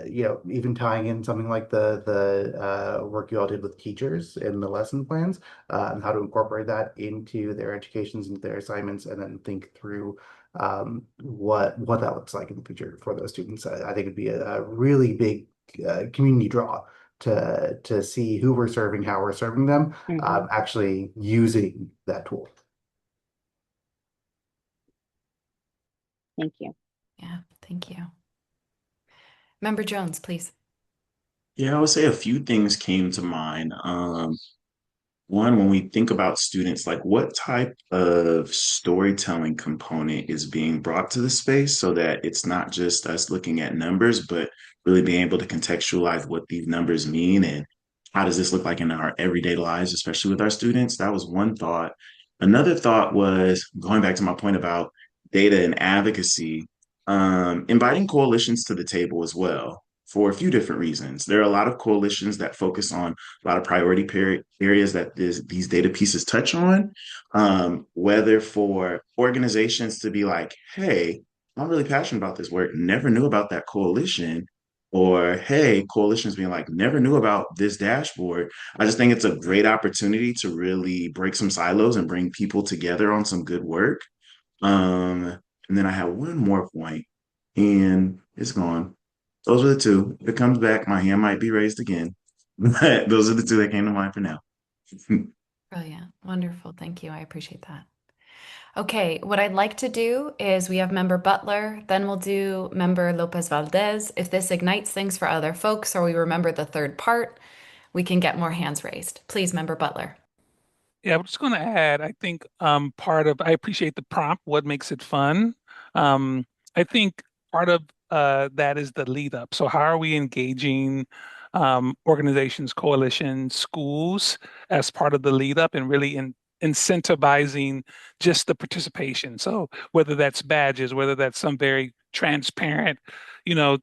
even tying in something like the work you all did with teachers in the lesson plans, and how to incorporate that into their educations, into their assignments, and then think through what that looks like in the future for those students. I think it'd be a really big community draw to see who we're serving, how we're serving them, actually using that tool. Thank you. Yeah, thank you. Member Jones, please. Yeah, I would say a few things came to mind. One, when we think about students, like what type of storytelling component is being brought to the space so that it's not just us looking at numbers, but really being able to contextualize what these numbers mean and how does this look like in our everyday lives, especially with our students? That was one thought. Another thought was going back to my point about data and advocacy, inviting coalitions to the table as well for a few different reasons. There are a lot of coalitions that focus on a lot of priority areas that these data pieces touch on, whether for organizations to be like, hey, I'm really passionate about this work, never knew about that coalition, or hey, coalitions being like, never knew about this dashboard. I just think it's a great opportunity to really break some silos and bring people together on some good work. And then I have one more point, and it's gone. Those are the two. If it comes back, my hand might be raised again. But those are the two that came to mind for now. Brilliant. Wonderful. Thank you. I appreciate that. Okay, what I'd like to do is we have Member Butler, then we'll do Member Lopez Valdez. If this ignites things for other folks or we remember the third part, we can get more hands raised. Please, Member Butler. Yeah, I'm just going to add, I think I appreciate the prompt, what makes it fun. Um, I think part of that is the lead up. So how are we engaging organizations, coalitions, schools as part of the lead up and really incentivizing just the participation. So whether that's badges, whether that's some very transparent,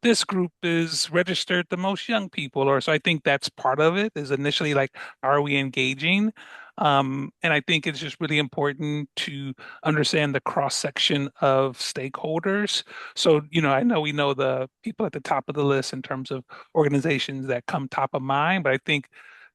this group is registered the most young people, or so I think that's part of it is initially like, are we engaging? And I think it's just really important to understand the cross section of stakeholders. So, I know we know the people at the top of the list in terms of organizations that come top of mind, but I think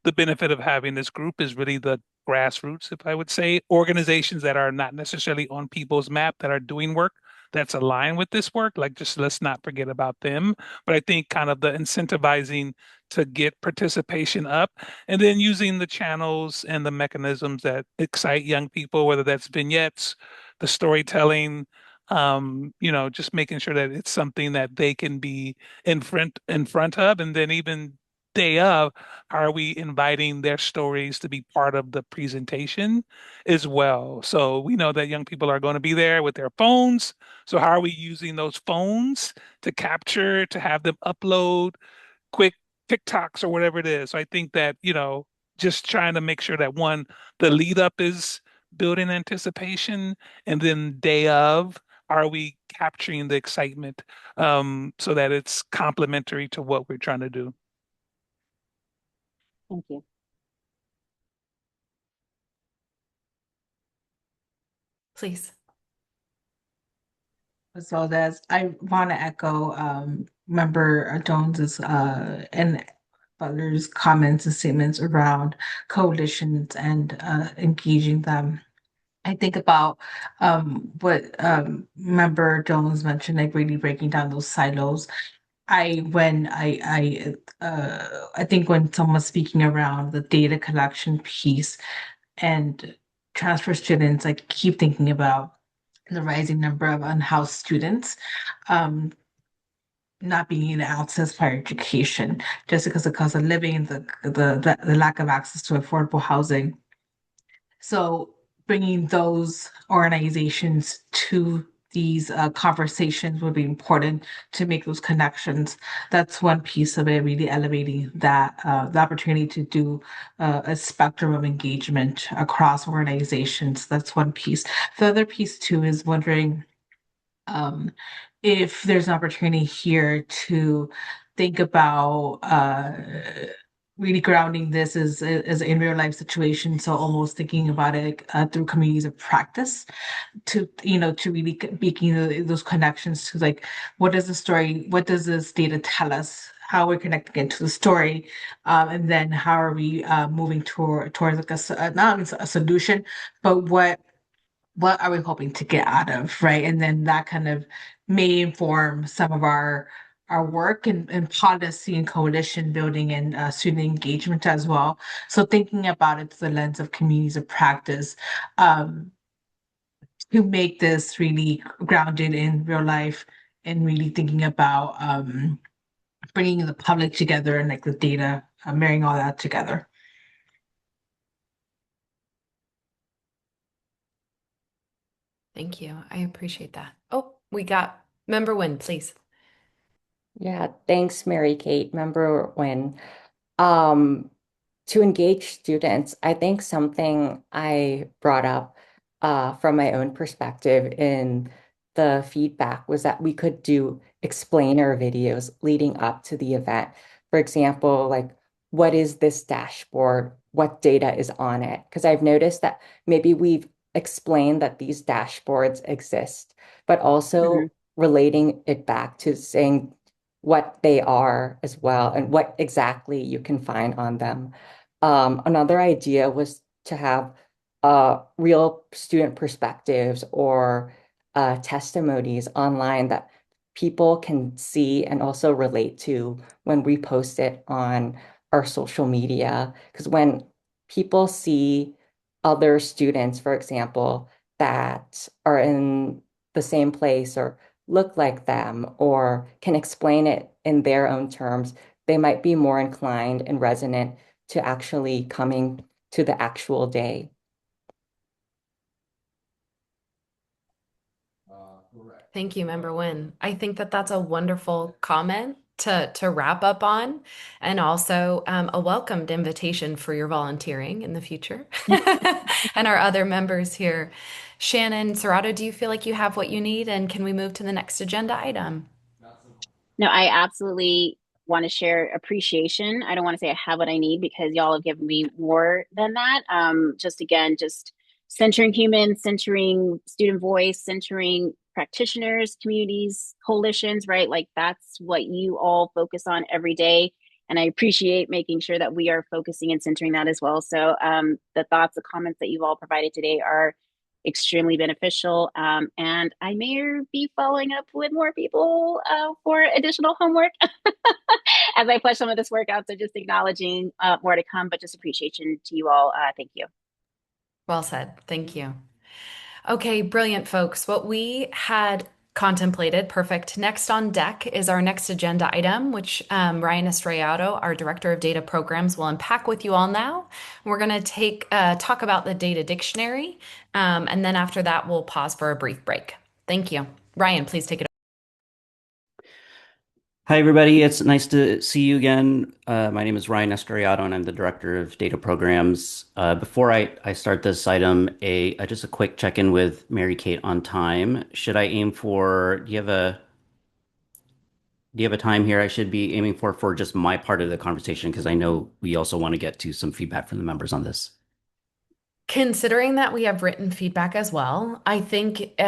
the benefit of having this group is really the grassroots, if I would say, organizations that are not necessarily on people's map that are doing work that's aligned with this work. Like, just let's not forget about them. But I think kind of the incentivizing to get participation up and then using the channels and the mechanisms that excite young people, whether that's vignettes, the storytelling, just making sure that it's something that they can be in front of, and then even day of, how are we inviting their stories to be part of the presentation as well? So we know that young people are going to be there with their phones. So how are we using those phones to capture, to have them upload quick TikToks or whatever it is? So I think that, just trying to make sure that one, the lead up is building anticipation, and then day of, are we capturing the excitement so that it's complementary to what we're trying to do? Thank you. Please. So that's I want to echo Member Jones's and others' comments and statements around coalitions and engaging them. I think about what Member Jones mentioned, like really breaking down those silos. I think when someone's speaking around the data collection piece and transfer students, I keep thinking about the rising number of unhoused students um, not being able to access higher education just because of cost of living and the lack of access to affordable housing. So bringing those organizations to these conversations would be important to make those connections. That's one piece of it, really elevating that the opportunity to do a spectrum of engagement across organizations. That's one piece. The other piece too is wondering um, if there's an opportunity here to think about really grounding this as in real life situation. So almost thinking about it through communities of practice to, to really making those connections to like, what does the story, what does this data tell us? How we're connecting it to the story, and then how are we moving towards like not a solution, but what are we hoping to get out of, right? And then that kind of may inform some of our work and policy and coalition building and student engagement as well. So thinking about it through the lens of communities of practice um, to make this really grounded in real life and really thinking about bringing the public together and like the data, marrying all that together. Thank you. I appreciate that. Oh, we got Member Wynn, please. Yeah, thanks, Mary Kate. Member Wynn. Um, to engage students, I think something I brought up from my own perspective in the feedback was that we could do explainer videos leading up to the event. For example, like, what is this dashboard? What data is on it? Because I've noticed that maybe we've explained that these dashboards exist, but also relating it back to saying what they are as well and what exactly you can find on them. Another idea was to have real student perspectives or testimonies online that people can see and also relate to when we post it on our social media. Because when people see other students, for example, that are in the same place or look like them or can explain it in their own terms, they might be more inclined and resonant to actually coming to the actual day. Thank you, Member Wynn. I think that that's a wonderful comment to wrap up on, and also a welcomed invitation for your volunteering in the future, and our other members here. Shannon Serrato, do you feel like you have what you need, and can we move to the next agenda item? No, I absolutely want to share appreciation. I don't want to say I have what I need because y'all have given me more than that. Just again, just centering humans, centering student voice, centering practitioners, communities, coalitions, right? Like that's what you all focus on every day. And I appreciate making sure that we are focusing and centering that as well. So the thoughts, the comments that you've all provided today are extremely beneficial. And I may be following up with more people for additional homework as I push some of this work out. So just acknowledging more to come, but just appreciation to you all. Thank you. Well said. Thank you. Okay, brilliant, folks. What we had contemplated, perfect. Next on deck is our next agenda item, which Ryan Estrellado, our Director of Data Programs, will unpack with you all now. We're going to talk about the data dictionary, and then after that, we'll pause for a brief break. Thank you. Ryan, please take it Hi, everybody. It's nice to see you again. My name is Ryan Estoriado, and I'm the Director of Data Programs. Before I start this item, just a quick check-in with Mary Kate on time. Should I aim for, do you have a time here I should be aiming for just my part of the conversation? Because I know we also want to get to some feedback from the members on this. Considering that we have written feedback as well, I think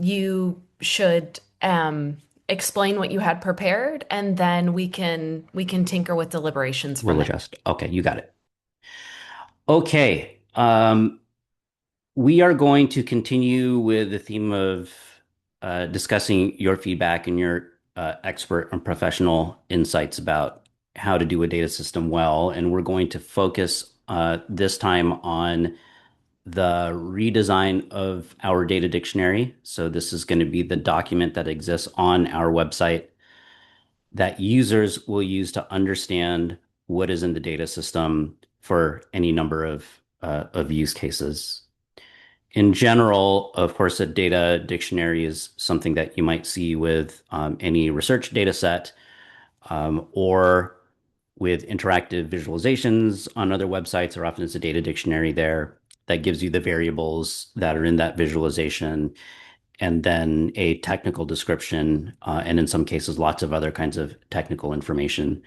you should explain what you had prepared, and then we can tinker with deliberations from We'll there. adjust. Okay, you got it. Okay. We are going to continue with the theme of discussing your feedback and your expert and professional insights about how to do a data system well. And we're going to focus this time on the redesign of our data dictionary. So this is going to be the document that exists on our website that users will use to understand what is in the data system for any number of use cases. In general, of course, a data dictionary is something that you might see with any research data set or with interactive visualizations on other websites, or often it's a data dictionary there that gives you the variables that are in that visualization, and then a technical description, and in some cases, lots of other kinds of technical information.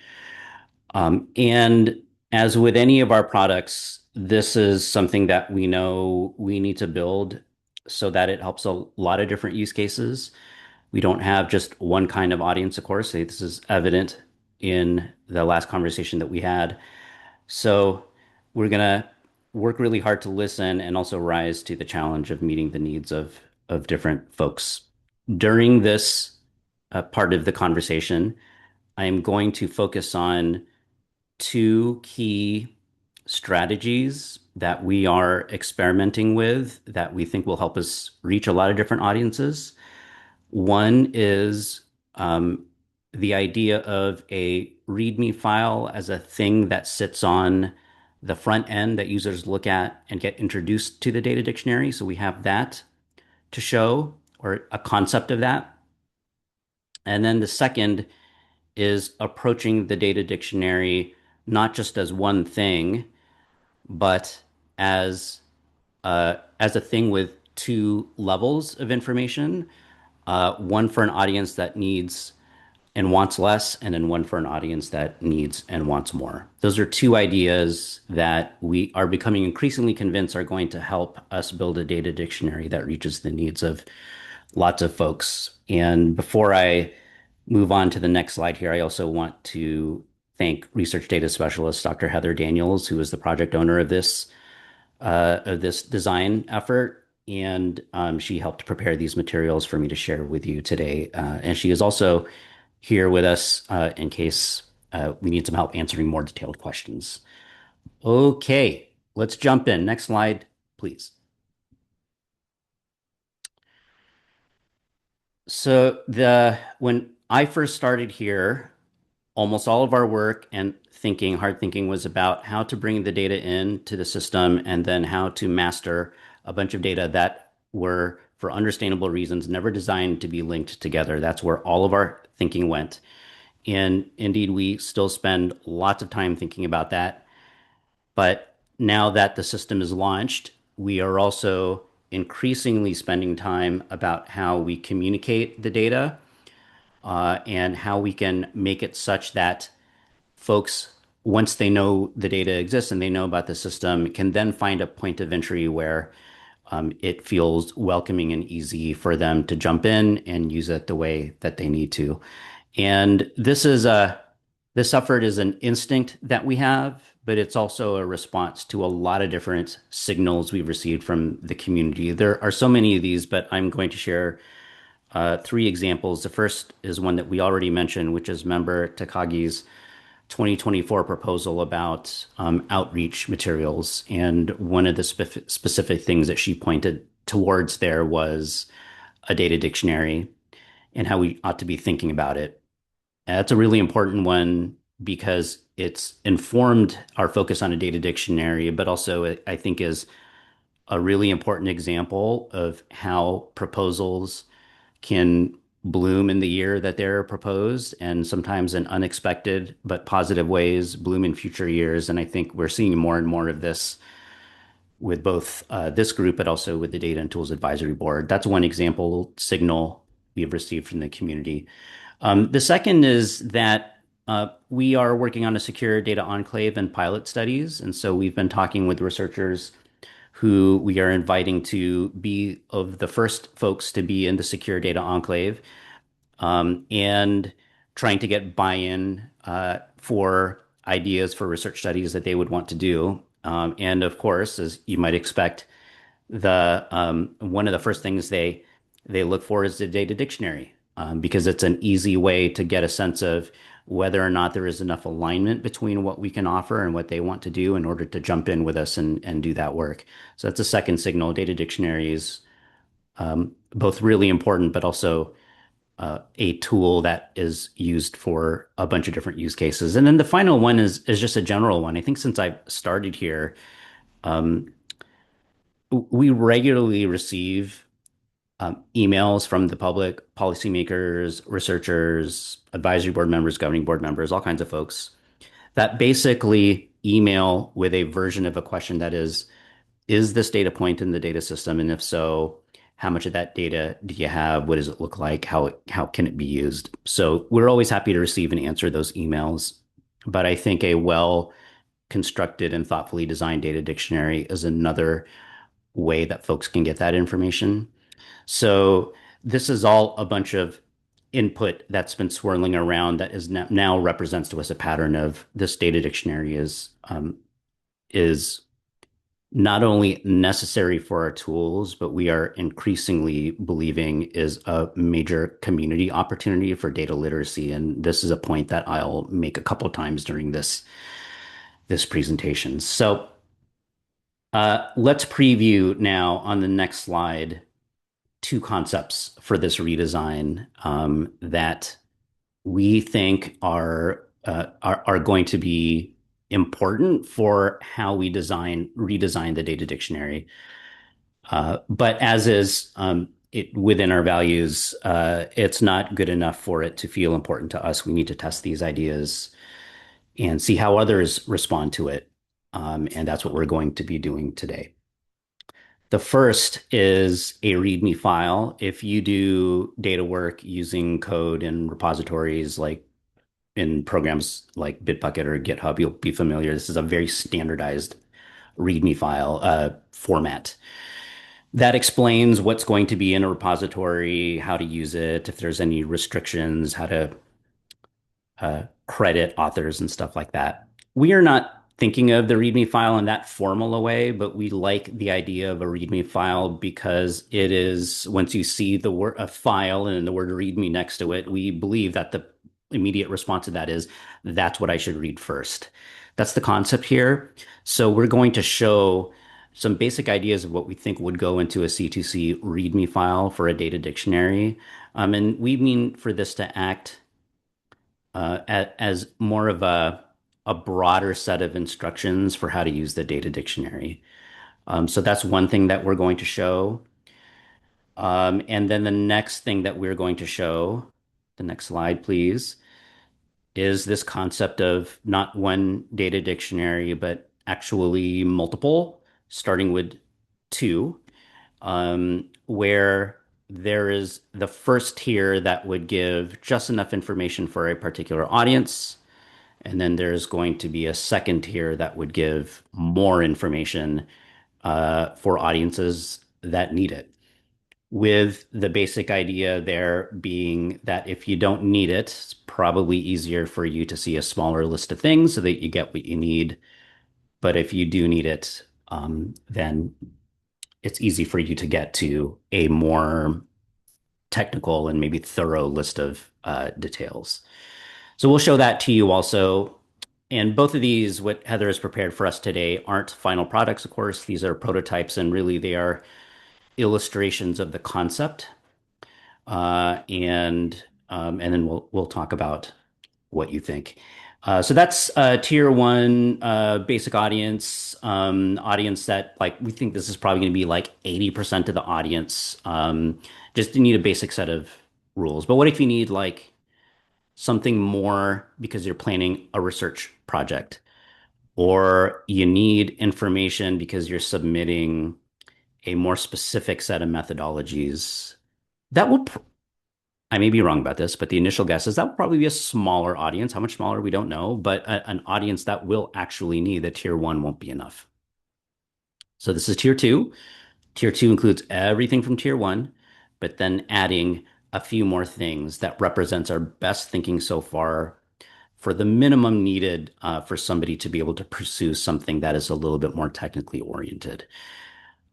And as with any of our products, this is something that we know we need to build so that it helps a lot of different use cases. We don't have just one kind of audience, of course. This is evident in the last conversation that we had. So we're going to work really hard to listen and also rise to the challenge of meeting the needs of different folks. During this part of the conversation, I am going to focus on two key strategies that we are experimenting with that we think will help us reach a lot of different audiences. One is the idea of a README file as a thing that sits on the front end that users look at and get introduced to the data dictionary. So we have that to show, or a concept of that. And then the second is approaching the data dictionary not just as one thing, but as as a thing with two levels of information, one for an audience that needs and wants less, and then one for an audience that needs and wants more. Those are two ideas that we are becoming increasingly convinced are going to help us build a data dictionary that reaches the needs of lots of folks. And before I move on to the next slide here, I also want to thank research data specialist Dr. Heather Daniels, who is the project owner of this design effort. And she helped prepare these materials for me to share with you today. And she is also here with us in case we need some help answering more detailed questions. Okay, let's jump in. Next slide, please. So when I first started here, almost all of our work and thinking, hard thinking, was about how to bring the data into the system and then how to master a bunch of data that were, for understandable reasons, never designed to be linked together. That's where all of our thinking went. And indeed, we still spend lots of time thinking about that. But now that the system is launched, we are also increasingly spending time about how we communicate the data and how we can make it such that folks, once they know the data exists and they know about the system, can then find a point of entry where it feels welcoming and easy for them to jump in and use it the way that they need to. And this effort is an instinct that we have, but it's also a response to a lot of different signals we've received from the community. There are so many of these, but I'm going to share three examples. The first is one that we already mentioned, which is member Takagi's 2024 proposal about outreach materials. And one of the specific things that she pointed towards there was a data dictionary and how we ought to be thinking about it. And that's a really important one because it's informed our focus on a data dictionary, but also I think is a really important example of how proposals can bloom in the year that they're proposed, and sometimes in unexpected but positive ways bloom in future years. And I think we're seeing more and more of this with both this group, but also with the Data and Tools Advisory Board. That's one example signal we have received from the community. The second is that we are working on a secure data enclave and pilot studies. And so we've been talking with researchers who we are inviting to be of the first folks to be in the secure data enclave, and trying to get buy-in for ideas for research studies that they would want to do. And of course, as you might expect, the one of the first things they look for is the data dictionary, because it's an easy way to get a sense of whether or not there is enough alignment between what we can offer and what they want to do in order to jump in with us and do that work. So that's a second signal. Data dictionaries, both really important, but also a tool that is used for a bunch of different use cases. And then the final one is just a general one. I think since I've started here, um, we regularly receive emails from the public, policymakers, researchers, advisory board members, governing board members, all kinds of folks that basically email with a version of a question that is this data point in the data system? And if so, how much of that data do you have? What does it look like? How can it be used? So we're always happy to receive and answer those emails. But I think a well constructed and thoughtfully designed data dictionary is another way that folks can get that information. So this is all a bunch of input that's been swirling around that is now represents to us a pattern of this data dictionary is not only necessary for our tools, but we are increasingly believing is a major community opportunity for data literacy. And this is a point that I'll make a couple of times during this presentation. So let's preview now on the next slide two concepts for this redesign that we think are going to be important for how we redesign the data dictionary. But as is within our values, it's not good enough for it to feel important to us. We need to test these ideas and see how others respond to it. And that's what we're going to be doing today. The first is a README file. If you do data work using code in repositories like in programs like Bitbucket or GitHub, you'll be familiar. This is a very standardized README file format that explains what's going to be in a repository, how to use it, if there's any restrictions, how to credit authors and stuff like that. We are not thinking of the README file in that formal a way, but we like the idea of a README file because it is, once you see the word a file and the word README next to it, we believe that the immediate response to that is that's what I should read first. That's the concept here. So we're going to show some basic ideas of what we think would go into a C2C README file for a data dictionary. And we mean for this to act as more of a broader set of instructions for how to use the data dictionary. So that's one thing that we're going to show. And then the next thing that we're going to show, the next slide, please, is this concept of not one data dictionary, but actually multiple, starting with two, where there is the first tier that would give just enough information for a particular audience. And then there's going to be a second tier that would give more information for audiences that need it. With the basic idea there being that if you don't need it, it's probably easier for you to see a smaller list of things so that you get what you need. But if you do need it, then it's easy for you to get to a more technical and maybe thorough list of details. So we'll show that to you also. And both of these, what Heather has prepared for us today, aren't final products, of course. These are prototypes, and really they are illustrations of the concept. And then we'll talk about what you think. So that's tier one basic audience, audience that like we think this is probably going to be like 80% of the audience. Just need a basic set of rules. But what if you need like something more because you're planning a research project, or you need information because you're submitting a more specific set of methodologies? That will, I may be wrong about this, but the initial guess is that will probably be a smaller audience. How much smaller, we don't know, but an audience that will actually need the tier one won't be enough. So this is tier two. Tier two includes everything from tier one, but then adding a few more things that represents our best thinking so far for the minimum needed for somebody to be able to pursue something that is a little bit more technically oriented.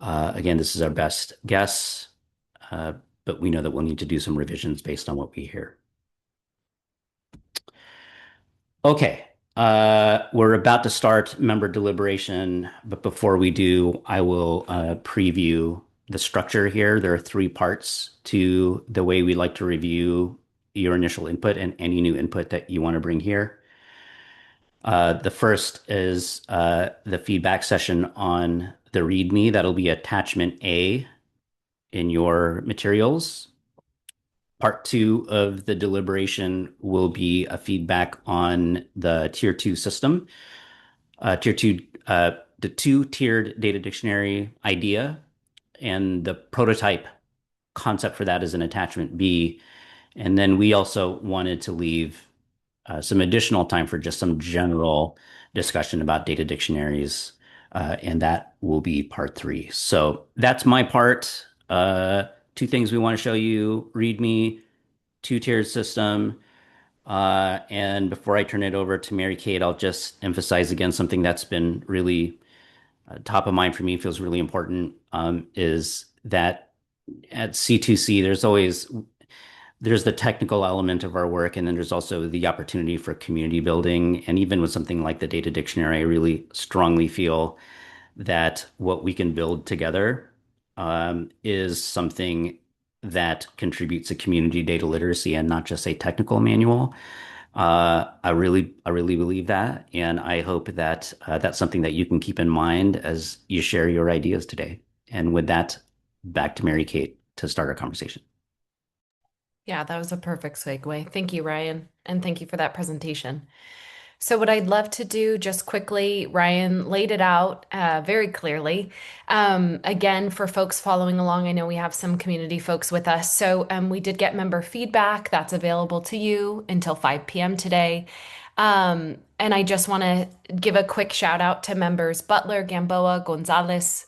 Again, this is our best guess, but we know that we'll need to do some revisions based on what we hear. Okay, we're about to start member deliberation, but before we do, I will preview the structure here. There are three parts to the way we like to review your initial input and any new input that you want to bring here. The first is the feedback session on the README. That'll be attachment A in your materials. Part two of the deliberation will be a feedback on the tier two system. Tier two, the two-tiered data dictionary idea, and the prototype concept for that is an attachment B. And then we also wanted to leave some additional time for just some general discussion about data dictionaries, and that will be part three. So that's my part. Two things we want to show you: README, two-tiered system. And before I turn it over to Mary Kate, I'll just emphasize again something that's been really top of mind for me, feels really important, is that at C2C, there's the technical element of our work, and then there's also the opportunity for community building. And even with something like the data dictionary, I really strongly feel that what we can build together is something that contributes to community data literacy and not just a technical manual. I really believe that, and I hope that that's something that you can keep in mind as you share your ideas today. And with that, back to Mary Kate to start our conversation. Yeah, that was a perfect segue. Thank you, Ryan, and thank you for that presentation. So what I'd love to do just quickly, Ryan laid it out very clearly. Again, for folks following along, I know we have some community folks with us. So we did get member feedback that's available to you until 5 p.m. today. And I just want to give a quick shout out to members Butler, Gamboa, Gonzalez,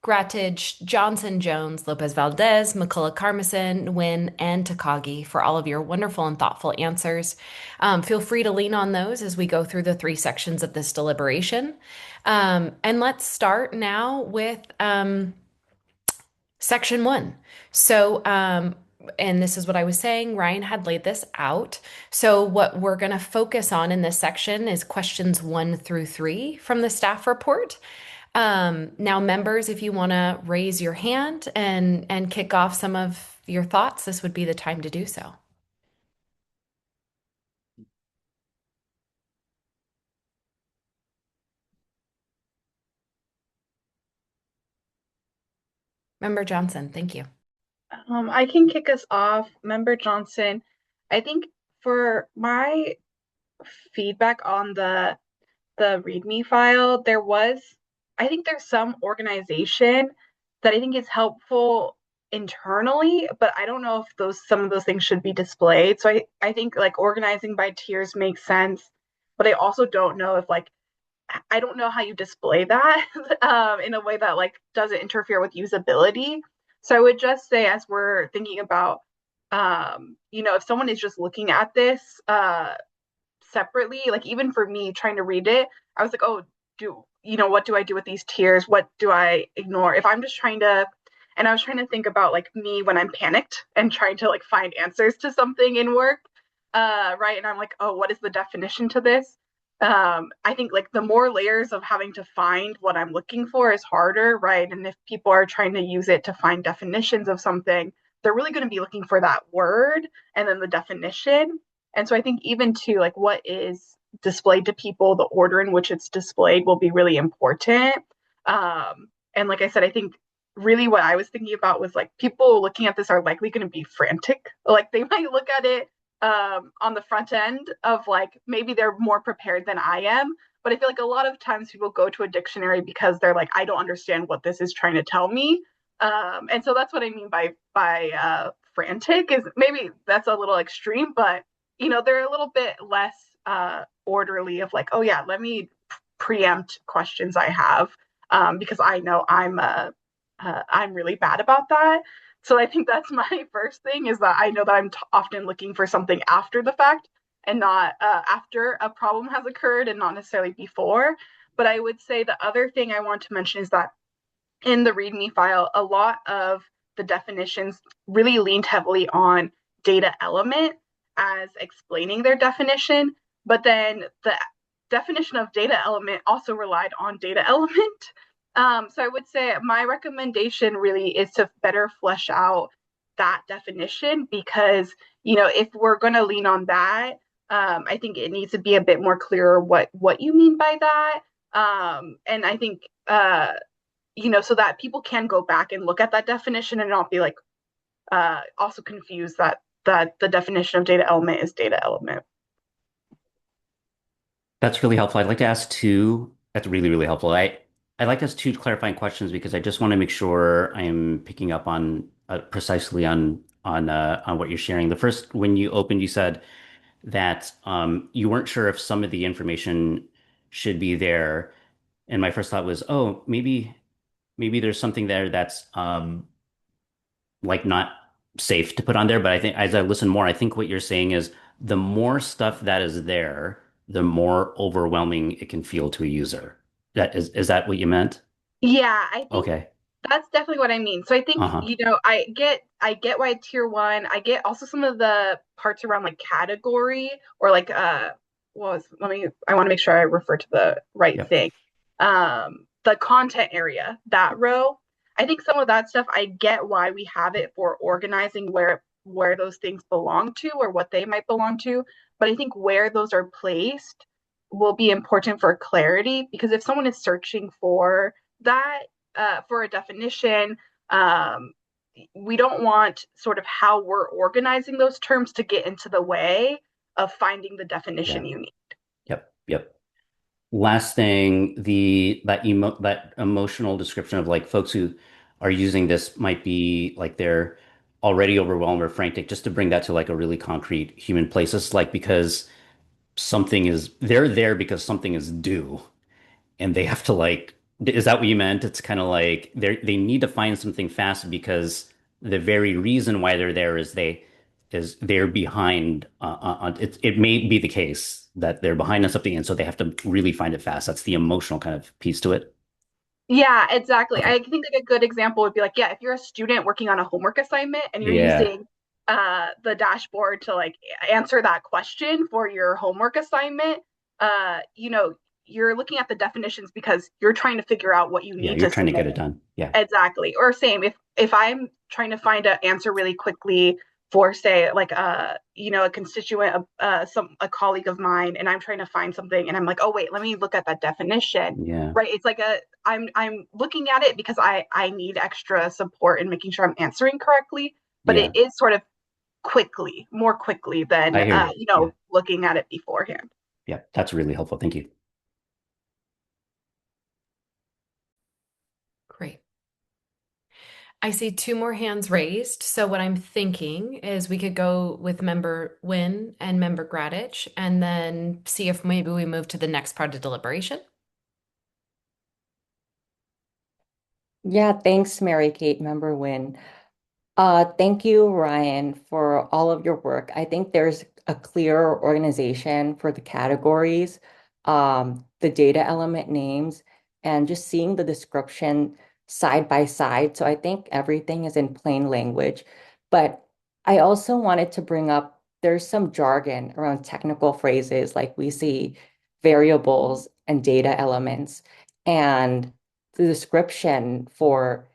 Grattage, Johnson, Jones, Lopez Valdez, McCullough Carmison, Nguyen, and Takagi for all of your wonderful and thoughtful answers. Feel free to lean on those as we go through the three sections of this deliberation. And let's start now with section one. So, and this is what I was saying, Ryan had laid this out. So what we're going to focus on in this section is questions 1 through 3 from the staff report. Now, members, if you want to raise your hand and kick off some of your thoughts, this would be the time to do so. Member Johnson, thank you. I can kick us off. Member Johnson, I think for my feedback on the README file, I think there's some organization that I think is helpful internally, but I don't know if some of those things should be displayed. So I think like organizing by tiers makes sense, but I also don't know if I don't know how you display that in a way that like doesn't interfere with usability. So I would just say, as we're thinking about, if someone is just looking at this separately, like even for me trying to read it, I was like, oh, what do I do with these tiers? What do I ignore? If I'm just and I was trying to think about like me when I'm panicked and trying to like find answers to something in work, right? And I'm like, oh, what is the definition to this? I think like the more layers of having to find what I'm looking for is harder, right? And if people are trying to use it to find definitions of something, they're really going to be looking for that word and then the definition. And so I think even to like what is displayed to people, the order in which it's displayed will be really important. And like I said, I think really what I was thinking about was like people looking at this are likely going to be frantic. Like they might look at it on the front end of like maybe they're more prepared than I am. But I feel like a lot of times people go to a dictionary because they're like, I don't understand what this is trying to tell me. And so that's what I mean by frantic is maybe that's a little extreme, but they're a little bit less orderly of like, oh yeah, let me preempt questions I have because I know I'm really bad about that. So I think that's my first thing is that I know that I'm often looking for something after the fact and not after a problem has occurred and not necessarily before. But I would say the other thing I want to mention is that in the README file, a lot of the definitions really leaned heavily on data element as explaining their definition, but then the definition of data element also relied on data element. So I would say my recommendation really is to better flesh out that definition because, if we're going to lean on that, I think it needs to be a bit more clear what you mean by that. And I think so that people can go back and look at that definition and not be like also confused that the definition of data element is data element. That's really helpful. I'd like to ask two. That's really, really helpful. I'd like to ask two clarifying questions because I just want to make sure I'm picking up on precisely on what you're sharing. The first, when you opened, you said that you weren't sure if some of the information should be there, and my first thought was, oh, maybe there's something there that's like not safe to put on there. But I think as I listen more, I think what you're saying is the more stuff that is there, the more overwhelming it can feel to a user. Is that what you meant? Yeah, I think Okay. that's definitely what I mean. So I think, Uh-huh. I get why tier one. I get also some of the parts around like category or like I want to make sure I refer to the right Yep. thing. The content area, that row. I think some of that stuff I get why we have it for organizing where those things belong to or what they might belong to. But I think where those are placed will be important for clarity because if someone is searching for that for a definition. We don't want sort of how we're organizing those terms to get into the way of finding the Yeah. definition you need. Yep. Yep. Last thing, that emotional description of like folks who are using this might be like they're already overwhelmed or frantic, just to bring that to like a really concrete human place. It's like because they're there because something is due and they have to like, is that what you meant? It's kind of like they need to find something fast because the very reason why they're there is they're behind on it. It may be the case that they're behind on something, and so they have to really find it fast. That's the emotional kind of piece to it. Yeah, exactly. Okay. I think like a good example would be like, yeah, if you're a student working on a homework assignment and you're Yeah. using the dashboard to like answer that question for your homework assignment, you're looking at the definitions because you're trying to figure out what you Yeah. need You're to trying to submit. get it done. Yeah. Exactly. Or same if I'm trying to find an answer really quickly for say like a constituent a colleague of mine and I'm trying to find something and I'm like, "Oh wait, let me look at that definition." Yeah. Right? It's like I'm looking at it because I need extra support in making sure I'm answering correctly, but it Yeah. is sort of more quickly than I hear you. Yeah. looking at it beforehand. Yeah. That's really helpful. Thank you. Great. I see two more hands raised. So what I'm thinking is we could go with member Wynn and member Gradich and then see if maybe we move to the next part of deliberation. Yeah, thanks, Mary Kate, member Win. Thank you, Ryan, for all of your work. I think there's a clear organization for the categories, the data element names, and just seeing the description side by side. So I think everything is in plain language. But I also wanted to bring up there's some jargon around technical phrases like we see variables and data elements, and the description for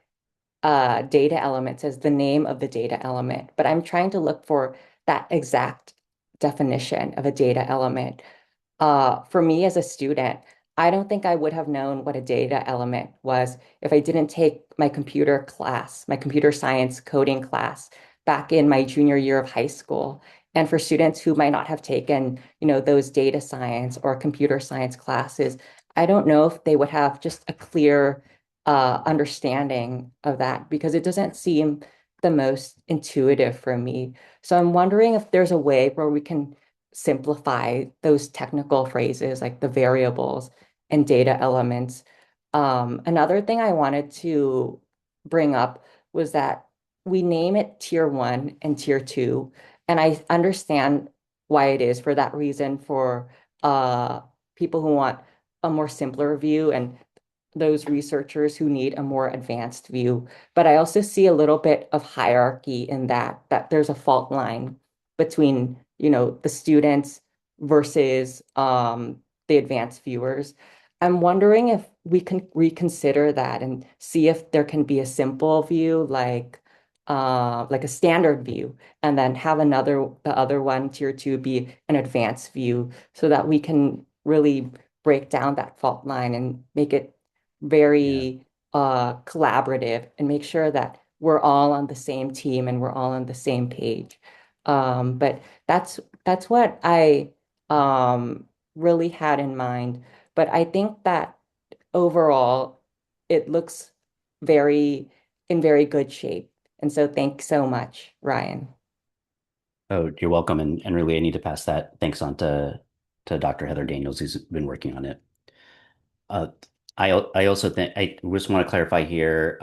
data element says the name of the data element, but I'm trying to look for that exact definition of a data element. For me as a student, I don't think I would have known what a data element was if I didn't take my computer class, my computer science coding class back in my junior year of high school. And for students who might not have taken, those data science or computer science classes, I don't know if they would have just a clear understanding of that because it doesn't seem the most intuitive for me. So I'm wondering if there's a way where we can simplify those technical phrases like the variables and data elements. Another thing I wanted to bring up was that we name it tier one and tier two, and I understand why it is for that reason for uh, people who want a more simpler view and those researchers who need a more advanced view. But I also see a little bit of hierarchy in that there's a fault line between, the students versus the advanced viewers. I'm wondering if we can reconsider that and see if there can be a simple view like a standard view, and then have the other one, tier two, be an advanced view so that we can really break down that fault line and make it Yeah. very collaborative and make sure that we're all on the same team and we're all on the same page. But that's what I really had in mind. But I think that overall, it looks in very good shape. And so thanks so much, Ryan. Oh, you're welcome. And really, I need to pass that thanks on to Dr. Heather Daniels, who's been working on it. Uh, I also think I just want to clarify here.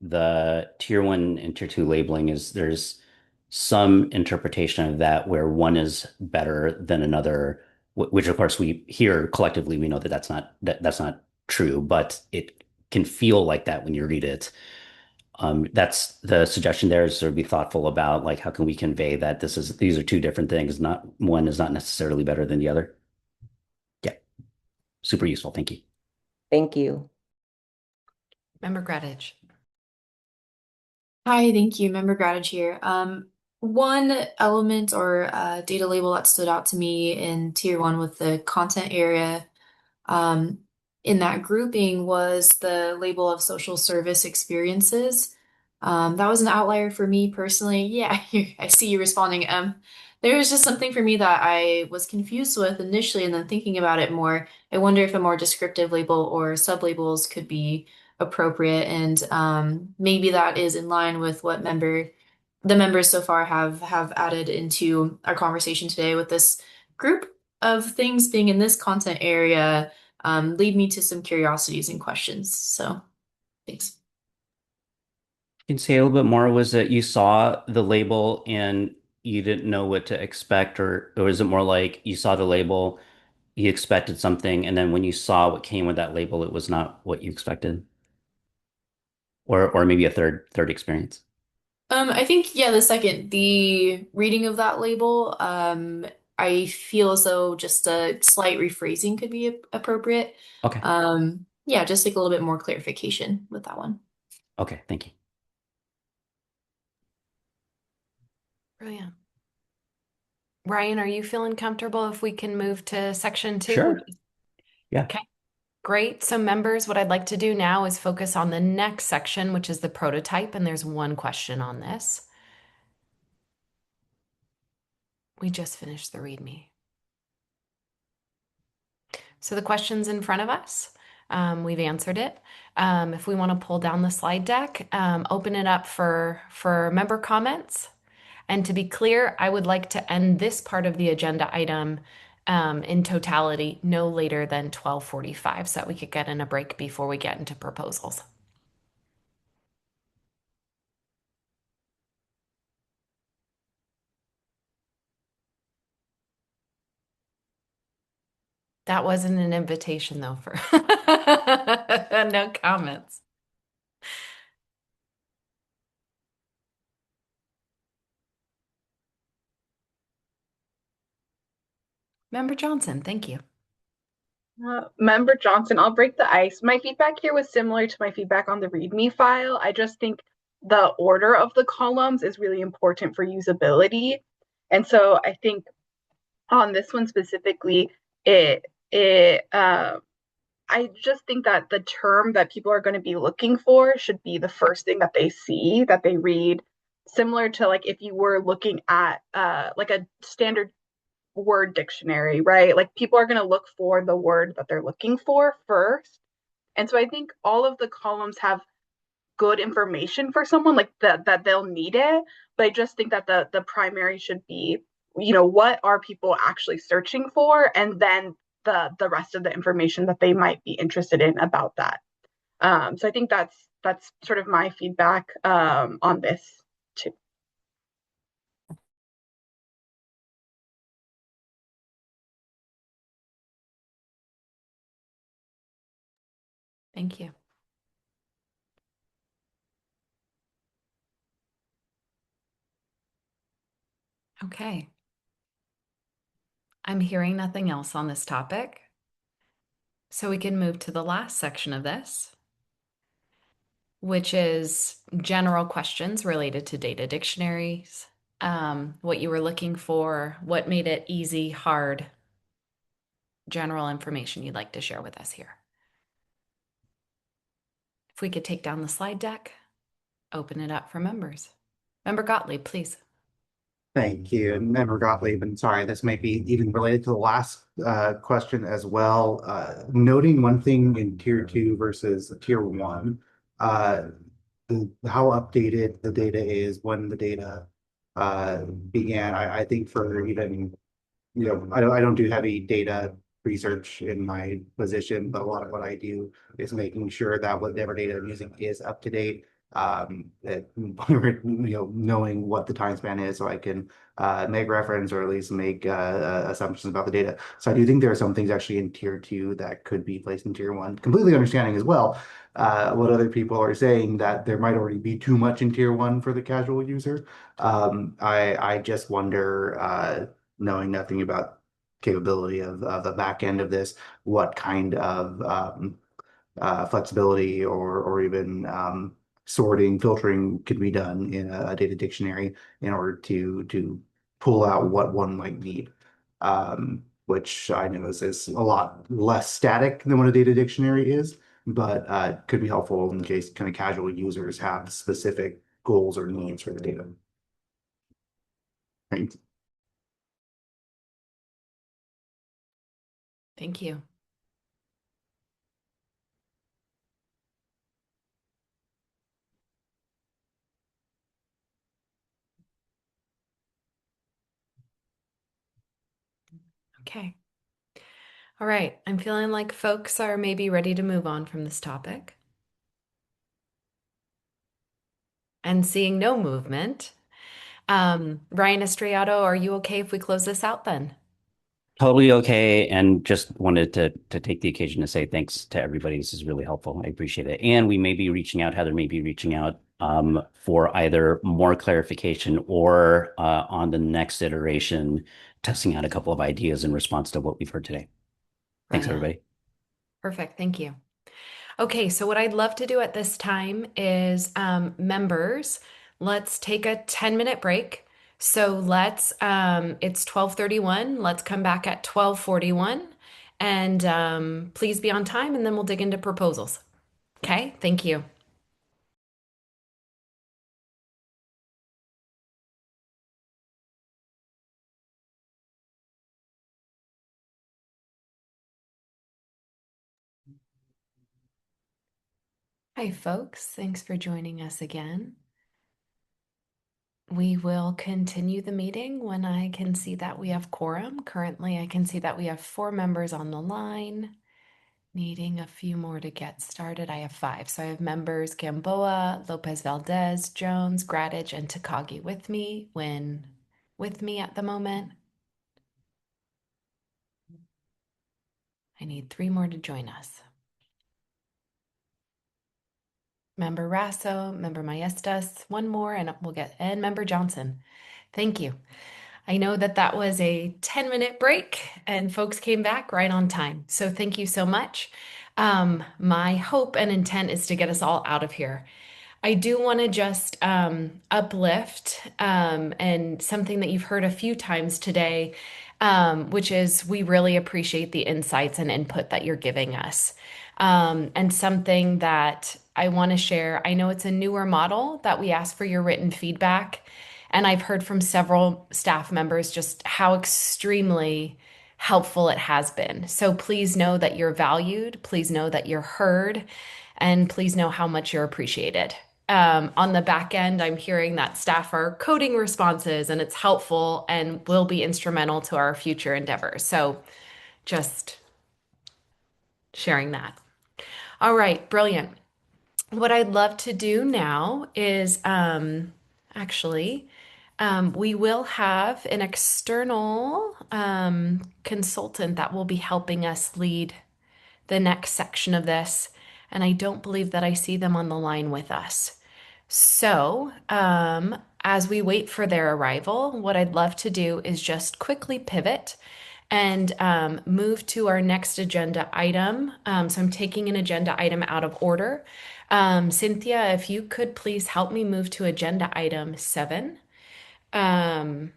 The tier one and tier two labeling is there's some interpretation of that where one is better than another, which of course we here collectively we know that that's not true, but it can feel like that when you read it. That's the suggestion there is to be thoughtful about like how can we convey that these are two different things, not one is not necessarily better than the other. Yeah, super useful. Thank you. Thank you. Member Gradage. Hi, thank you. Member Grattage here. One element or data label that stood out to me in tier one with the content area um, in that grouping was the label of social service experiences. That was an outlier for me personally. Yeah, I see you responding. There was just something for me that I was confused with initially, and then thinking about it more, I wonder if a more descriptive label or sublabels could be appropriate, and maybe that is in line with what the members so far have added into our conversation today with this group of things being in this content area lead me to some curiosities and questions. So thanks. Can you say a little bit more? Was it you saw the label and you didn't know what to expect, or is it more like you saw the label, you expected something, and then when you saw what came with that label, it was not what you expected? Or maybe a third experience. I think, yeah, the reading of that label, I feel as though just a slight rephrasing could be appropriate. Okay. Yeah, just like a little bit more clarification with that one. Okay, thank you. Brilliant. Ryan, are you feeling comfortable if we can move to section two? Sure. Yeah. Okay, great. So members, what I'd like to do now is focus on the next section, which is the prototype, and there's one question on this. We just finished the README. So the question's in front of us. We've answered it. If we want to pull down the slide deck, open it up for member comments. And to be clear, I would like to end this part of the agenda item in totality no later than 12:45 so that we could get in a break before we get into proposals. That wasn't an invitation though for no comments. Member Johnson, thank you. Member Johnson, I'll break the ice. My feedback here was similar to my feedback on the README file. I just think the order of the columns is really important for usability. And so I think on this one specifically, it I just think that the term that people are going to be looking for should be the first thing that they see, that they read, similar to like if you were looking at like a standard word dictionary, right? Like people are going to look for the word that they're looking for first. And so I think all of the columns have good information for someone like that they'll need it, but I just think that the primary should be, what are people actually searching for, and then the rest of the information that they might be interested in about that. So I think that's sort of my feedback on this too. Thank you. Okay. I'm hearing nothing else on this topic. So we can move to the last section of this, which is general questions related to data dictionaries, what you were looking for, what made it easy, hard, general information you'd like to share with us here. If we could take down the slide deck, open it up for members. Member Gottlieb, please. Thank you. And Member Gottlieb, and sorry, this may be even related to the last question as well. Noting one thing in tier 2 versus tier 1, how updated the data is when the data began. I think for even, I don't do heavy data research in my position, but a lot of what I do is making sure that whatever data I'm using is up to date. That, knowing what the time span is, so I can make reference or at least make assumptions about the data. So I do think there are some things actually in tier 2 that could be placed in tier 1. Completely understanding as well what other people are saying, that there might already be too much in tier 1 for the casual user. I just wonder, knowing nothing about capability of the back end of this, what kind of flexibility or even sorting, filtering could be done in a data dictionary in order to pull out what one might need. Which I know is a lot less static than what a data dictionary is, but could be helpful in case kind of casual users have specific goals or needs for the data. Thanks. Thank you. Okay. All right. I'm feeling like folks are maybe ready to move on from this topic. And seeing no movement. Ryan Estrellado, are you okay if we close this out then? Totally okay. And just wanted to take the occasion to say thanks to everybody. This is really helpful. I appreciate it. And we may be reaching out, Heather may be reaching out for either more clarification or on the next iteration, testing out a couple of ideas in response to what we've heard today. Thanks, Brilliant. everybody. Perfect. Thank you. Okay, so what I'd love to do at this time is members, let's take a 10-minute break. So it's 12:31. Let's come back at 12:41 and please be on time and then we'll dig into proposals. Okay, thank you. Hi, folks. Thanks for joining us again. We will continue the meeting when I can see that we have quorum. Currently, I can see that we have 4 members on the line. Needing a few more to get started. I have 5. So I have members Gamboa, Lopez Valdez, Jones, Gradich, and Takagi with me at the moment. I need 3 more to join us. Member Rasso, Member Maestas, 1 more, and Member Johnson. Thank you. I know that was a 10-minute break and folks came back right on time. So thank you so much. My hope and intent is to get us all out of here. I do want to just uplift and something that you've heard a few times today. which is we really appreciate the insights and input that you're giving us. And something that I want to share, I know it's a newer model that we ask for your written feedback. And I've heard from several staff members just how extremely helpful it has been. So please know that you're valued. Please know that you're heard. And please know how much you're appreciated. On the back end, I'm hearing that staff are coding responses and it's helpful and will be instrumental to our future endeavors. So just sharing that. All right, brilliant. What I'd love to do now is actually, we will have an external consultant that will be helping us lead the next section of this. And I don't believe that I see them on the line with us. So, as we wait for their arrival, what I'd love to do is just quickly pivot and move to our next agenda item. So I'm taking an agenda item out of order. Cynthia, if you could please help me move to agenda item 7. Um,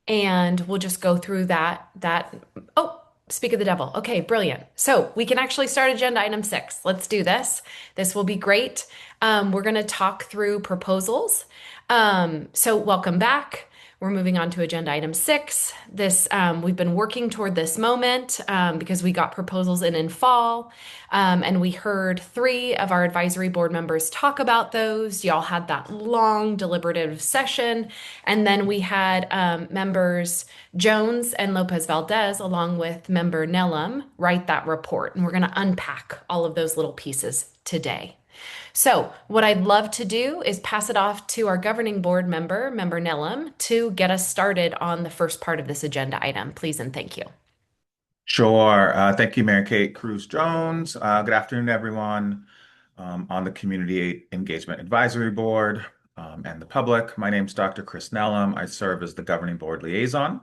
and we'll just go through oh, speak of the devil. Okay, brilliant. So we can actually start agenda item 6. Let's do this. This will be great. We're going to talk through proposals. So welcome back. We're moving on to agenda item 6. This we've been working toward this moment because we got proposals in fall, and we heard 3 of our advisory board members talk about those. Y'all had that long deliberative session, and then we had members Jones and Lopez Valdez, along with member Nellum, write that report, and we're going to unpack all of those little pieces today. So what I'd love to do is pass it off to our governing board member, Member Nellum, to get us started on the first part of this agenda item. Please and thank you. Sure. Thank you, Mary Kate Cruz Jones. Good afternoon, everyone on the Community Engagement Advisory Board and the public. My name is Dr. Chris Nellum. I serve as the governing board liaison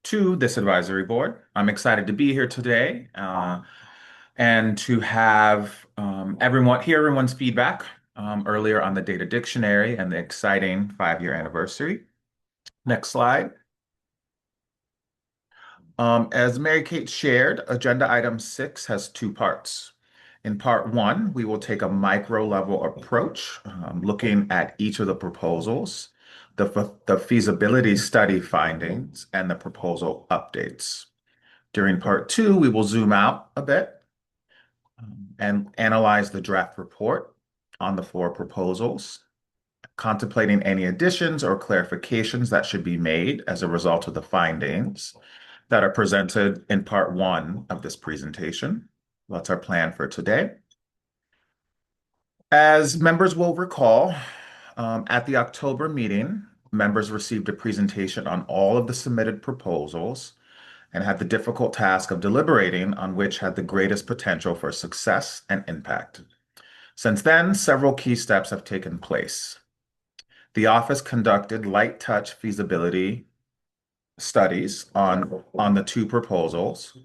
to this advisory board. I'm excited to be here today and to have everyone's feedback earlier on the data dictionary and the exciting 5-year anniversary. Next slide. As Mary Kate shared, agenda item 6 has 2 parts. In part 1, we will take a micro level approach, looking at each of the proposals, the feasibility study findings, and the proposal updates. During part 2, we will zoom out a bit and analyze the draft report on the 4 proposals, contemplating any additions or clarifications that should be made as a result of the findings that are presented in part 1 of this presentation. That's our plan for today. As members will recall, at the October meeting, members received a presentation on all of the submitted proposals and had the difficult task of deliberating on which had the greatest potential for success and impact. Since then, several key steps have taken place. The office conducted light touch feasibility studies on the 2 proposals,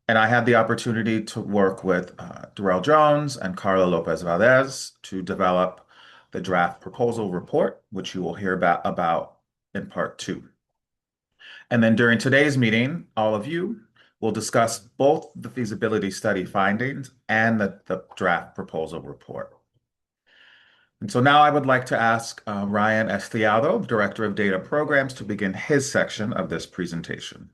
and I had the opportunity to work with Darrell Jones and Carla Lopez Valdez to develop the draft proposal report, which you will hear about in part 2. And then during today's meeting, all of you will discuss both the feasibility study findings and the draft proposal report. And so now I would like to ask Ryan Estiado, Director of Data Programs, to begin his section of this presentation.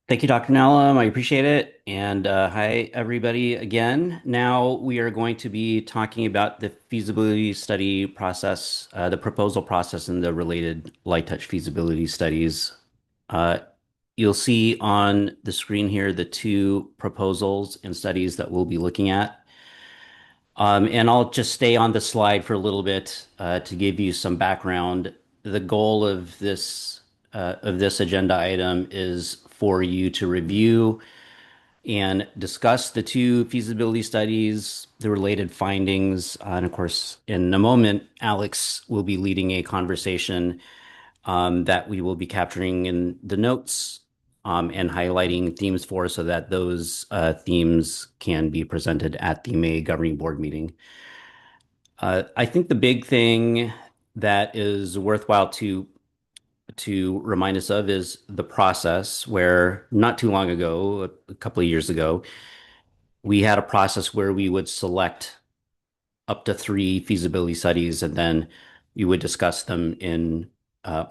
Thank you, Dr. Nellum. I appreciate it. And hi, everybody, again. Now we are going to be talking about the feasibility study process, the proposal process, and the related light touch feasibility studies. You'll see on the screen here the 2 proposals and studies that we'll be looking at. And I'll just stay on the slide for a little bit to give you some background. The goal of this agenda item is for you to review and discuss the 2 feasibility studies, the related findings, and of course, in a moment, Alex will be leading a conversation that we will be capturing in the notes and highlighting themes for so that those themes can be presented at the May Governing Board meeting. I think the big thing that is worthwhile to to remind us of is the process where not too long ago, a couple of years ago, we had a process where we would select up to 3 feasibility studies, and then you would discuss them in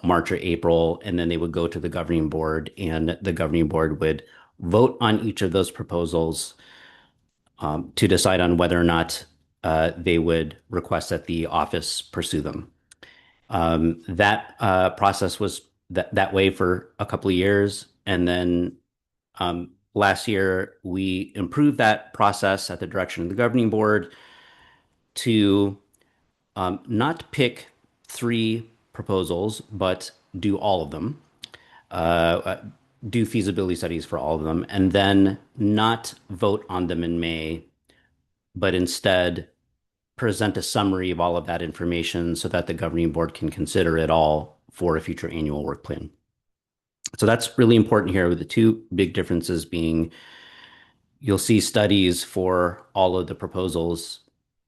March or April, and then they would go to the governing board, and the governing board would vote on each of those proposals to decide on whether or not they would request that the office pursue them. That process was that way for a couple of years, and then last year we improved that process at the direction of the governing board to not pick 3 proposals, but do all of them, do feasibility studies for all of them, and then not vote on them in May, but instead present a summary of all of that information so that the governing board can consider it all for a future annual work plan. So that's really important here, with the two big differences being you'll see studies for all of the proposals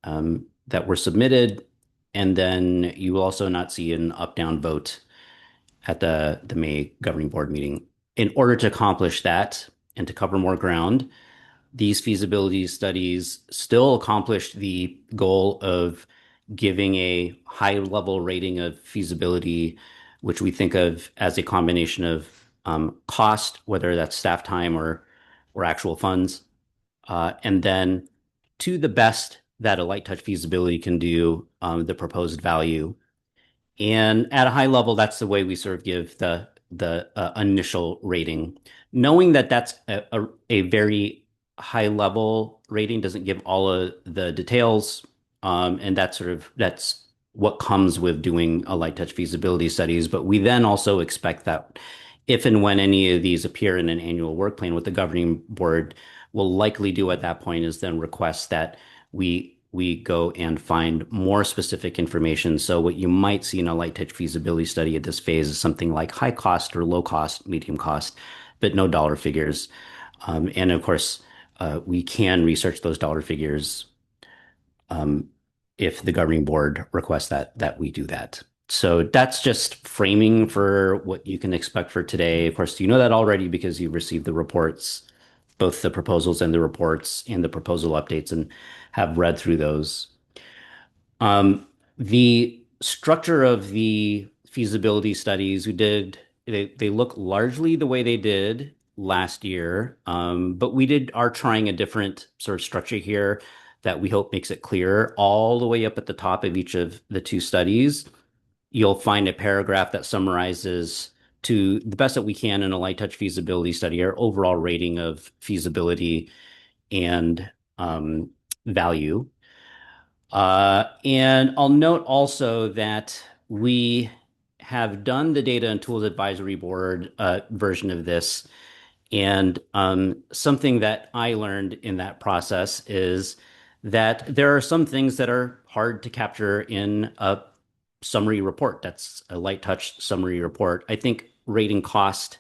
that were submitted, and then you will also not see an up-down vote at the May governing board meeting. In order to accomplish that and to cover more ground, these feasibility studies still accomplished the goal of giving a high level rating of feasibility, which we think of as a combination of cost, whether that's staff time or actual funds, and then to the best that a light touch feasibility can do, the proposed value. And at a high level, that's the way we sort of give the initial rating, knowing that that's a very high level rating, doesn't give all of the details, and that's what comes with doing a light touch feasibility studies. But we then also expect that if and when any of these appear in an annual work plan, what the governing board will likely do at that point is then request that we go and find more specific information. So what you might see in a light touch feasibility study at this phase is something like high cost or low cost, medium cost, but no dollar figures. And of course, we can research those dollar figures if the governing board requests that we do that. So that's just framing for what you can expect for today. Of course, you know that already because you've received the reports, both the proposals and the reports and the proposal updates, and have read through those. The structure of the feasibility studies they look largely the way they did last year, but we are trying a different sort of structure here that we hope makes it clear. All the way up at the top of each of the 2 studies, you'll find a paragraph that summarizes, to the best that we can in a light touch feasibility study, our overall rating of feasibility and value. And I'll note also that we have done the Data and Tools Advisory Board version of this. And something that I learned in that process is that there are some things that are hard to capture in a summary report. That's a light touch summary report. I think rating cost,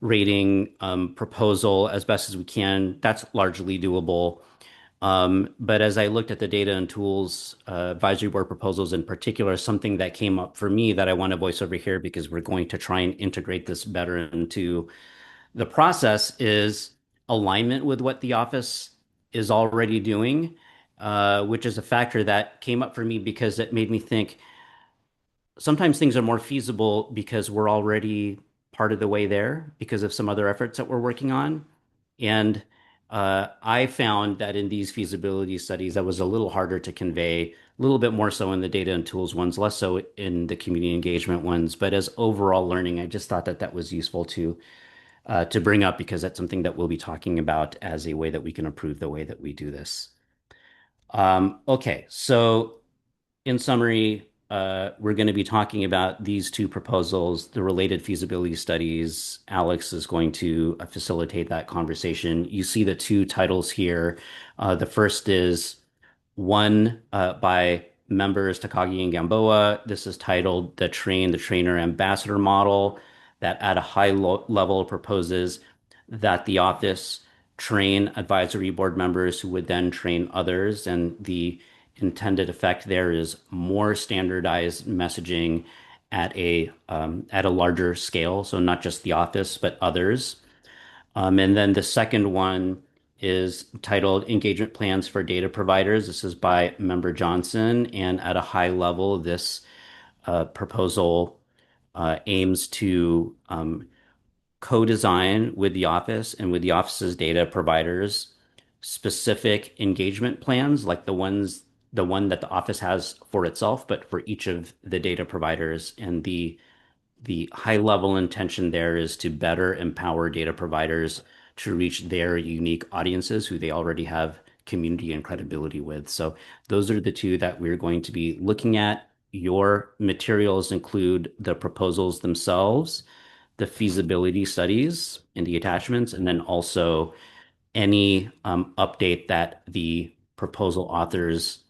rating proposal as best as we can, that's largely doable. But as I looked at the Data and Tools Advisory Board proposals in particular, something that came up for me that I want to voice over here, because we're going to try and integrate this better into the process, is alignment with what the office is already doing, which is a factor that came up for me because it made me think sometimes things are more feasible because we're already part of the way there because of some other efforts that we're working on. And I found that in these feasibility studies, that was a little harder to convey, a little bit more so in the data and tools ones, less so in the community engagement ones. But as overall learning, I just thought that was useful to bring up, because that's something that we'll be talking about as a way that we can improve the way that we do this. Okay, so in summary, we're going to be talking about these 2 proposals, the related feasibility studies. Alex is going to facilitate that conversation. You see the 2 titles here. The first is one by members Takagi and Gamboa. This is titled The Train the Trainer Ambassador Model, that at a high level proposes that the office train advisory board members who would then train others. And the intended effect there is more standardized messaging at a larger scale. So not just the office, but others. And then the second one is titled Engagement Plans for Data Providers. This is by Member Johnson. And at a high level, this proposal aims to co-design with the office and with the office's data providers specific engagement plans, like the one that the office has for itself, but for each of the data providers. And the high level intention there is to better empower data providers to reach their unique audiences who they already have community and credibility with. So those are the two that we're going to be looking at. Your materials include the proposals themselves, the feasibility studies in the attachments, and then also any update that the proposal authors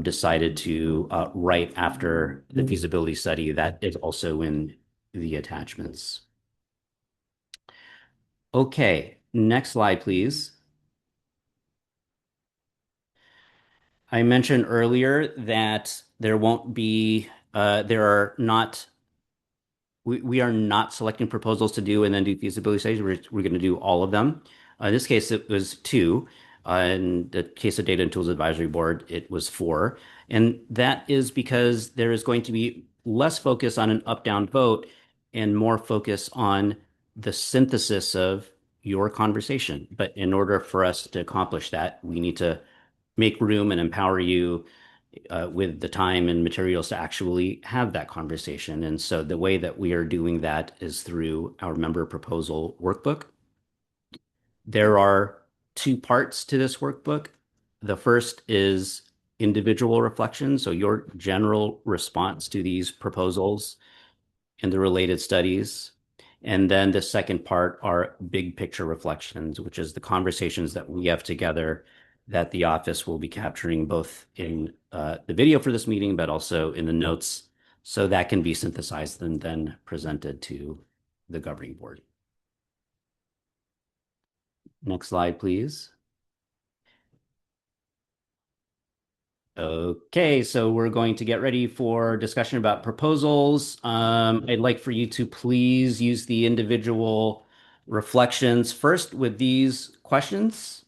decided to write after the feasibility study that is also in the attachments. Okay, next slide, please. I mentioned earlier that there won't be, there are not, we are not selecting proposals to do and then do feasibility studies. We're going to do all of them. In this case, it was two. In the case of Data and Tools Advisory Board, it was four. And that is because there is going to be less focus on an up-down vote and more focus on the synthesis of your conversation. But in order for us to accomplish that, we need to make room and empower you with the time and materials to actually have that conversation. And so the way that we are doing that is through our member proposal workbook. There are two parts to this workbook. The first is individual reflection, so your general response to these proposals and the related studies. And then the second part are big picture reflections, which is the conversations that we have together that the office will be capturing both in the video for this meeting, but also in the notes, so that can be synthesized and then presented to the governing board. Next slide, please. Okay, so we're going to get ready for discussion about proposals. I'd like for you to please use the individual reflections first with these questions.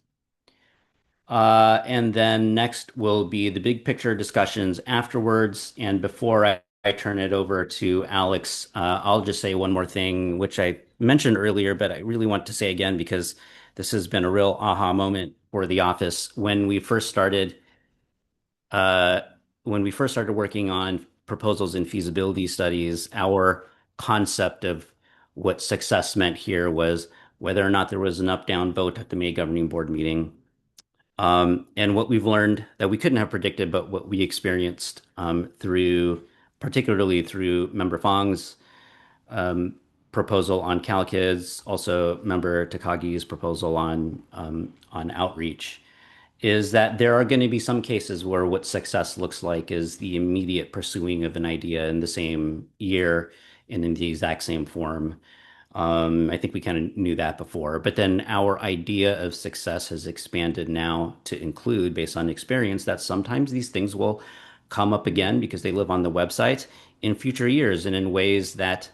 And then next will be the big picture discussions afterwards. And before I turn it over to Alex, I'll just say one more thing, which I mentioned earlier, but I really want to say again because this has been a real aha moment for the office. When we first started working on proposals and feasibility studies, our concept of what success meant here was whether or not there was an up-down vote at the May governing board meeting. And what we've learned that we couldn't have predicted, but what we experienced particularly through Member Fong's proposal on CalKids, also Member Takagi's proposal on outreach, is that there are going to be some cases where what success looks like is the immediate pursuing of an idea in the same year and in the exact same form. I think we kind of knew that before, but then our idea of success has expanded now to include, based on experience, that sometimes these things will come up again because they live on the website in future years and in ways that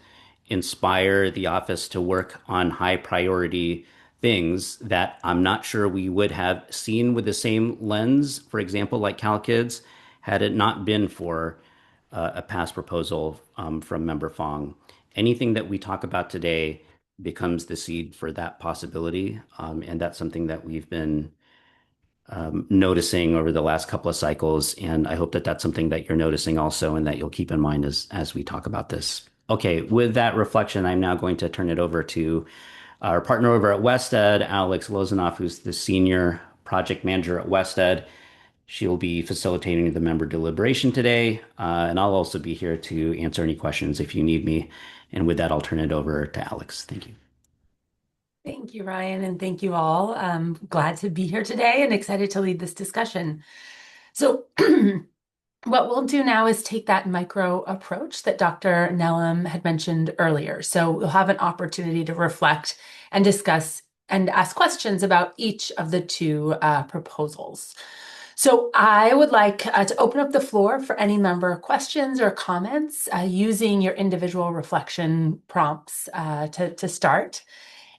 inspire the office to work on high priority things that I'm not sure we would have seen with the same lens, for example, like CalKids, had it not been for a past proposal from Member Fong. Anything that we talk about today becomes the seed for that possibility. And that's something that we've been noticing over the last couple of cycles. And I hope that that's something that you're noticing also and that you'll keep in mind as we talk about this. Okay, with that reflection, I'm now going to turn it over to our partner over at WestEd, Alex Lozanoff, who's the senior project manager at WestEd. She'll be facilitating the member deliberation today, and I'll also be here to answer any questions if you need me. And with that, I'll turn it over to Alex. Thank you. Thank you, Ryan, and thank you all. I'm glad to be here today and excited to lead this discussion. So what we'll do now is take that micro approach that Dr. Nellam had mentioned earlier. So we'll have an opportunity to reflect and discuss and ask questions about each of the two proposals. So I would like to open up the floor for any member questions or comments using your individual reflection prompts to start.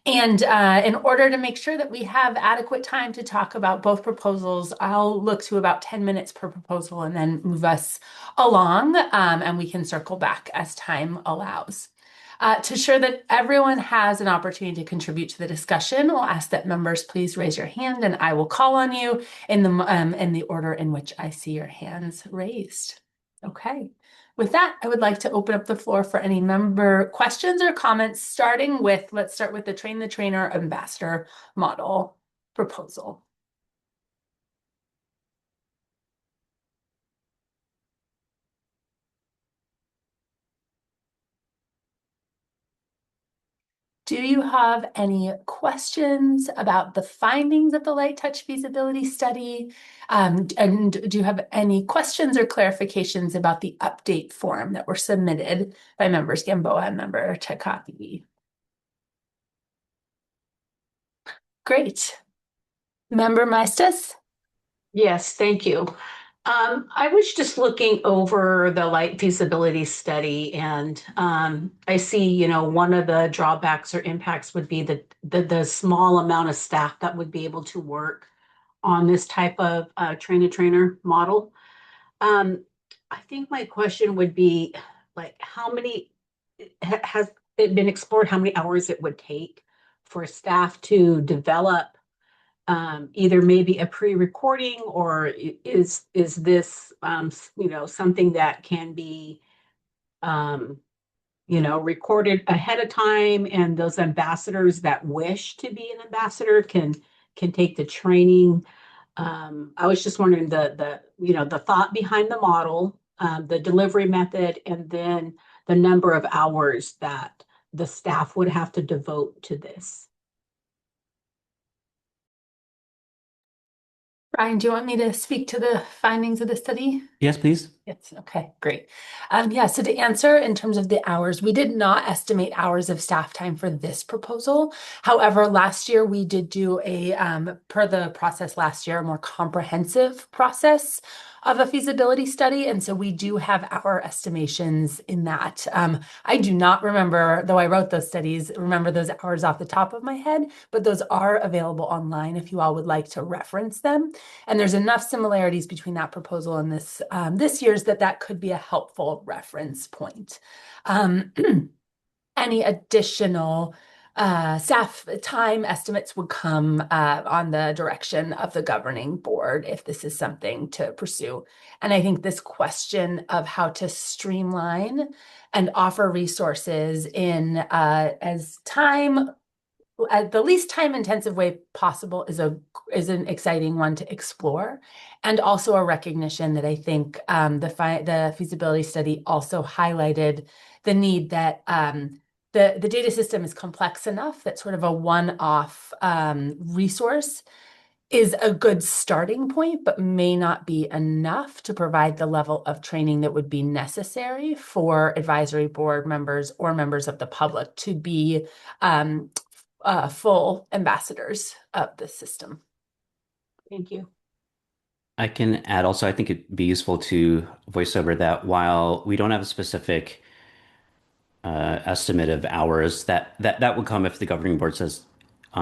And in order to make sure that we have adequate time to talk about both proposals, I'll look to about 10 minutes per proposal and then move us along, and we can circle back as time allows. To ensure that everyone has an opportunity to contribute to the discussion, we'll ask that members please raise your hand and I will call on you in the order in which I see your hands raised. Okay. With that, I would like to open up the floor for any member questions or comments, starting with, let's start with the Train the Trainer Ambassador model proposal. Do you have any questions about the findings of the light touch feasibility study? And do you have any questions or clarifications about the update form that were submitted by members Gamboa and member Takapi? Great. Member Maestas? Yes, thank you. I was just looking over the light feasibility study and I see, one of the drawbacks or impacts would be the small amount of staff that would be able to work on this type of trainer model. I think my question would be like, how many, has it been explored how many hours it would take for staff to develop either maybe a pre-recording or is this something that can be recorded ahead of time and those ambassadors that wish to be an ambassador can take the training. I was just wondering the thought behind the model, the delivery method, and then the number of hours that the staff would have to devote to this. Ryan, do you want me to speak to the findings of the study? Yes, please. Yes. Okay, great. Yeah, so to answer in terms of the hours, we did not estimate hours of staff time for this proposal. However, last year we did do per the process last year, a more comprehensive process of a feasibility study. And so we do have our estimations in that. I do not remember, though I wrote those studies, remember those hours off the top of my head, but those are available online if you all would like to reference them. And there's enough similarities between that proposal and this year's that could be a helpful reference point. Any additional staff time estimates would come on the direction of the governing board if this is something to pursue. And I think this question of how to streamline and offer resources in as time the least time intensive way possible is an exciting one to explore, and also a recognition that I think the feasibility study also highlighted the need that the data system is complex enough that sort of a one-off resource is a good starting point, but may not be enough to provide the level of training that would be necessary for advisory board members or members of the public to be full ambassadors of the system. Thank you. I can add also, I think it'd be useful to voice over that while we don't have a specific estimate of hours, that would come if the governing board says,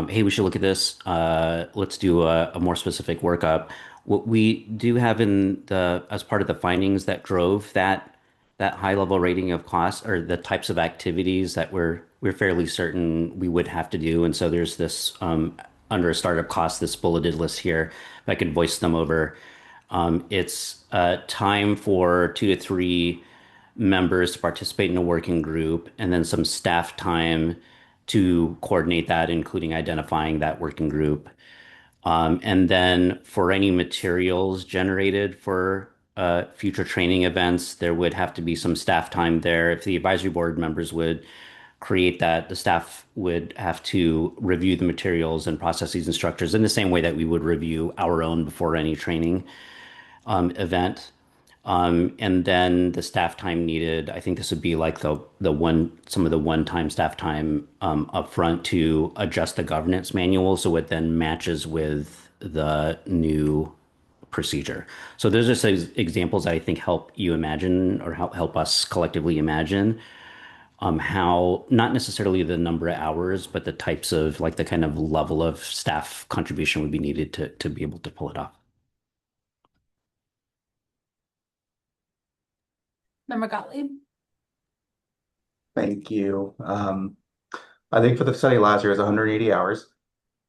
hey, we should look at this. Let's do a more specific workup. What we do have as part of the findings that drove that high level rating of costs are the types of activities that we're fairly certain we would have to do. And so there's this under a startup cost, this bulleted list here. If I could voice them over, it's time for 2 to 3 members to participate in a working group, and then some staff time to coordinate that, including identifying that working group. And then for any materials generated for future training events, there would have to be some staff time there. If the advisory board members would create that, the staff would have to review the materials and processes and structures in the same way that we would review our own before any training event. And then the staff time needed, I think this would be like some of the one-time staff time upfront to adjust the governance manual so it then matches with the new procedure. So those are some examples that I think help you imagine or help us collectively imagine how not necessarily the number of hours, but the types of like the kind of level of staff contribution would be needed to be able to pull it off. Member Gottlieb? Thank you. I think for the study last year is 180 hours.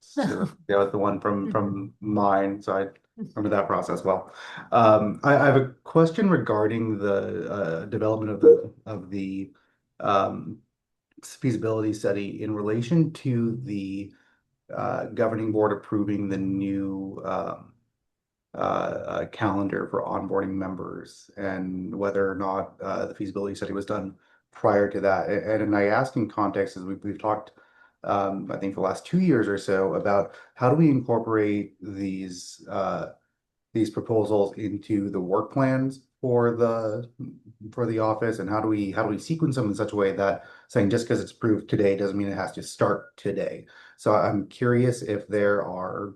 So that was the one from mine. So I remember that process well. I have a question regarding the development of the um, feasibility study in relation to the governing board approving the new calendar for onboarding members and whether or not the feasibility study was done prior to that. And I ask in context, as we've talked, I think for the last 2 years or so, about how do we incorporate these proposals into the work plans for the office, and how do we sequence them in such a way that saying just because it's approved today doesn't mean it has to start today. So I'm curious if there are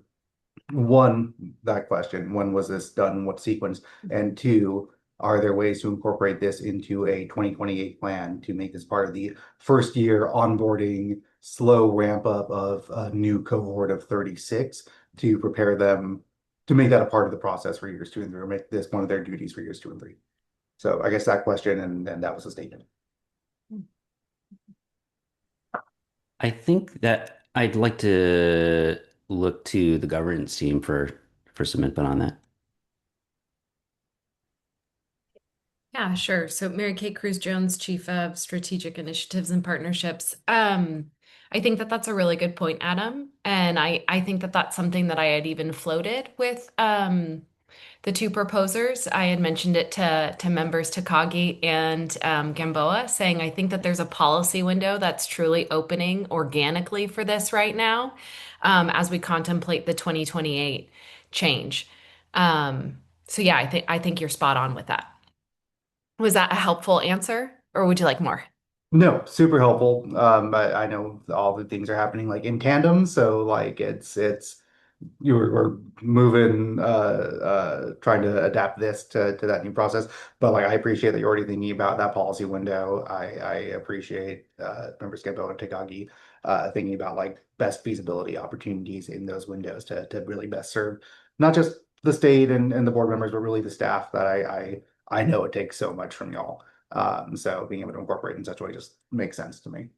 one, that question, when was this done, what sequence? And two, are there ways to incorporate this into a 2028 plan to make this part of the first year onboarding, slow ramp up of a new cohort of 36 to prepare them to make that a part of the process for years 2 and 3, or make this one of their duties for years 2 and 3? So I guess that question, and that was the statement. I think that I'd like to look to the governance team for some input on that. Yeah, sure. So Mary Kate Cruz Jones, Chief of Strategic Initiatives and Partnerships. I think that that's a really good point, Adam. And I think that that's something that I had even floated with the two proposers. I had mentioned it to members Takagi and Gamboa, saying I think that there's a policy window that's truly opening organically for this right now, as we contemplate the 2028 change. So yeah, I think you're spot on with that. Was that a helpful answer, or would you like more? No, super helpful. I know all the things are happening like in tandem, so like it's we're moving trying to adapt this to that new process. But like I appreciate that you're already thinking about that policy window. I appreciate Member Scampo and Takagi thinking about like best feasibility opportunities in those windows to really best serve not just the state and the board members, but really the staff that I know it takes so much from y'all. So being able to incorporate in such a way just makes sense to me.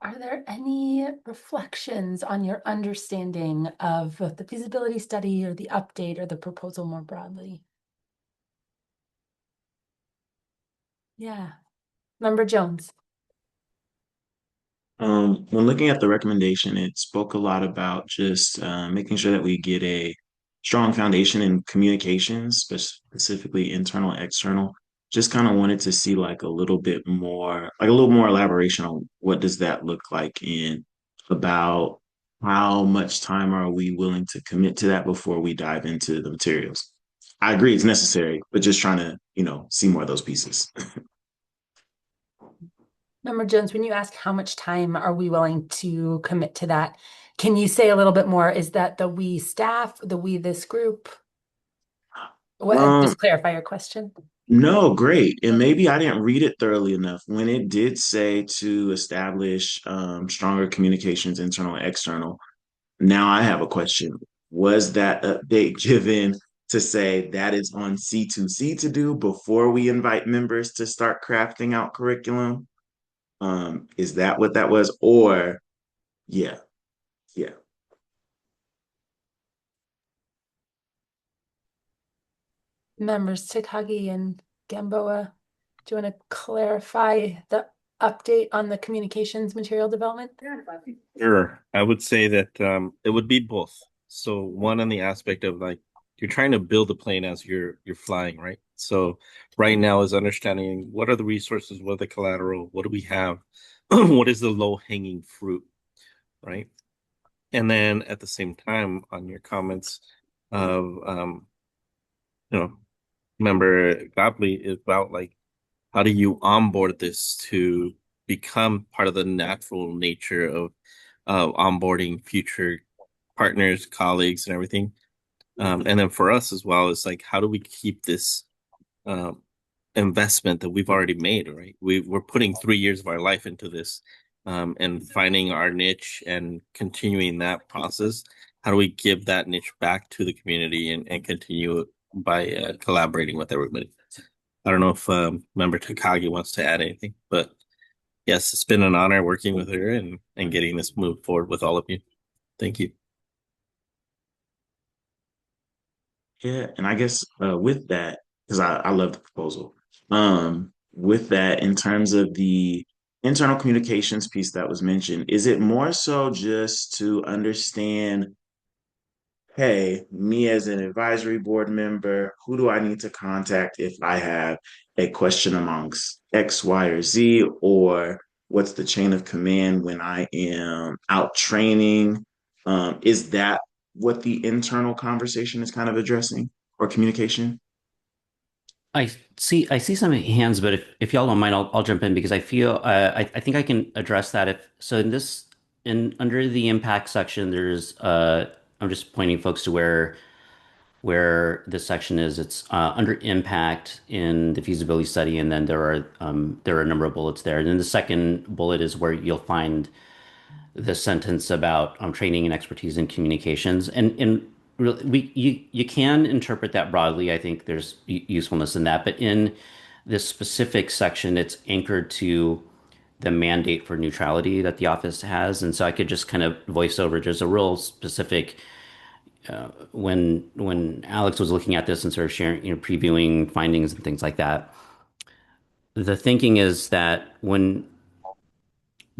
Are there any reflections on your understanding of both the feasibility study or the update or the proposal more broadly? Yeah. Member Jones. When looking at the recommendation, it spoke a lot about just making sure that we get a strong foundation in communications, specifically internal and external. Just kind of wanted to see like a little more elaboration on what does that look like, and about how much time are we willing to commit to that before we dive into the materials. I agree it's necessary, but just trying to, see more of those pieces. Member Jones, when you ask how much time are we willing to commit to that, can you say a little bit more? Is that the we staff, the we this group? Just clarify your question. No, great. And maybe I didn't read it thoroughly enough. When it did say to establish stronger communications, internal and external, now I have a question. Was that update given to say that is on C2C to do before we invite members to start crafting out curriculum? Is that what that was? Or, yeah, yeah. Members Takagi and Gamboa, do you want to clarify the update on the communications material development? Sure. I would say that it would be both. So one on the aspect of like you're trying to build a plane as you're flying, right? So right now is understanding what are the resources, what are the collateral, what do we have, what is the low hanging fruit, right? And then at the same time, on your comments of you know, member Gottlieb is about like how do you onboard this to become part of the natural nature of onboarding future partners, colleagues, and everything. And then for us as well, it's like, how do we keep this um, investment that we've already made, right? We're putting 3 years of our life into this, and finding our niche and continuing that process. How do we give that niche back to the community and continue by collaborating with everybody? I don't know if Member Takagi wants to add anything, but yes, it's been an honor working with her and getting this moved forward with all of you. Thank you. Yeah, and I guess with that, because I love the proposal. With that, in terms of the internal communications piece that was mentioned, is it more so just to understand, hey, me as an advisory board member, who do I need to contact if I have a question amongst X, Y, or Z? Or what's the chain of command when I am out training? Is that what the internal conversation is kind of addressing or communication? I see some hands, but if y'all don't mind, I'll jump in because I feel I think I can address that. If so, in under the impact section, there's I'm just pointing folks to where this section is. It's under impact in the feasibility study, and then there are a number of bullets there. And then the second bullet is where you'll find the sentence about training and expertise in communications, and really, you can interpret that broadly. I think there's usefulness in that, but in this specific section, it's anchored to the mandate for neutrality that the office has, and so I could just kind of voice over. There's a real specific when Alex was looking at this and sort of sharing, previewing findings and things like that. The thinking is that when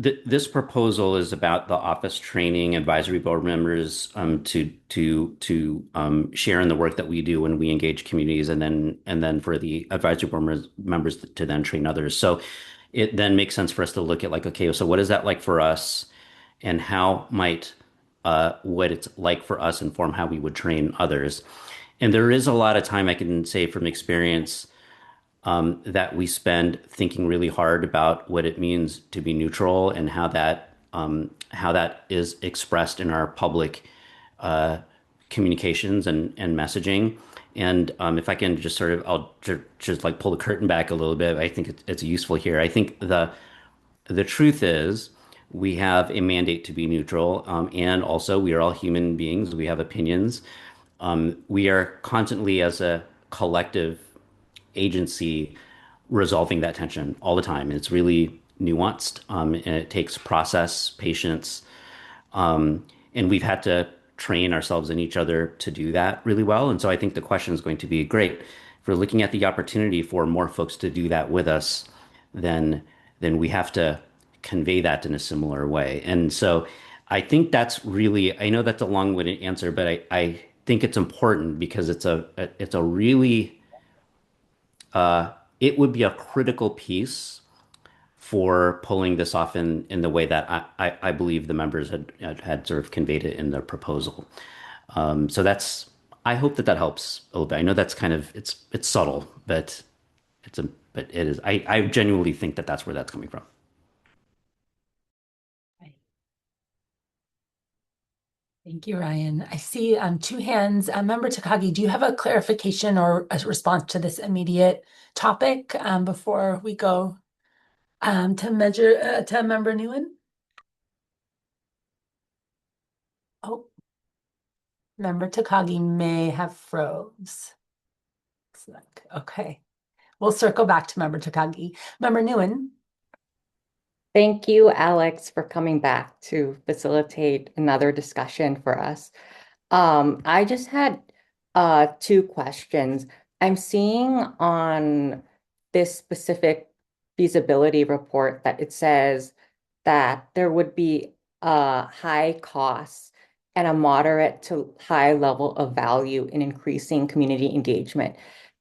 this proposal is about the office training advisory board members to share in the work that we do when we engage communities, and then for the advisory board members to then train others. So it then makes sense for us to look at like, okay, so what is that like for us, and how might what it's like for us inform how we would train others. And there is a lot of time I can say from experience that we spend thinking really hard about what it means to be neutral and how that is expressed in our public communications and messaging. And if I can just sort of, I'll just like pull the curtain back a little bit. I think it's useful here. I think the truth is we have a mandate to be neutral, and also we are all human beings. We have opinions. We are constantly, as a collective agency, resolving that tension all the time. It's really nuanced, and it takes process, patience, and we've had to train ourselves and each other to do that really well. And so I think the question is going to be great. If we're looking at the opportunity for more folks to do that with us, then we have to convey that in a similar way. And so I think that's really, I know that's a long-winded answer, but I think it's important because it's a really it would be a critical piece for pulling this off in the way that I believe the members had sort of conveyed it in their proposal. So I hope that helps a little bit. I know that's kind of it's subtle, but it is. I genuinely think that that's where that's coming from. Thank you, Ryan. I see two hands. Member Takagi, do you have a clarification or a response to this immediate topic before we go to Member Nguyen? Oh, Member Takagi may have froze. Okay. We'll circle back to Member Takagi. Member Nguyen. Thank you, Alex, for coming back to facilitate another discussion for us. I just had two questions. I'm seeing on this specific feasibility report that it says that there would be a high cost and a moderate to high level of value in increasing community engagement.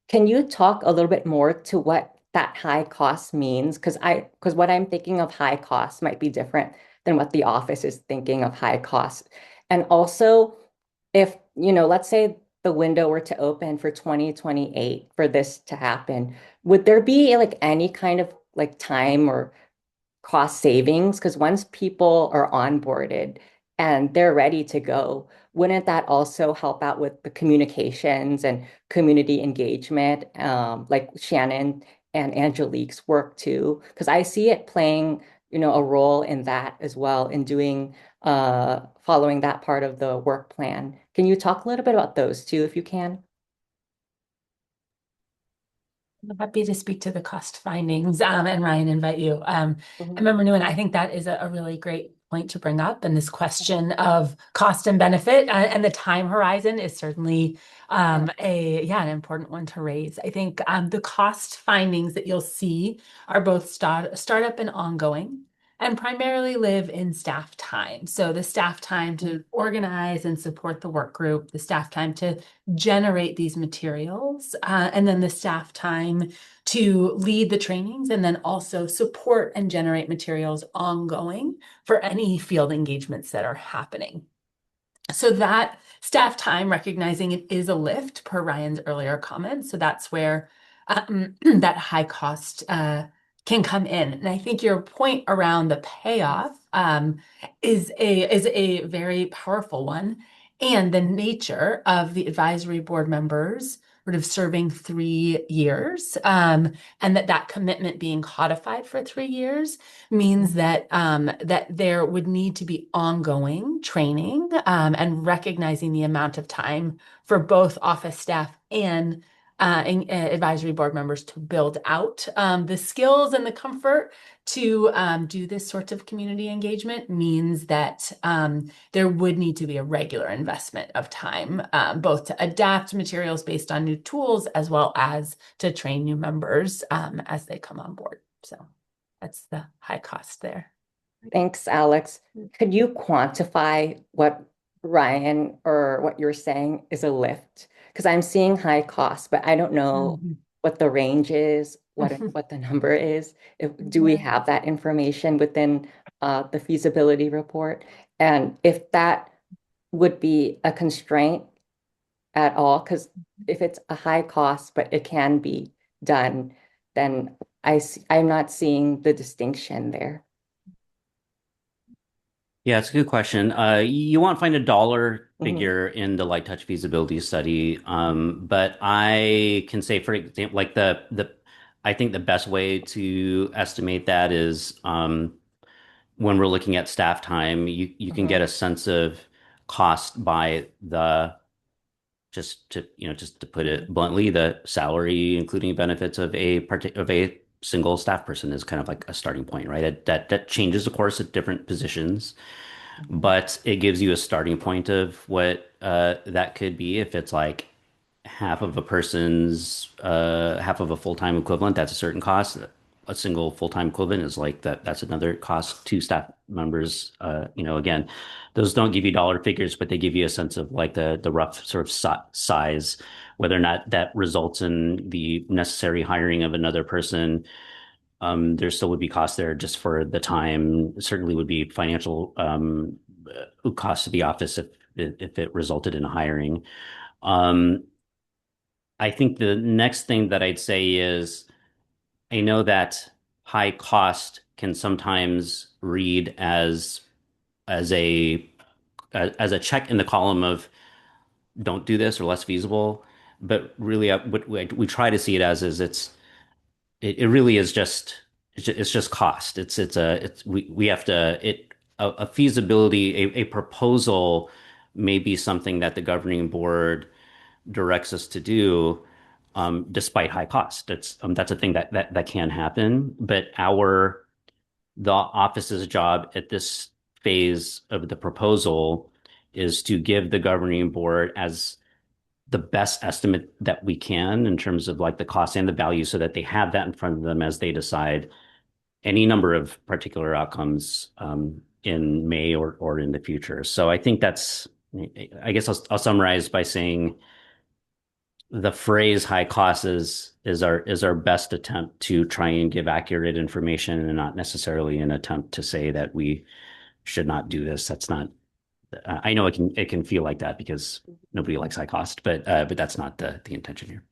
Can you talk a little bit more to what that high cost means? Because what I'm thinking of high cost might be different than what the office is thinking of high cost. And also, if, let's say the window were to open for 2028 for this to happen, would there be like any kind of like time or cost savings? Because once people are onboarded and they're ready to go, wouldn't that also help out with the communications and community engagement, like Shannon and Angelique's work too? Because I see it playing, a role in that as well in doing following that part of the work plan. Can you talk a little bit about those two if you can? I'm happy to speak to the cost findings, and Ryan, invite you. I remember Nguyen, I think that is a really great point to bring up. And this question of cost and benefit and the time horizon is certainly an important one to raise. I think the cost findings that you'll see are both startup and ongoing, and primarily live in staff time. So the staff time to organize and support the work group, the staff time to generate these materials, and then the staff time to lead the trainings and then also support and generate materials ongoing for any field engagements that are happening. So that staff time, recognizing it is a lift per Ryan's earlier comments. So that's where that high cost can come in. And I think your point around the payoff is a very powerful one. And the nature of the advisory board members sort of serving 3 years, and that commitment being codified for 3 years means that that there would need to be ongoing training and recognizing the amount of time for both office staff and advisory board members to build out the skills and the comfort to do this sort of community engagement means that there would need to be a regular investment of time, both to adapt materials based on new tools as well as to train new members as they come on board. So that's the high cost there. Thanks, Alex. Could you quantify what Ryan or what you're saying is a lift? Because I'm seeing high cost, but I don't know what the range is, what the number is. Do we have that information within the feasibility report? And if that would be a constraint at all, because if it's a high cost, but it can be done, then I'm not seeing the distinction there. Yeah, it's a good question. You won't find a dollar figure in the light touch feasibility study, but I can say, for example, like I think the best way to estimate that is when we're looking at staff time, you can get a sense of cost by the just to put it bluntly, the salary, including benefits of a single staff person is kind of like a starting point, right? That changes, of course, at different positions, but it gives you a starting point of what that could be. If it's like half of a full-time equivalent, that's a certain cost. A single full-time equivalent is like that's another cost. Two staff members, again, those don't give you dollar figures, but they give you a sense of like the rough sort of size, whether or not that results in the necessary hiring of another person. There still would be costs there just for the time. Certainly would be financial costs to the office if it resulted in a hiring. I think the next thing that I'd say is I know that high cost can sometimes read as a as a check in the column of don't do this or less feasible, but really what we try to see it as is it really is just it's just cost. We have to a feasibility a proposal may be something that the governing board directs us to do, despite high cost. That's a thing that can happen. But the office's job at this phase of the proposal is to give the governing board as the best estimate that we can in terms of like the cost and the value so that they have that in front of them as they decide any number of particular outcomes in May or in the future. So I think I guess I'll summarize by saying the phrase high cost is our best attempt to try and give accurate information and not necessarily an attempt to say that we should not do this. That's not, I know it can feel like that because nobody likes high cost, but that's not the intention here.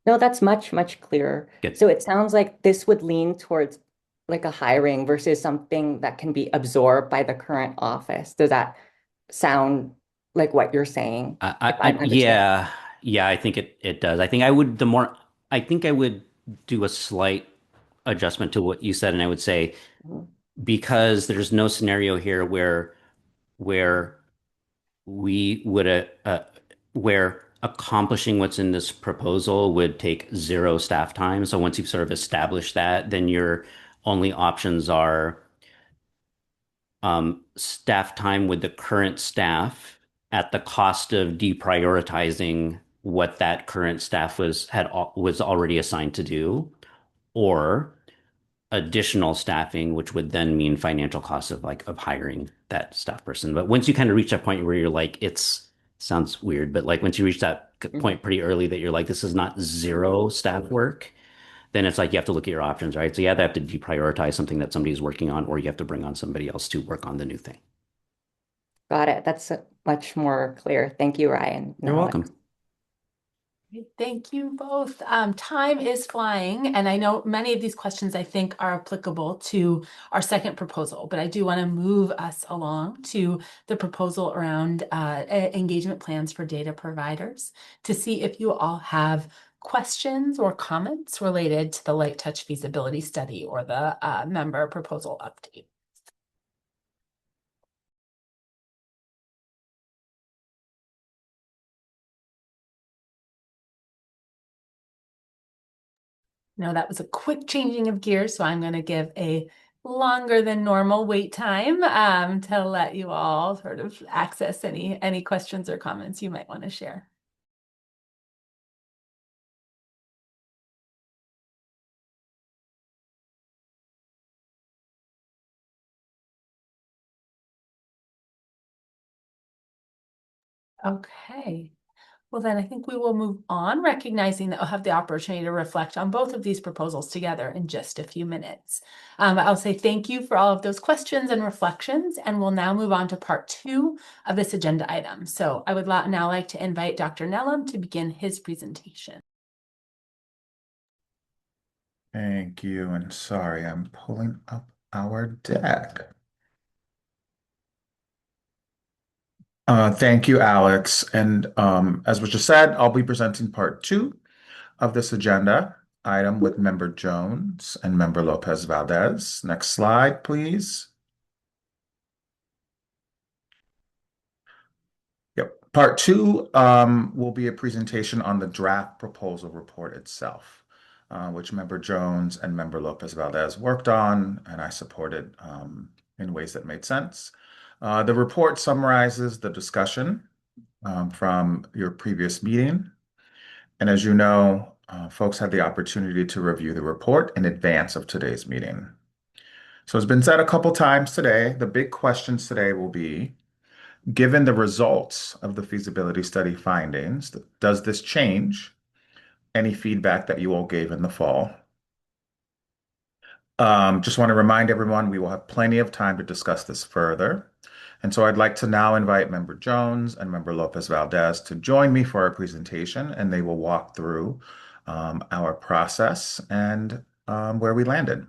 No, that's much, much clearer. Good. So it sounds like this would lean towards like a hiring versus something that can be absorbed by the current office. Does that sound like what you're saying? If I'm understanding. Yeah, I think it does. I think I would do a slight adjustment to what you said, and I would say Mhm. because there's no scenario here where we would where accomplishing what's in this proposal would take zero staff time. So once you've sort of established that, then your only options are staff time with the current staff at the cost of deprioritizing what that current staff was already assigned to do, or additional staffing, which would then mean financial costs of hiring that staff person. But once you kind of reach that point where you're like, it's sounds weird, but like once you reach that point pretty early that you're like, this is not zero staff work, then it's like you have to look at your options, right? So you either have to deprioritize something that somebody's working on, or you have to bring on somebody else to work on the new thing. Got it. That's much more clear. Thank you, Ryan. You're welcome. Thank you both. Time is flying, and I know many of these questions I think are applicable to our second proposal, but I do want to move us along to the proposal around engagement plans for data providers to see if you all have questions or comments related to the light touch feasibility study or the member proposal update. No, that was a quick changing of gears, so I'm going to give a longer than normal wait time to let you all sort of access any questions or comments you might want to share. Okay. Well, then I think we will move on, recognizing that we'll have the opportunity to reflect on both of these proposals together in just a few minutes. I'll say thank you for all of those questions and reflections, and we'll now move on to part 2 of this agenda item. So I would now like to invite Dr. Nellam to begin his presentation. Thank you, and sorry, I'm pulling up our deck. Thank you, Alex. And as was just said, I'll be presenting part 2 of this agenda item with Member Jones and Member Lopez Valdez. Next slide, please. Yep. Part 2 will be a presentation on the draft proposal report itself, which Member Jones and Member Lopez Valdez worked on, and I supported in ways that made sense. The report summarizes the discussion from your previous meeting. And as you know, folks had the opportunity to review the report in advance of today's meeting. So it's been said a couple times today, the big questions today will be, given the results of the feasibility study findings, does this change any feedback that you all gave in the fall? Just want to remind everyone, we will have plenty of time to discuss this further. And so I'd like to now invite Member Jones and Member Lopez Valdez to join me for our presentation, and they will walk through our process and where we landed.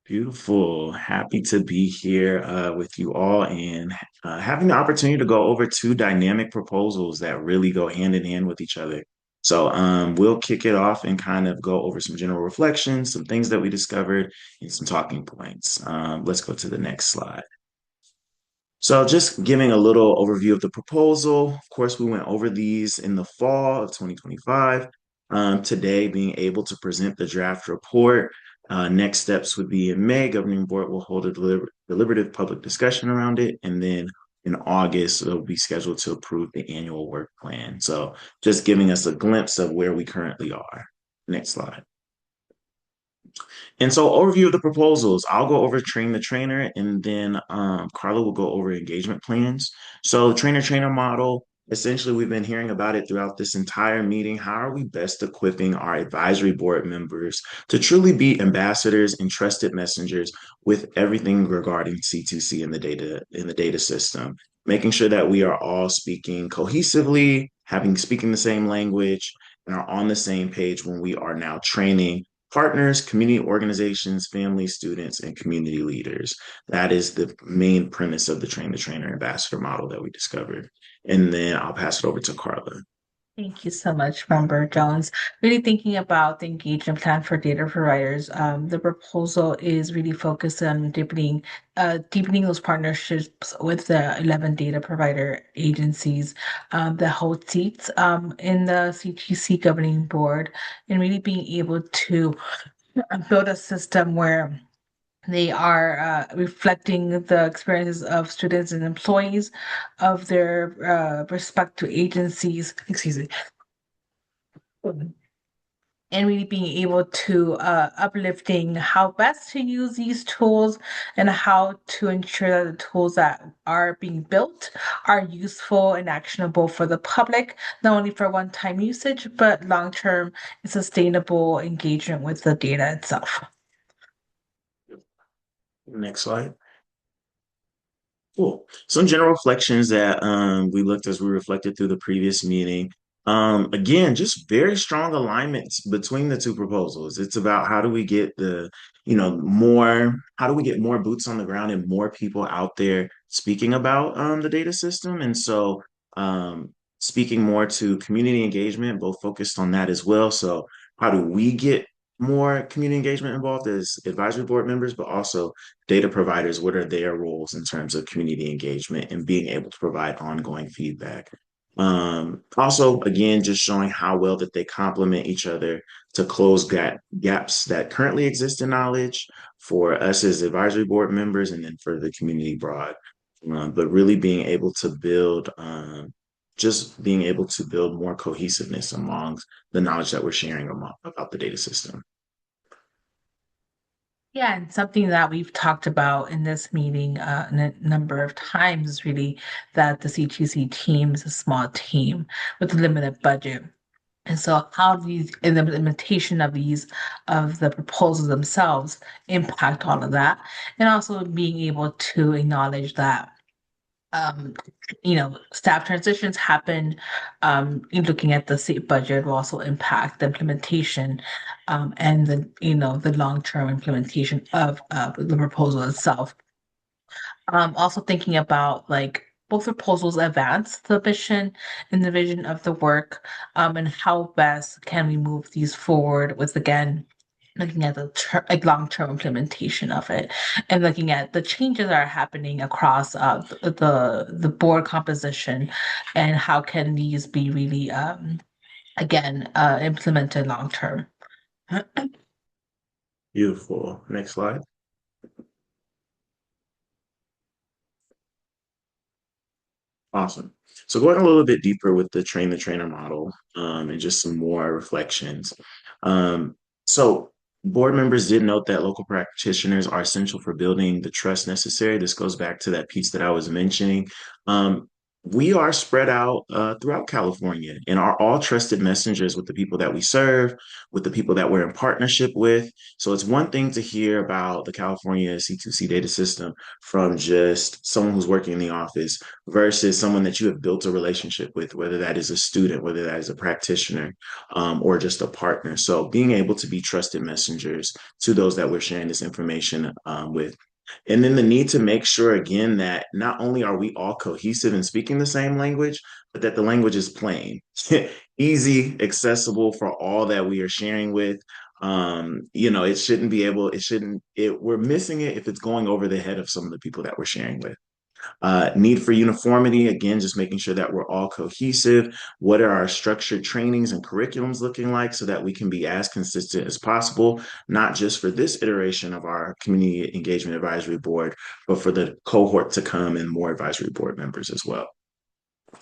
Beautiful. Happy to be here with you all and having the opportunity to go over 2 dynamic proposals that really go hand in hand with each other. So we'll kick it off and kind of go over some general reflections, some things that we discovered, and some talking points. Let's go to the next slide. So just giving a little overview of the proposal. Of course, we went over these in the fall of 2025. Today, being able to present the draft report. Next steps would be in May, Governing Board will hold a deliberative public discussion around it. And then in August, it'll be scheduled to approve the annual work plan. So just giving us a glimpse of where we currently are. Next slide. And so overview of the proposals, I'll go over train the trainer and then Carla will go over engagement plans. So trainer model, essentially we've been hearing about it throughout this entire meeting. How are we best equipping our advisory board members to truly be ambassadors and trusted messengers with everything regarding C2C in the data system, making sure that we are all speaking cohesively, speaking the same language, and are on the same page when we are now training partners, community organizations, family, students, and community leaders. That is the main premise of the train the trainer ambassador model that we discovered. And then I'll pass it over to Carla. Thank you so much, Member Jones. Really thinking about the engagement plan for data providers. The proposal is really focused on deepening those partnerships with the 11 data provider agencies that hold seats in the CTC governing board, and really being able to build a system where they are reflecting the experiences of students and employees of their respective agencies. Excuse me, and really being able to uplifting how best to use these tools and how to ensure that the tools that are being built are useful and actionable for the public, not only for one-time usage, but long-term and sustainable engagement with the data itself. Next slide. Cool. Some general reflections that we looked as we reflected through the previous meeting. Again, just very strong alignments between the two proposals. It's about how do we get how do we get more boots on the ground and more people out there speaking about the data system. And so speaking more to community engagement, both focused on that as well. So how do we get more community engagement involved as advisory board members, but also data providers, what are their roles in terms of community engagement and being able to provide ongoing feedback. Also, again, just showing how well that they complement each other to close gaps that currently exist in knowledge for us as advisory board members and then for the community broad. But really being able to build, just being able to build more cohesiveness among the knowledge that we're sharing about the data system. Yeah, and something that we've talked about in this meeting a number of times is really that the CTC team is a small team with a limited budget. And so how these and the implementation of the proposals themselves impact all of that. And also being able to acknowledge that um, staff transitions happen. In looking at the state budget will also impact the implementation and the long-term implementation of the proposal itself. Also thinking about like both proposals advance the mission and the vision of the work, and how best can we move these forward with again looking at the long-term implementation of it and looking at the changes that are happening across the board composition and how can these be really again implemented long-term. Beautiful. Next slide. Awesome. So going a little bit deeper with the train the trainer model, and just some more reflections. So board members did note that local practitioners are essential for building the trust necessary. This goes back to that piece that I was mentioning. We are spread out throughout California and are all trusted messengers with the people that we serve, with the people that we're in partnership with. So it's one thing to hear about the California C2C data system from just someone who's working in the office versus someone that you have built a relationship with, whether that is a student, whether that is a practitioner, or just a partner. So being able to be trusted messengers to those that we're sharing this information with. And then the need to make sure, again, that not only are we all cohesive and speaking the same language, but that the language is plain, easy, accessible for all that we are sharing with. We're missing it if it's going over the head of some of the people that we're sharing with. Need for uniformity, again, just making sure that we're all cohesive. What are our structured trainings and curriculums looking like so that we can be as consistent as possible, not just for this iteration of our Community Engagement Advisory Board, but for the cohort to come and more advisory board members as well.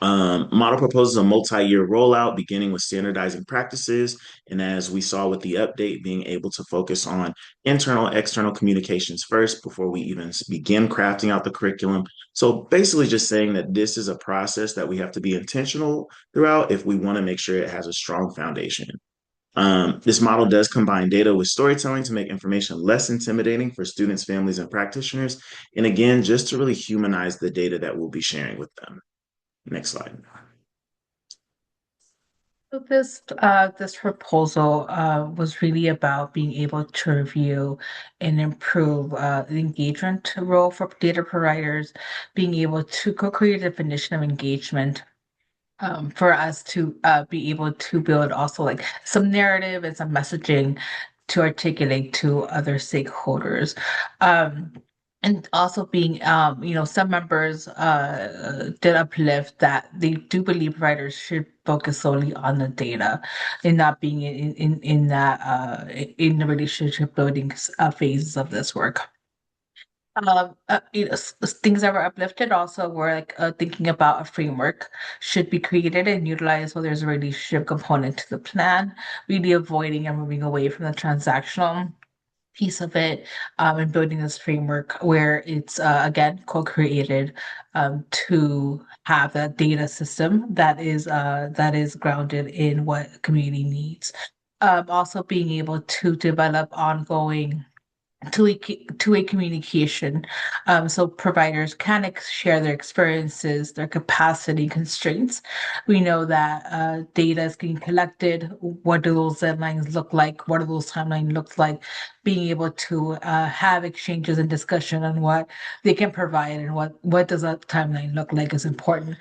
Model proposes a multi-year rollout, beginning with standardizing practices. And as we saw with the update, being able to focus on internal, external communications first before we even begin crafting out the curriculum. So basically just saying that this is a process that we have to be intentional throughout if we want to make sure it has a strong foundation. This model does combine data with storytelling to make information less intimidating for students, families, and practitioners. And again, just to really humanize the data that we'll be sharing with them. Next slide. So this proposal was really about being able to review and improve the engagement role for data providers, being able to co-create a definition of engagement for us to be able to build also like some narrative and some messaging to articulate to other stakeholders. Um, and also being, some members did uplift that they do believe providers should focus solely on the data and not being in that in the relationship building phases of this work. Things that were uplifted also were like thinking about a framework should be created and utilized while there's a relationship component to the plan, really avoiding and moving away from the transactional piece of it, and building this framework where it's again co-created to have that data system that is grounded in what community needs. Also being able to develop ongoing two-way communication, so providers can share their experiences, their capacity constraints. We know that data is getting collected. What do those deadlines look like? What do those timelines look like? Being able to have exchanges and discussion on what they can provide and what does a timeline look like is important.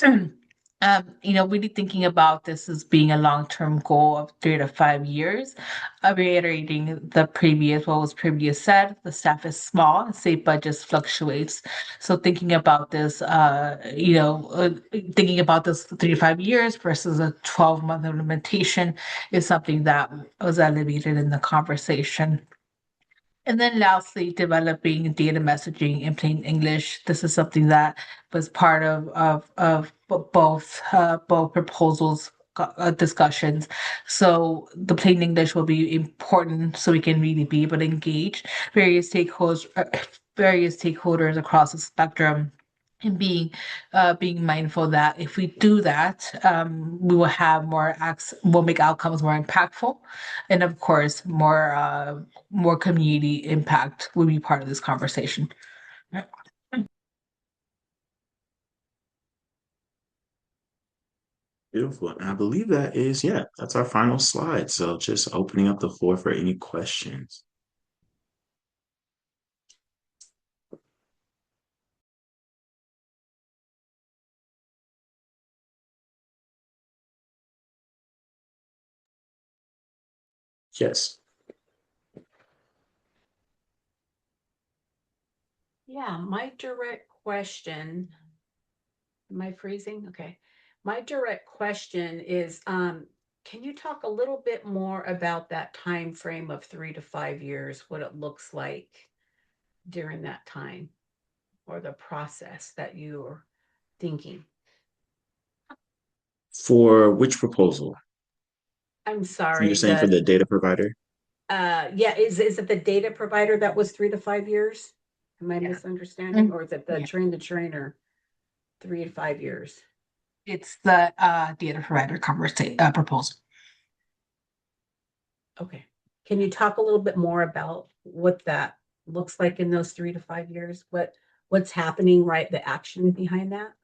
Really thinking about this as being a long-term goal of 3 to 5 years, reiterating what was previous said, the staff is small, and state budgets fluctuates. So thinking about this 3 to 5 years versus a 12-month implementation is something that was elevated in the conversation. And then lastly, developing data messaging in plain English. This is something that was part of both proposals discussions. So the plain English will be important so we can really be able to engage various stakeholders across the spectrum and being mindful that if we do that, we will have we'll make outcomes more impactful, and of course, more community impact will be part of this conversation. Beautiful. And I believe that is, yeah, that's our final slide. So just opening up the floor for any questions. Yes. Yeah, my direct question, am I freezing? Okay. My direct question is, can you talk a little bit more about that time frame of 3 to 5 years, what it looks like during that time or the process that you're thinking? For which proposal? I'm So you're sorry, saying for the data provider? yeah, is it the data provider that was 3 to 5 years? Am I Yeah. misunderstanding, or is it the Yeah. train the trainer 3 to 5 years? It's the data provider proposal. Okay. Can you talk a little bit more about what that looks like in those 3 to 5 years? What's happening, right? The action behind that?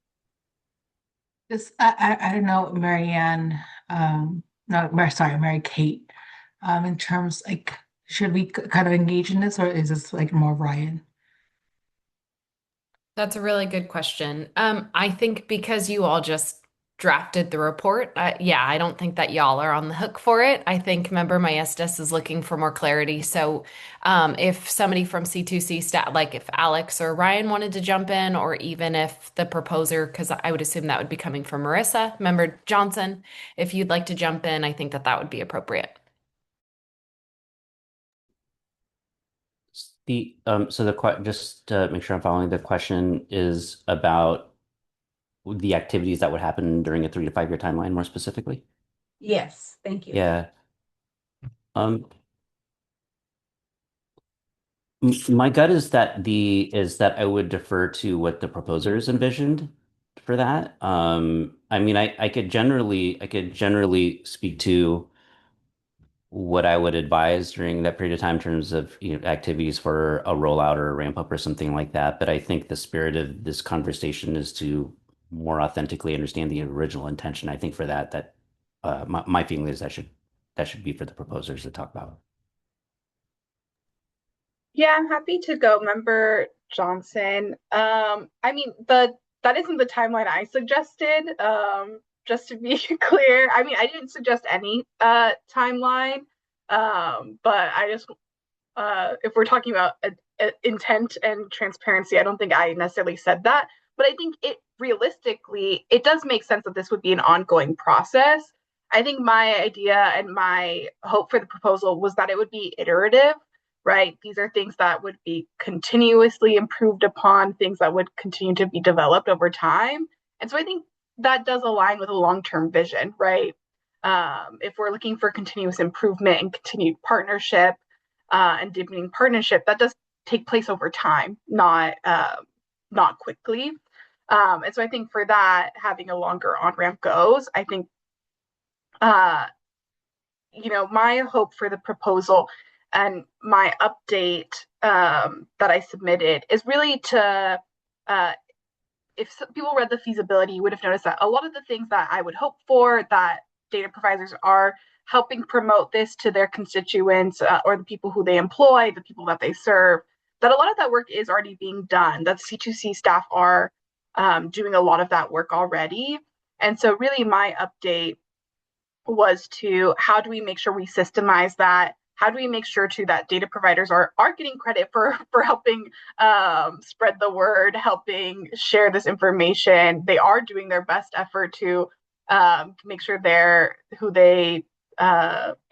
Just I don't know, Marianne, no, Mary Kate, in terms like should we kind of engage in this or is this like more Ryan? That's a really good question. I think because you all just drafted the report, yeah, I don't think that y'all are on the hook for it. I think Member Maestas is looking for more clarity. So, if somebody from C2C staff, like if Alex or Ryan wanted to jump in, or even if the proposer, because I would assume that would be coming from Marissa, Member Johnson, if you'd like to jump in, I think that that would be appropriate. Just to make sure I'm following, the question is about the activities that would happen during a 3 to 5 year timeline, more specifically. Yes, thank you. Yeah. Um, my gut is that I would defer to what the proposers envisioned for that. I mean, I could generally speak to what I would advise during that period of time in terms of, activities for a rollout or a ramp up or something like that. But I think the spirit of this conversation is to more authentically understand the original intention. I think for that my feeling is that should be for the proposers to talk about. Yeah, I'm happy to go, Member Johnson. I mean, that isn't the timeline I suggested. Just to be clear, I mean, I didn't suggest any timeline. But I just if we're talking about intent and transparency, I don't think I necessarily said that. But I think it realistically, it does make sense that this would be an ongoing process. I think my idea and my hope for the proposal was that it would be iterative, right? These are things that would be continuously improved upon, things that would continue to be developed over time. And so I think that does align with a long-term vision, right? If we're looking for continuous improvement and continued partnership, and deepening partnership, that does take place over time, not quickly. And so I think for that, having a longer on ramp goes. I think, uh, my hope for the proposal and my update that I submitted is really to, if people read the feasibility, you would have noticed that a lot of the things that I would hope for that data providers are helping promote this to their constituents or the people who they employ, the people that they serve, that a lot of that work is already being done, that C2C staff are doing a lot of that work already. And so really my update was to how do we make sure we systemize that? How do we make sure too that data providers are getting credit for helping spread the word, helping share this information? They are doing their best effort to make sure they're who they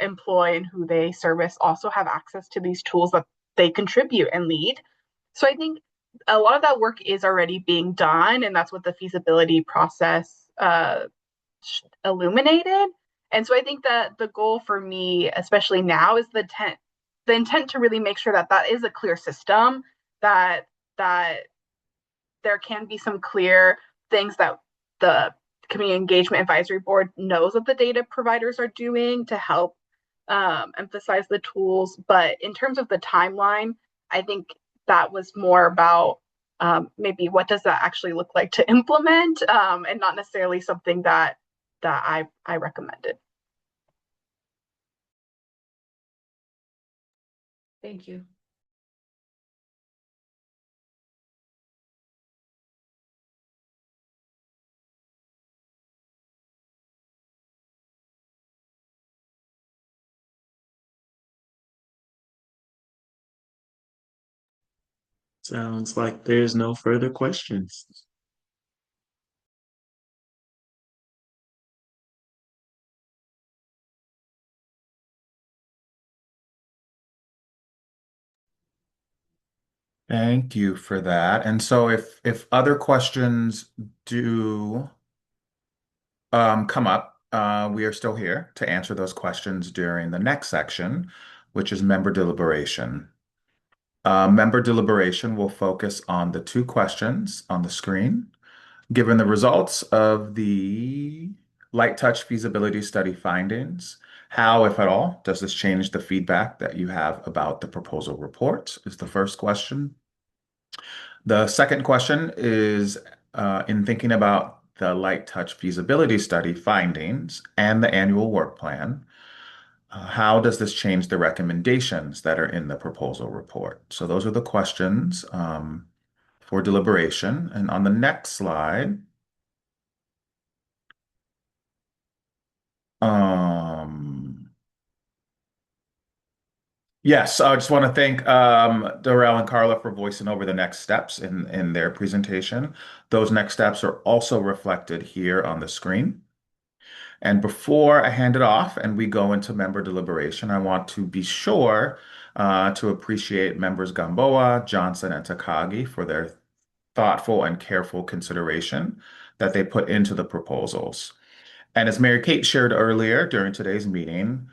employ and who they service also have access to these tools that they contribute and lead. So I think a lot of that work is already being done, and that's what the feasibility process illuminated. And so I think that the goal for me, especially now, is the intent to really make sure that that is a clear system, that there can be some clear things that the Community Engagement Advisory Board knows that the data providers are doing to help emphasize the tools. But in terms of the timeline, I think that was more about maybe what does that actually look like to implement, and not necessarily something that I recommended. Thank you. Sounds like there's no further questions. Thank you for that. And so if other questions do come up, we are still here to answer those questions during the next section, which is member deliberation. Member deliberation will focus on the two questions on the screen. Given the results of the light touch feasibility study findings, how, if at all, does this change the feedback that you have about the proposal report? Is the first question. The second question is in thinking about the light touch feasibility study findings and the annual work plan, how does this change the recommendations that are in the proposal report? So those are the questions for deliberation. And on the next slide, yes, I just want to thank Darrell and Carla for voicing over the next steps in their presentation. Those next steps are also reflected here on the screen. And before I hand it off and we go into member deliberation, I want to be sure to appreciate members Gamboa, Johnson, and Takagi for their thoughtful and careful consideration that they put into the proposals. And as Mary Kate shared earlier during today's meeting,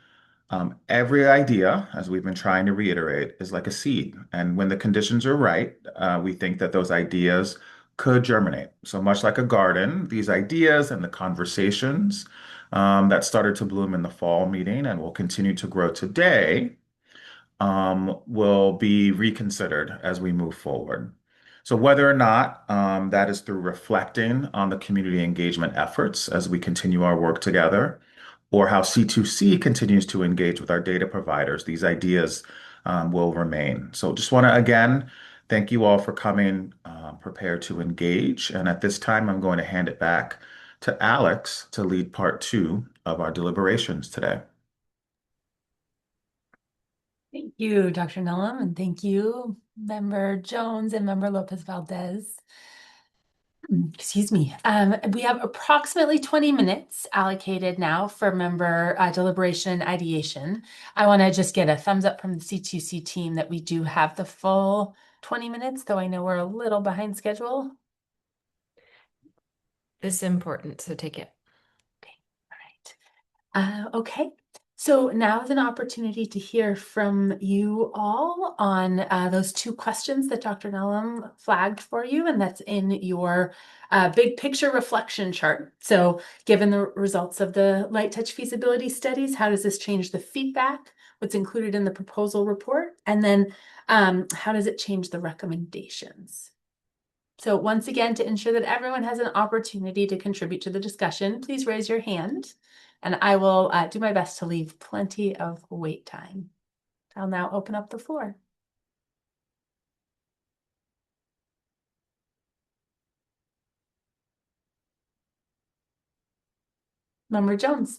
every idea, as we've been trying to reiterate, is like a seed. And when the conditions are right, we think that those ideas could germinate. So much like a garden, these ideas and the conversations that started to bloom in the fall meeting and will continue to grow today will be reconsidered as we move forward. So whether or not that is through reflecting on the community engagement efforts as we continue our work together, or how C2C continues to engage with our data providers, these ideas will remain. So just want to again thank you all for coming prepared to engage. And at this time, I'm going to hand it back to Alex to lead part two of our deliberations today. Thank you, Dr. Nellum, and thank you, Member Jones and Member Lopez Valdez. Excuse me. We have approximately 20 minutes allocated now for member deliberation and ideation. I want to just get a thumbs up from the C2C team that we do have the full 20 minutes, though I know we're a little behind schedule. This is important, so take it. Okay, so now is an opportunity to hear from you all on those two questions that Dr. Nellum flagged for you, and that's in your big picture reflection chart. So given the results of the light touch feasibility studies, how does this change the feedback, what's included in the proposal report, and then how does it change the recommendations? So once again, to ensure that everyone has an opportunity to contribute to the discussion, please raise your hand. And I will do my best to leave plenty of wait time. I'll now open up the floor. Member Jones.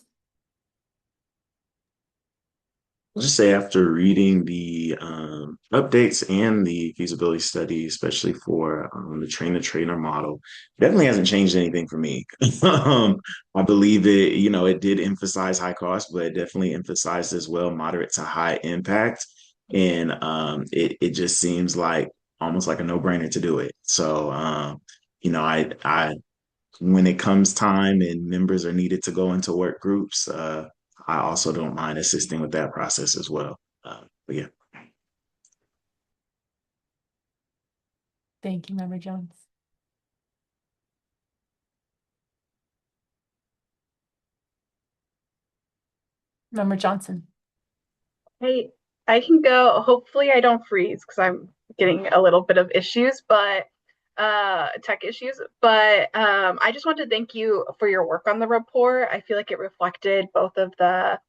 I'll just say after reading the updates and the feasibility study, especially for the train the trainer model, definitely hasn't changed anything for me. I believe it, it did emphasize high cost, but it definitely emphasized as well moderate to high impact. And it just seems like almost like a no-brainer to do it. So, I when it comes time and members are needed to go into work groups, I also don't mind assisting with that process as well. But yeah. Thank you, Member Jones. Member Johnson. Hey, I can go. Hopefully, I don't freeze because I'm getting a little bit of issues, but tech issues. But I just want to thank you for your work on the report. I feel like it reflected both of the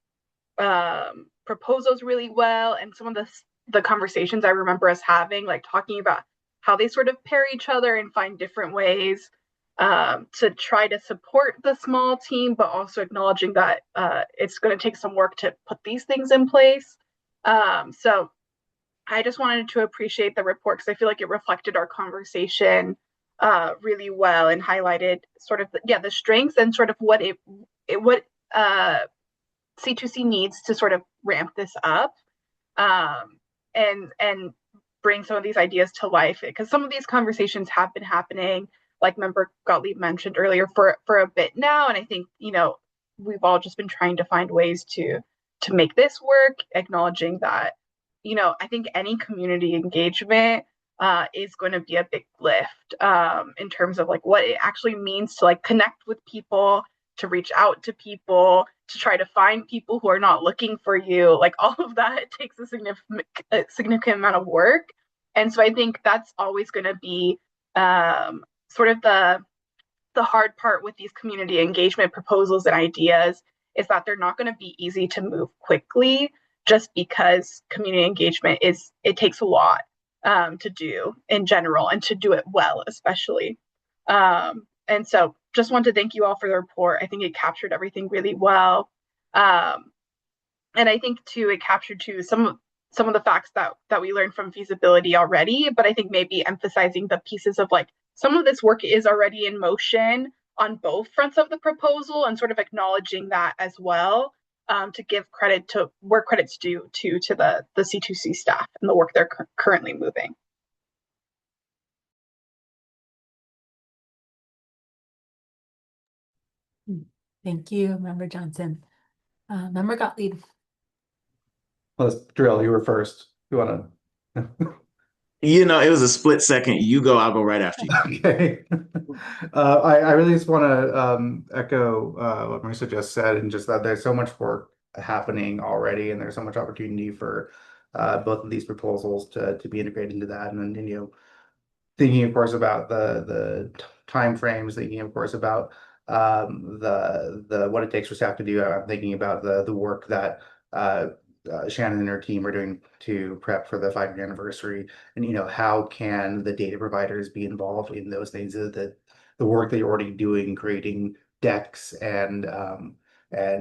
proposals really well, and some of the conversations I remember us having, like talking about how they sort of pair each other and find different ways to try to support the small team, but also acknowledging that it's going to take some work to put these things in place. So I just wanted to appreciate the report because I feel like it reflected our conversation really well and highlighted sort of the strengths and sort of what C2C needs to sort of ramp this up and bring some of these ideas to life, because some of these conversations have been happening, like Member Gottlieb mentioned earlier, for a bit now, and I think we've all just been trying to find ways to make this work, acknowledging that I think any community engagement is going to be a big lift in terms of like what it actually means to like connect with people, to reach out to people, to try to find people who are not looking for you. Like all of that takes a significant amount of work. And so I think that's always going to be sort of the hard part with these community engagement proposals and ideas, is that they're not going to be easy to move quickly, just because community engagement it takes a lot to do in general, and to do it well especially. And so just want to thank you all for the report. I think it captured everything really well. And I think too, it captured too some of the facts that we learned from feasibility already, but I think maybe emphasizing the pieces of like some of this work is already in motion on both fronts of the proposal, and sort of acknowledging that as well, to give credit to where credit's due to the C2C staff and the work they're currently moving. Thank you, Member Johnson. Member Gottlieb. Let's drill. You were first. You want to? It was a split second. You go, I'll go right after you. Okay. I really just want to echo what Marissa just said, and just that there's so much work happening already, and there's so much opportunity for both of these proposals to be integrated into that. And then, thinking, of course, about the time frames, thinking, of course, about the what it takes for staff to do. I'm thinking about the work that Shannon and her team are doing to prep for the 5-year anniversary, and how can the data providers be involved in those things? The work that you're already doing, creating decks and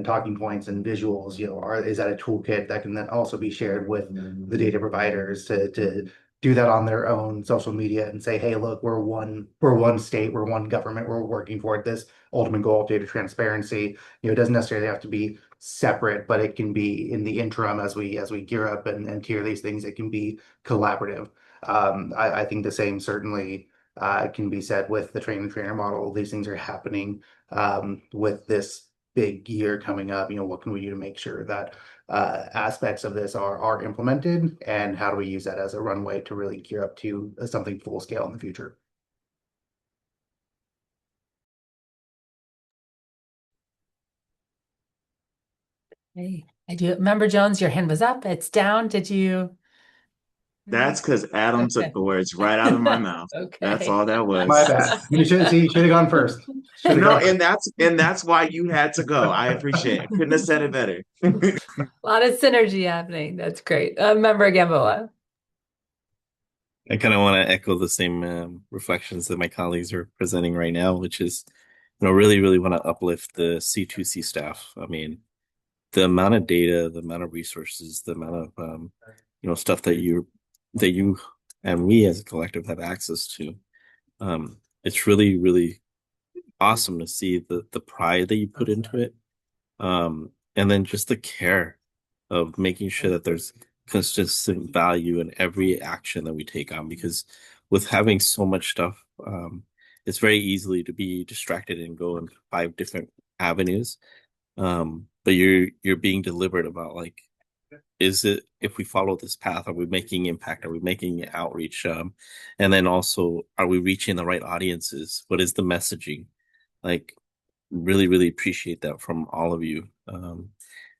talking points and visuals, is that a toolkit that can then also be shared with the data providers to do that on their own social media and say, hey, look, we're one state, we're one government, we're working toward this ultimate goal of data transparency. It doesn't necessarily have to be separate, but it can be in the interim as we gear up and tier these things, it can be collaborative. I think the same certainly can be said with the trainer model. These things are happening with this big year coming up. What can we do to make sure that aspects of this are implemented, and how do we use that as a runway to really gear up to something full scale in the future? Hey, I do. Member Jones, your hand was up. It's down. Did you? That's because Adam took Okay. the words right out of my mouth. That's Okay. all that My was. bad. You should have gone first. Should have No, gone and first. that's why you had to go. I appreciate it. Couldn't have said it better. A lot of synergy happening. That's great. Member Gamboa. I kind of want to echo the same reflections that my colleagues are presenting right now, which is, really, really want to uplift the C2C staff. I mean, the amount of data, the amount of resources, the amount of stuff that you and we as a collective have access to. It's really, really awesome to see the pride that you put into it. And then just the care of making sure that there's consistent value in every action that we take on, because with having so much stuff, it's very easily to be distracted and go in 5 different avenues. But you're being deliberate about, like, is it, if we follow this path, are we making impact? Are we making outreach? And then also, are we reaching the right audiences? What is the messaging? Like, really, really appreciate that from all of you. And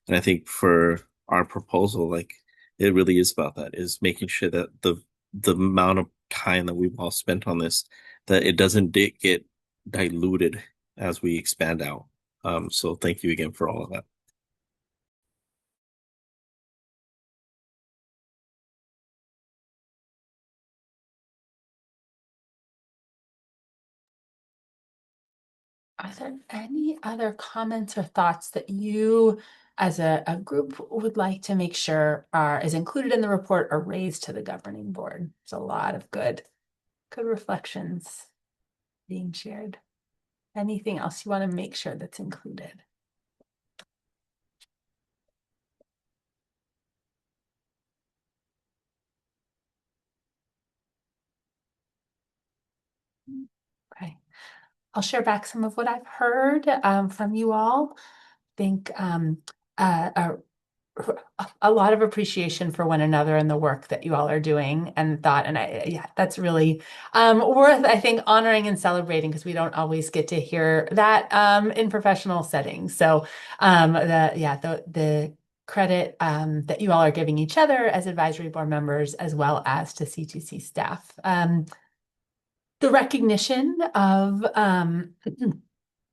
I think for our proposal, like, it really is about that, is making sure that the amount of time that we've all spent on this, that it doesn't get diluted as we expand out. So thank you again for all of that. Are there any other comments or thoughts that you, as a group, would like to make sure is included in the report or raised to the governing board? There's a lot of good reflections being shared. Anything else you want to make sure that's included? Okay. I'll share back some of what I've heard from you all. I think a lot of appreciation for one another and the work that you all are doing and thought. And that's really worth, I think, honoring and celebrating, because we don't always get to hear that in professional settings. So the credit that you all are giving each other as advisory board members, as well as to C2C staff. The recognition of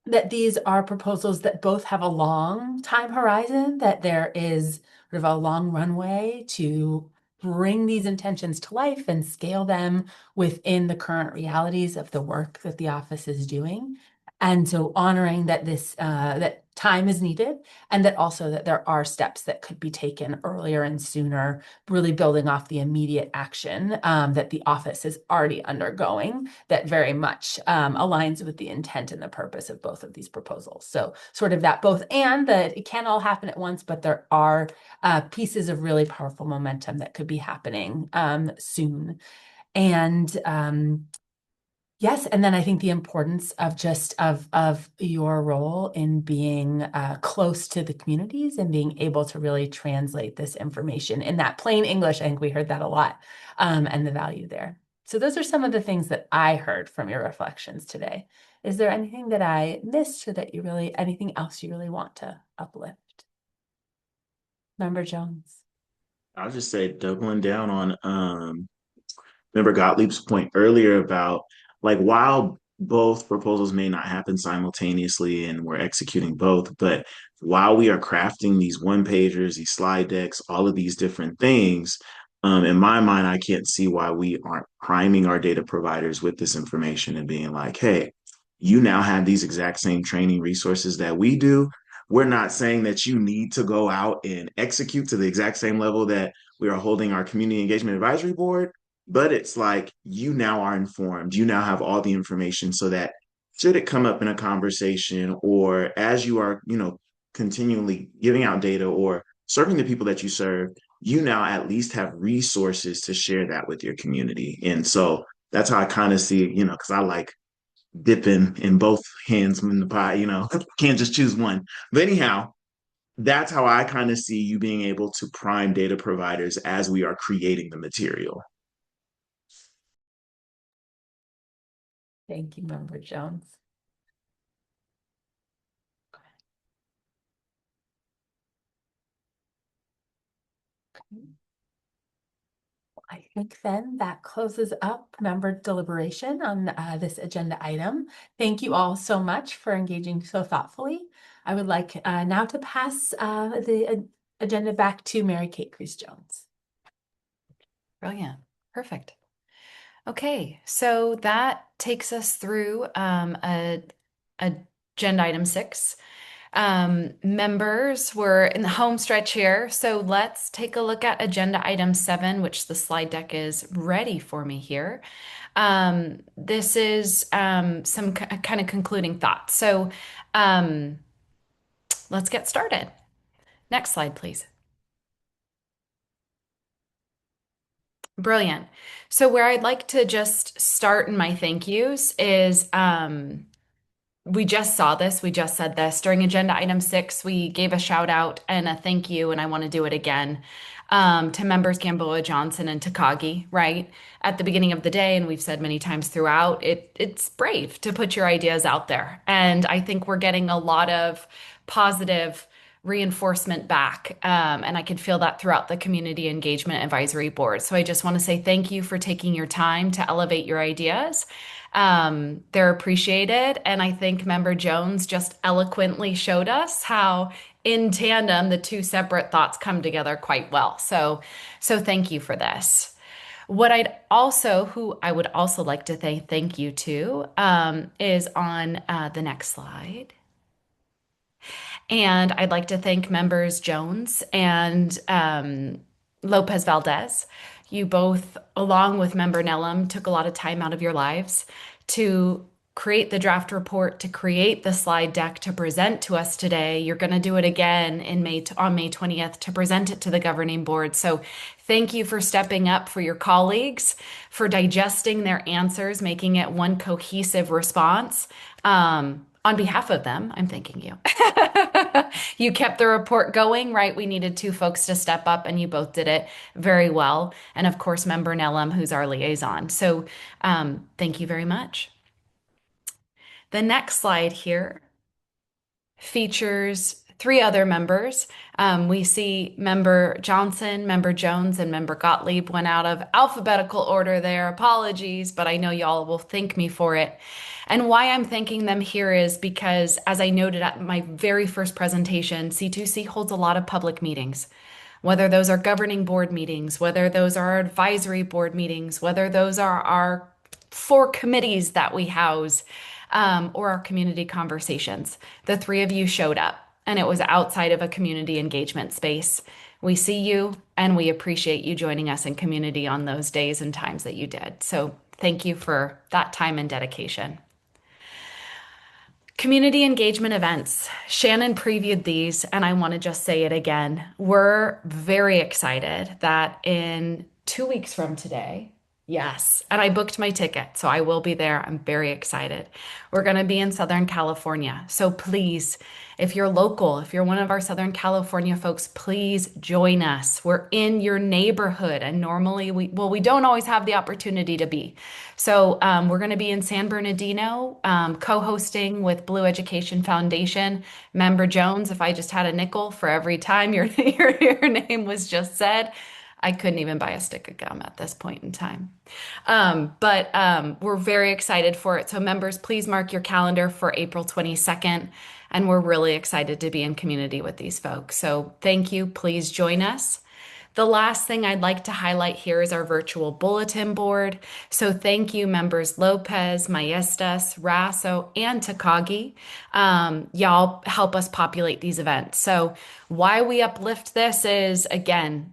that these are proposals that both have a long time horizon, that there is sort of a long runway to bring these intentions to life and scale them within the current realities of the work that the office is doing. And so honoring that that time is needed, and that also that there are steps that could be taken earlier and sooner, really building off the immediate action that the office is already undergoing, that very much aligns with the intent and the purpose of both of these proposals. So sort of that both and, that it can't all happen at once, but there are pieces of really powerful momentum that could be happening soon. And yes, and then I think the importance of just of your role in being close to the communities and being able to really translate this information in that plain English. I think we heard that a lot, and the value there. So those are some of the things that I heard from your reflections today. Is there anything that I missed, or that anything else you really want to uplift? Member Jones. I'll just say, doubling down on Member Gottlieb's point earlier about, like, while both proposals may not happen simultaneously and we're executing both, but while we are crafting these one pagers, these slide decks, all of these different things, in my mind, I can't see why we aren't priming our data providers with this information and being like, hey, you now have these exact same training resources that we do. We're not saying that you need to go out and execute to the exact same level that we are holding our community engagement advisory board, but it's like you now are informed. You now have all the information so that should it come up in a conversation or as you are, continually giving out data or serving the people that you serve, you now at least have resources to share that with your community. And so that's how I kind of see it, because I like dipping in both hands in the pie, can't just choose one. But anyhow, that's how I kind of see you being able to prime data providers as we are creating the material. Thank you, Member Jones. I think then that closes up member deliberation on this agenda item. Thank you all so much for engaging so thoughtfully. I would like now to pass the agenda back to Mary Kate Crease-Jones. Brilliant. Perfect. Okay, so that takes us through agenda item 6. Members, we're in the home stretch here, so let's take a look at agenda item 7, which the slide deck is ready for me here. This is some kind of concluding thoughts. So let's get started. Next slide, please. Brilliant. So where I'd like to just start in my thank yous is we just saw this, we just said this during agenda item 6. We gave a shout out and a thank you, and I want to do it again to members Gamboa, Johnson, and Takagi, right? At the beginning of the day, and we've said many times throughout, it's brave to put your ideas out there. And I think we're getting a lot of positive reinforcement back. And I could feel that throughout the Community Engagement Advisory Board. So I just want to say thank you for taking your time to elevate your ideas. They're appreciated. And I think Member Jones just eloquently showed us how in tandem the two separate thoughts come together quite well. So thank you for this. Who I would also like to say thank you to is on the next slide. And I'd like to thank members Jones and Lopez Valdez. You both, along with member Nellum, took a lot of time out of your lives to create the draft report, to create the slide deck to present to us today. You're going to do it again on May 20th to present it to the governing board. So thank you for stepping up for your colleagues, for digesting their answers, making it one cohesive response. On behalf of them, I'm thanking you. You kept the report going, right? We needed 2 folks to step up, and you both did it very well. And of course, Member Nellum, who's our liaison. So thank you very much. The next slide here features 3 other members. We see Member Johnson, Member Jones, and Member Gottlieb went out of alphabetical order there. Apologies, but I know y'all will thank me for it. And why I'm thanking them here is because, as I noted at my very first presentation, C2C holds a lot of public meetings, whether those are governing board meetings, whether those are advisory board meetings, whether those are our 4 committees that we house, or our community conversations. The 3 of you showed up, and it was outside of a community engagement space. We see you, and we appreciate you joining us in community on those days and times that you did. So thank you for that time and dedication. Community engagement events. Shannon previewed these, and I want to just say it again. We're very excited that in 2 weeks from today, yes, and I booked my ticket, so I will be there. I'm very excited. We're going to be in Southern California. So please, if you're local, if you're one of our Southern California folks, please join us. We're in your neighborhood, and normally we don't always have the opportunity to be. So we're going to be in San Bernardino, co-hosting with Blue Education Foundation. Member Jones, if I just had a nickel for every time your name was just said, I couldn't even buy a stick of gum at this point in time. We're very excited for it. So members, please mark your calendar for April 22nd. And we're really excited to be in community with these folks. So thank you. Please join us. The last thing I'd like to highlight here is our virtual bulletin board. So thank you, members Lopez, Maestas, Raso, and Takagi. Y'all help us populate these events. So why we uplift this is, again,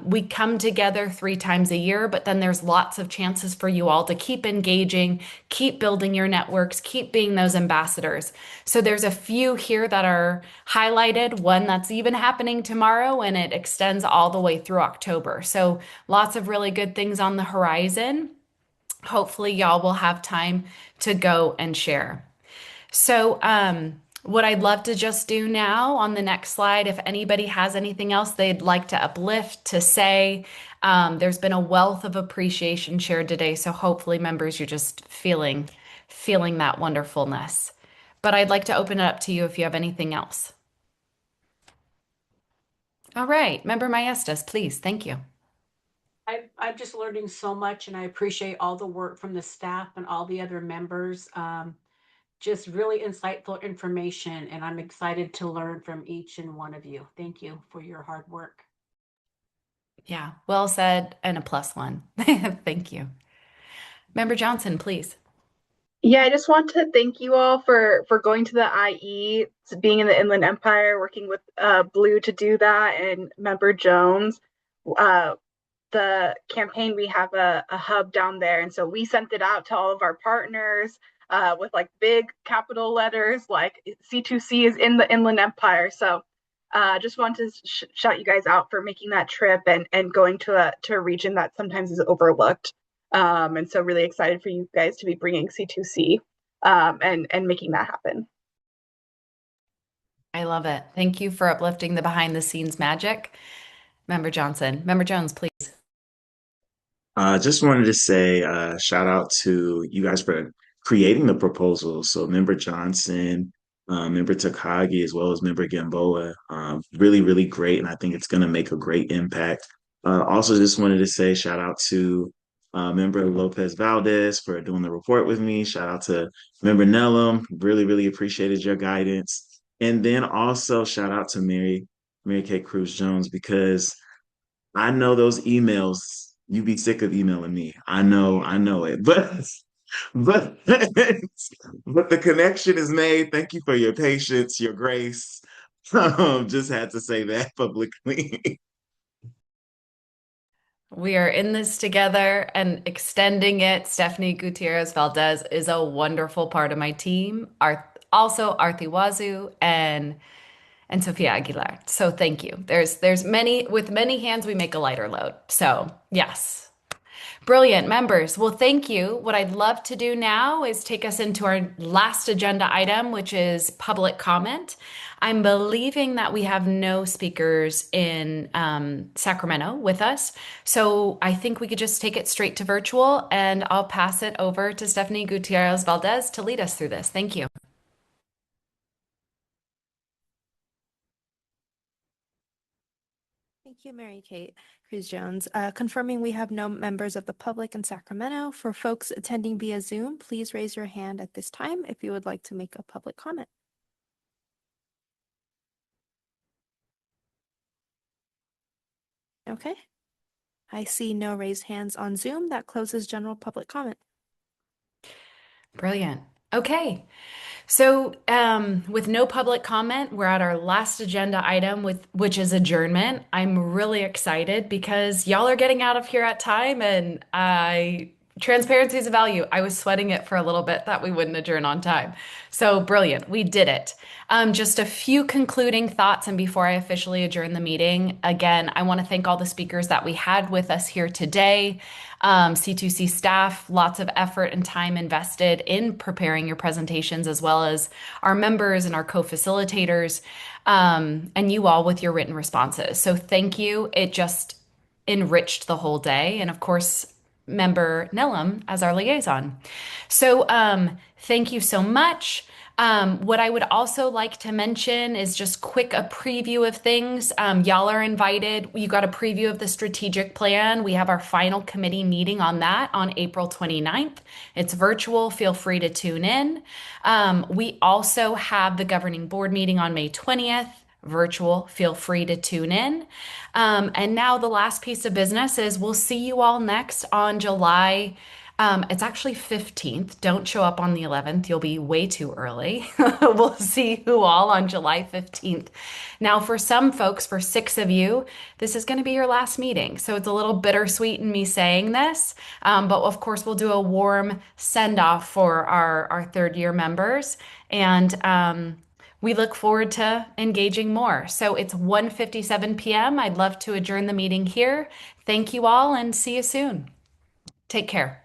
we come together 3 times a year, but then there's lots of chances for you all to keep engaging, keep building your networks, keep being those ambassadors. So there's a few here that are highlighted, one that's even happening tomorrow, and it extends all the way through October. So lots of really good things on the horizon. Hopefully, y'all will have time to go and share. So, what I'd love to just do now on the next slide, if anybody has anything else they'd like to uplift, to say, there's been a wealth of appreciation shared today. So hopefully members, you're just feeling that wonderfulness. But I'd like to open it up to you if you have anything else. All right, Member Maestas, please. Thank you. I'm just learning so much, and I appreciate all the work from the staff and all the other members. Just really insightful information, and I'm excited to learn from each and one of you. Thank you for your hard work. Yeah, well said, and a +1. Thank you. Member Johnson, please. Yeah, I just want to thank you all for going to the IE, being in the Inland Empire, working with Blue to do that, and Member Jones. The campaign, we have a hub down there, and so we sent it out to all of our partners with like big capital letters, like C2C is in the Inland Empire. So just want to shout you guys out for making that trip and going to a region that sometimes is overlooked. And so really excited for you guys to be bringing C2C and making that happen. I love it. Thank you for uplifting the behind the scenes magic. Member Johnson. Member Jones, please. Just wanted to say shout out to you guys for creating the proposal. So Member Johnson, Member Takagi, as well as Member Gamboa, really, really great. And I think it's going to make a great impact. Also, just wanted to say shout out to Member Lopez Valdez for doing the report with me. Shout out to Member Nellum. Really, really appreciated your guidance. And then also shout out to Mary Kay Cruz Jones, because I know those emails, you be sick of emailing me. I know it. But but the connection is made. Thank you for your patience, your grace. Just had to say that publicly. We are in this together and extending it. Stephanie Gutierrez Valdez is a wonderful part of my team. Also Arthi Wazu and Sophia Aguilar. So thank you. There's many, with many hands we make a lighter load. So yes. Brilliant, members. Well, thank you. What I'd love to do now is take us into our last agenda item, which is public comment. I'm believing that we have no speakers in Sacramento with us. So I think we could just take it straight to virtual, and I'll pass it over to Stephanie Gutierrez Valdez to lead us through this. Thank you. Thank you, Mary Kate Cruz Jones. Confirming we have no members of the public in Sacramento. For folks attending via Zoom, please raise your hand at this time if you would like to make a public comment. Okay. I see no raised hands on Zoom. That closes general public comment. Brilliant. Okay. So, with no public comment, we're at our last agenda item, which is adjournment. I'm really excited because y'all are getting out of here at time, and transparency is a value. I was sweating it for a little bit that we wouldn't adjourn on time. So brilliant. We did it. Just a few concluding thoughts, and before I officially adjourn the meeting, again, I want to thank all the speakers that we had with us here today. C2C staff, lots of effort and time invested in preparing your presentations, as well as our members and our co-facilitators, and you all with your written responses. So thank you. It just enriched the whole day. And of course, Member Nellum as our liaison. So thank you so much. What I would also like to mention is just quick a preview of things. Y'all are invited. You got a preview of the strategic plan. We have our final committee meeting on that on April 29th. It's virtual. Feel free to tune in. We also have the governing board meeting on May 20th. Virtual. Feel free to tune in. And now the last piece of business is we'll see you all next on July. It's actually 15th. Don't show up on the 11th. You'll be way too early. We'll see you all on July 15th. Now, for some folks, for 6 of you, this is going to be your last meeting. So it's a little bittersweet in me saying this. But of course, we'll do a warm send off for our third year members. And we look forward to engaging more. So it's 1:57 p.m. I'd love to adjourn the meeting here. Thank you all and see you soon. Take care.